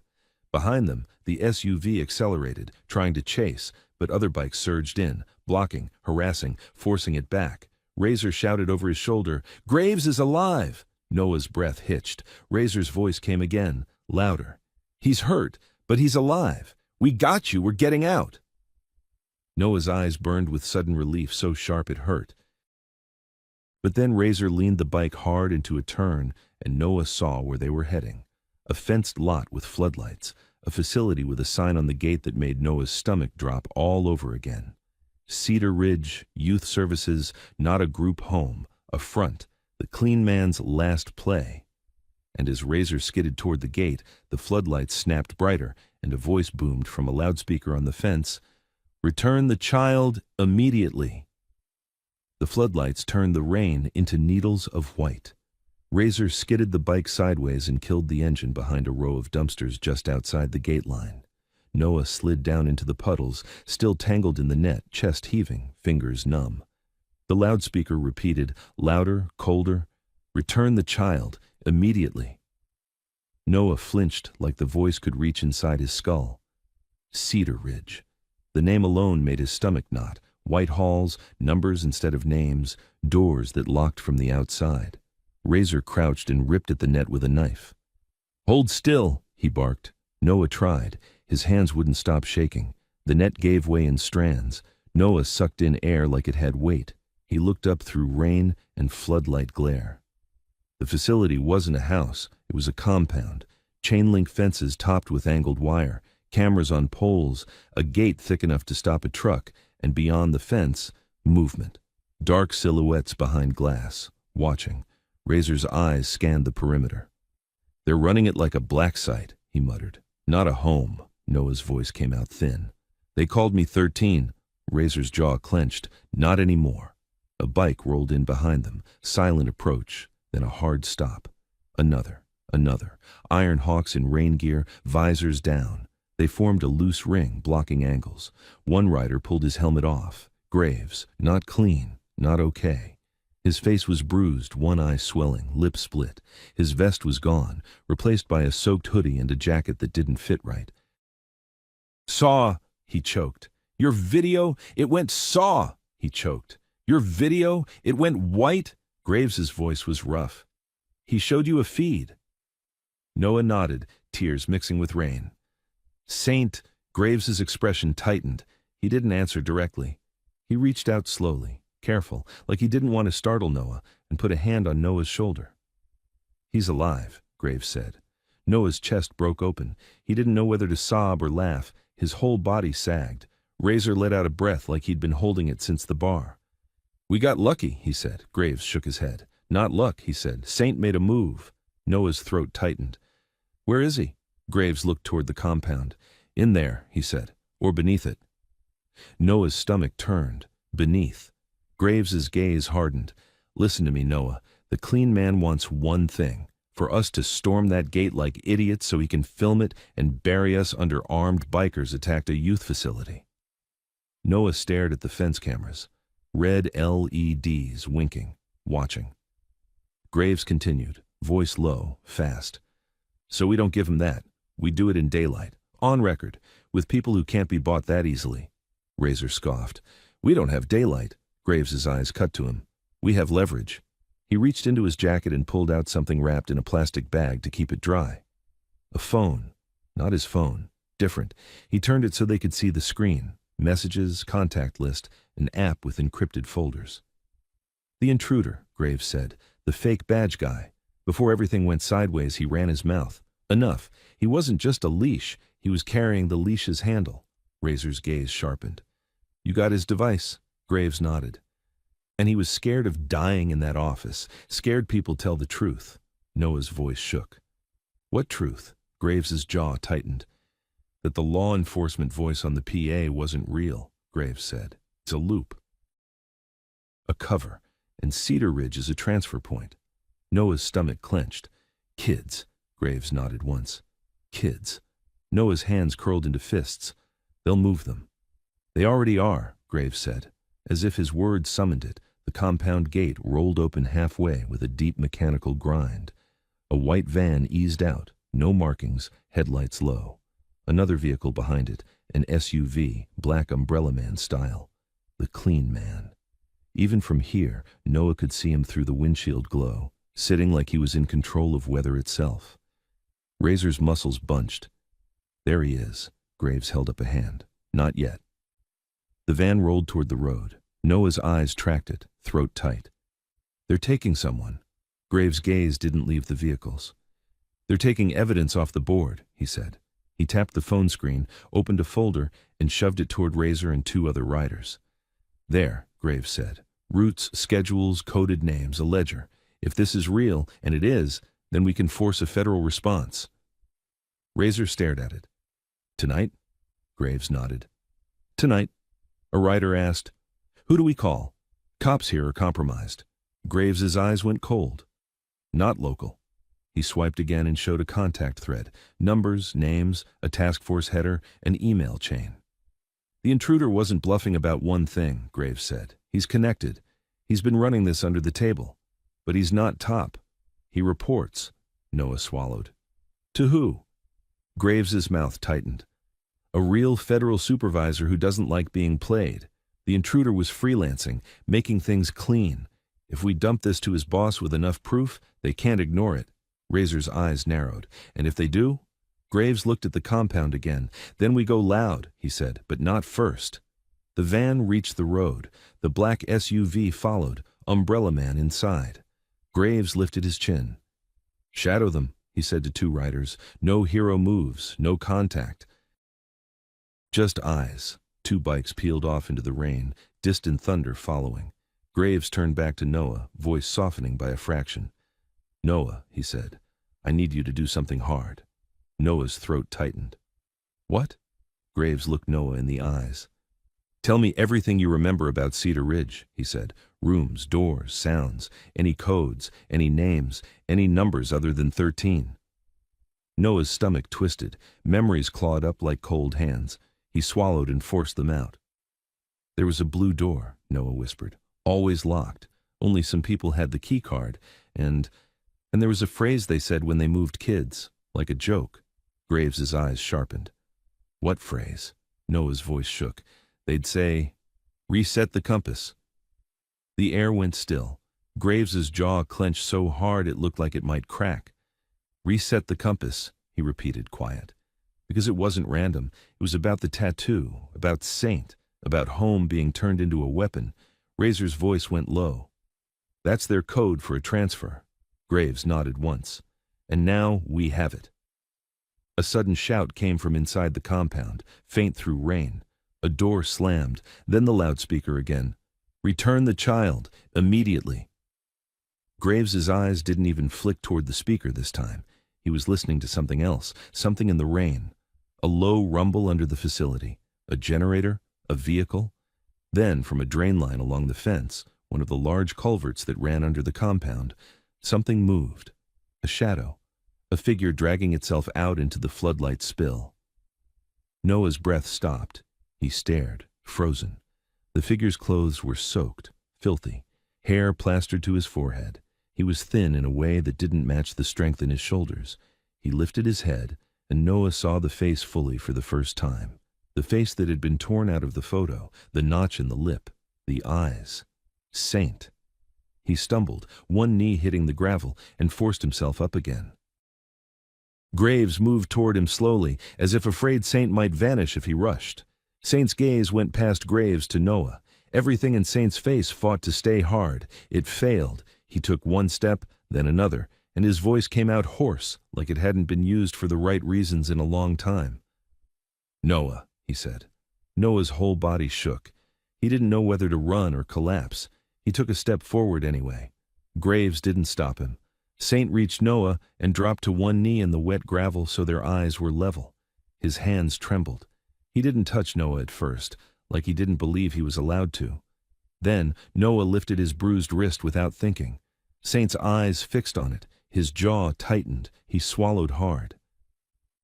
Behind them, the SUV accelerated, trying to chase, but other bikes surged in, blocking, harassing, forcing it back. Razor shouted over his shoulder, "Graves is alive!" Noah's breath hitched. Razor's voice came again, louder. "He's hurt, but he's alive. We got you, we're getting out." Noah's eyes burned with sudden relief so sharp it hurt. But then Razor leaned the bike hard into a turn, and Noah saw where they were heading. A fenced lot with floodlights, a facility with a sign on the gate that made Noah's stomach drop all over again. Cedar Ridge, Youth Services, not a group home, a front, the clean man's last play. And as Razor skidded toward the gate, the floodlights snapped brighter, and a voice boomed from a loudspeaker on the fence, "Return the child immediately." The floodlights turned the rain into needles of white. Razor skidded the bike sideways and killed the engine behind a row of dumpsters just outside the gate line. Noah slid down into the puddles, still tangled in the net, chest heaving, fingers numb. The loudspeaker repeated, louder, colder, "Return the child, immediately." Noah flinched like the voice could reach inside his skull. Cedar Ridge. The name alone made his stomach knot. White halls, numbers instead of names, doors that locked from the outside. Razor crouched and ripped at the net with a knife. "Hold still," he barked. Noah tried. His hands wouldn't stop shaking. The net gave way in strands. Noah sucked in air like it had weight. He looked up through rain and floodlight glare. The facility wasn't a house. It was a compound. Chain-link fences topped with angled wire, cameras on poles, a gate thick enough to stop a truck, and beyond the fence, movement. Dark silhouettes behind glass, watching. Razor's eyes scanned the perimeter. "They're running it like a black site," he muttered. "Not a home." Noah's voice came out thin. "They called me 13. Razor's jaw clenched. "Not anymore." A bike rolled in behind them, silent approach, then a hard stop. Another. Iron hawks in rain gear, visors down. They formed a loose ring, blocking angles. One rider pulled his helmet off. Graves, not clean, not okay. His face was bruised, one eye swelling, lip split. His vest was gone, replaced by a soaked hoodie and a jacket that didn't fit right. "Saw," he choked. "Your video, it went saw," he choked. "Your video, it went white." Graves's voice was rough. "He showed you a feed." Noah nodded, tears mixing with rain. "Saint," Graves's expression tightened. He didn't answer directly. He reached out slowly, careful, like he didn't want to startle Noah, and put a hand on Noah's shoulder. "He's alive," Graves said. Noah's chest broke open. He didn't know whether to sob or laugh. His whole body sagged. Razor let out a breath like he'd been holding it since the bar. "We got lucky," he said. Graves shook his head. "Not luck," he said. "Saint made a move." Noah's throat tightened. "Where is he?" Graves looked toward the compound. "In there," he said, "or beneath it." Noah's stomach turned. Beneath. Graves's gaze hardened. "Listen to me, Noah. The clean man wants one thing. For us to storm that gate like idiots so he can film it and bury us under armed bikers attacked a youth facility." Noah stared at the fence cameras. Red LEDs winking, watching. Graves continued, voice low, fast. "So we don't give him that. We do it in daylight, on record, with people who can't be bought that easily." Razor scoffed. "We don't have daylight." Graves's eyes cut to him. "We have leverage." He reached into his jacket and pulled out something wrapped in a plastic bag to keep it dry. A phone. Not his phone. Different. He turned it so they could see the screen. Messages, contact list, an app with encrypted folders. "The intruder," Graves said. "The fake badge guy. Before everything went sideways, he ran his mouth. Enough. He wasn't just a leash. He was carrying the leash's handle." Razor's gaze sharpened. "You got his device?" Graves nodded. "And he was scared of dying in that office. Scared people tell the truth." Noah's voice shook. "What truth?" Graves's jaw tightened. "That the law enforcement voice on the PA wasn't real," Graves said. "It's a loop. A cover. And Cedar Ridge is a transfer point." Noah's stomach clenched. Kids, Graves nodded once. Kids. Noah's hands curled into fists. They'll move them. They already are, Graves said. As if his words summoned it, the compound gate rolled open halfway with a deep mechanical grind. A white van eased out, no markings, headlights low. Another vehicle behind it, an SUV, black umbrella man style. The clean man. Even from here, Noah could see him through the windshield glow, sitting like he was in control of weather itself. Razor's muscles bunched. There he is. Graves held up a hand. Not yet. The van rolled toward the road. Noah's eyes tracked it, throat tight. They're taking someone. Graves' gaze didn't leave the vehicles. They're taking evidence off the board, he said. He tapped the phone screen, opened a folder, and shoved it toward Razor and two other riders. There, Graves said. Routes, schedules, coded names, a ledger. If this is real, and it is, then we can force a federal response. Razor stared at it. Tonight? Graves nodded. Tonight. A rider asked, Who do we call? Cops here are compromised. Graves's eyes went cold. Not local. He swiped again and showed a contact thread. Numbers, names, a task force header, an email chain. The intruder wasn't bluffing about one thing, Graves said. He's connected. He's been running this under the table. But he's not top. He reports. Noah swallowed. To who? Graves's mouth tightened. A real federal supervisor who doesn't like being played. The intruder was freelancing, making things clean. If we dump this to his boss with enough proof, they can't ignore it. Razor's eyes narrowed. And if they do? Graves looked at the compound again. Then we go loud, he said, but not first. The van reached the road. The black SUV followed, umbrella man inside. Graves lifted his chin. Shadow them, he said to two riders. No hero moves, no contact. Just eyes. Two bikes peeled off into the rain, distant thunder following. Graves turned back to Noah, voice softening by a fraction. Noah, he said, I need you to do something hard. Noah's throat tightened. What? Graves looked Noah in the eyes. Tell me everything you remember about Cedar Ridge, he said. Rooms, doors, sounds, any codes, any names, any numbers other than 13. Noah's stomach twisted. Memories clawed up like cold hands. He swallowed and forced them out. There was a blue door, Noah whispered. Always locked. Only some people had the key card, and there was a phrase they said when they moved kids, like a joke. Graves's eyes sharpened. What phrase? Noah's voice shook. They'd say, reset the compass. The air went still. Graves's jaw clenched so hard it looked like it might crack. Reset the compass, he repeated, quiet. Because it wasn't random. It was about the tattoo, about Saint, about home being turned into a weapon. Razor's voice went low. That's their code for a transfer. Graves nodded once. And now we have it. A sudden shout came from inside the compound, faint through rain. A door slammed, then the loudspeaker again. Return the child, immediately. Graves's eyes didn't even flick toward the speaker this time. He was listening to something else, something in the rain. A low rumble under the facility. A generator, a vehicle. Then, from a drain line along the fence, one of the large culverts that ran under the compound, something moved. A shadow. A figure dragging itself out into the floodlight spill. Noah's breath stopped. He stared, frozen. The figure's clothes were soaked, filthy, hair plastered to his forehead. He was thin in a way that didn't match the strength in his shoulders. He lifted his head, and Noah saw the face fully for the first time. The face that had been torn out of the photo, the notch in the lip, the eyes. Saint. He stumbled, one knee hitting the gravel, and forced himself up again. Graves moved toward him slowly, as if afraid Saint might vanish if he rushed. Saint's gaze went past Graves to Noah. Everything in Saint's face fought to stay hard. It failed. He took one step, then another, and his voice came out hoarse, like it hadn't been used for the right reasons in a long time. Noah, he said. Noah's whole body shook. He didn't know whether to run or collapse. He took a step forward anyway. Graves didn't stop him. Saint reached Noah and dropped to one knee in the wet gravel so their eyes were level. His hands trembled. He didn't touch Noah at first, like he didn't believe he was allowed to. Then Noah lifted his bruised wrist without thinking. Saint's eyes fixed on it, his jaw tightened, he swallowed hard.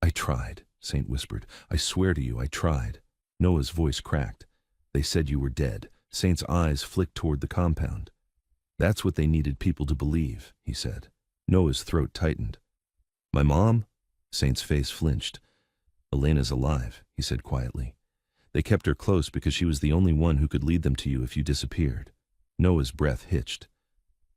"I tried," Saint whispered. "I swear to you, I tried." Noah's voice cracked. "They said you were dead." Saint's eyes flicked toward the compound. "That's what they needed people to believe," he said. Noah's throat tightened. "My mom?" Saint's face flinched. "Elena's alive," he said quietly. "They kept her close because she was the only one who could lead them to you if you disappeared." Noah's breath hitched.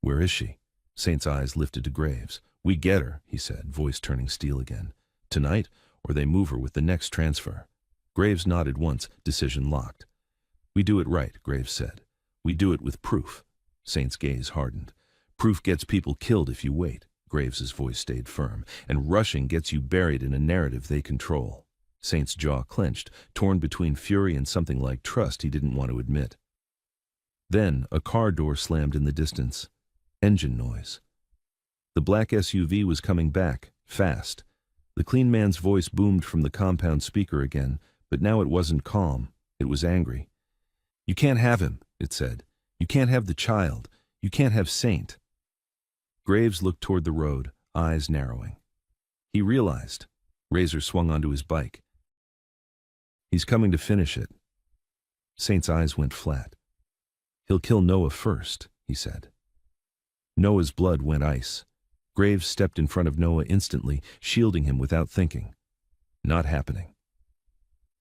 "Where is she?" Saint's eyes lifted to Graves. "We get her," he said, voice turning steel again. "Tonight, or they move her with the next transfer." Graves nodded once, decision locked. "We do it right," Graves said. "We do it with proof." Saint's gaze hardened. "Proof gets people killed if you wait." Graves's voice stayed firm. "And rushing gets you buried in a narrative they control." Saint's jaw clenched, torn between fury and something like trust he didn't want to admit. Then a car door slammed in the distance. Engine noise. The black SUV was coming back, fast. The clean man's voice boomed from the compound speaker again, but now it wasn't calm, it was angry. "You can't have him," it said. "You can't have the child. You can't have Saint." Graves looked toward the road, eyes narrowing. He realized. Razor swung onto his bike. "He's coming to finish it." Saint's eyes went flat. "He'll kill Noah first," he said. Noah's blood went ice. Graves stepped in front of Noah instantly, shielding him without thinking. Not happening.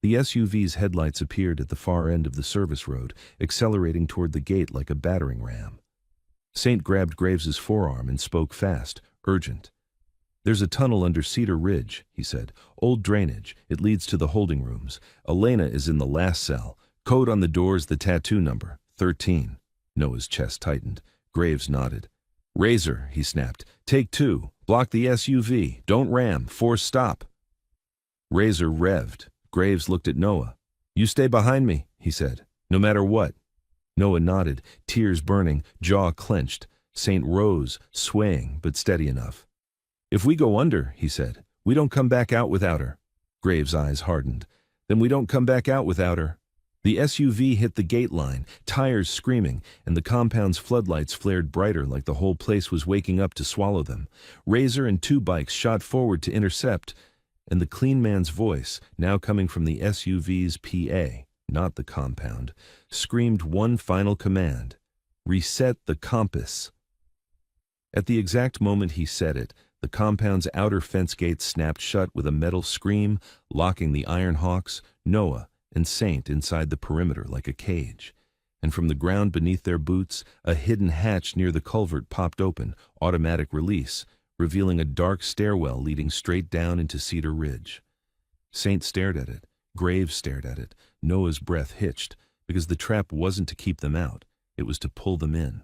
The SUV's headlights appeared at the far end of the service road, accelerating toward the gate like a battering ram. Saint grabbed Graves's forearm and spoke fast, urgent. "There's a tunnel under Cedar Ridge," he said. "Old drainage. It leads to the holding rooms. Elena is in the last cell. Code on the door's the tattoo number, 13. Noah's chest tightened. Graves nodded. "Razor," he snapped. "Take 2. Block the SUV. Don't ram. Force stop." Razor revved. Graves looked at Noah. "You stay behind me," he said. "No matter what." Noah nodded, tears burning, jaw clenched. Saint rose, swaying, but steady enough. "If we go under," he said, "we don't come back out without her." Graves' eyes hardened. "Then we don't come back out without her." The SUV hit the gate line, tires screaming, and the compound's floodlights flared brighter like the whole place was waking up to swallow them. Razor and 2 bikes shot forward to intercept, and the clean man's voice, now coming from the SUV's PA, not the compound, screamed one final command: "Reset the compass." At the exact moment he said it, the compound's outer fence gates snapped shut with a metal scream, locking the Iron Hawks, Noah, and Saint inside the perimeter like a cage. And from the ground beneath their boots, a hidden hatch near the culvert popped open, automatic release, revealing a dark stairwell leading straight down into Cedar Ridge. Saint stared at it. Graves stared at it. Noah's breath hitched, because the trap wasn't to keep them out. It was to pull them in.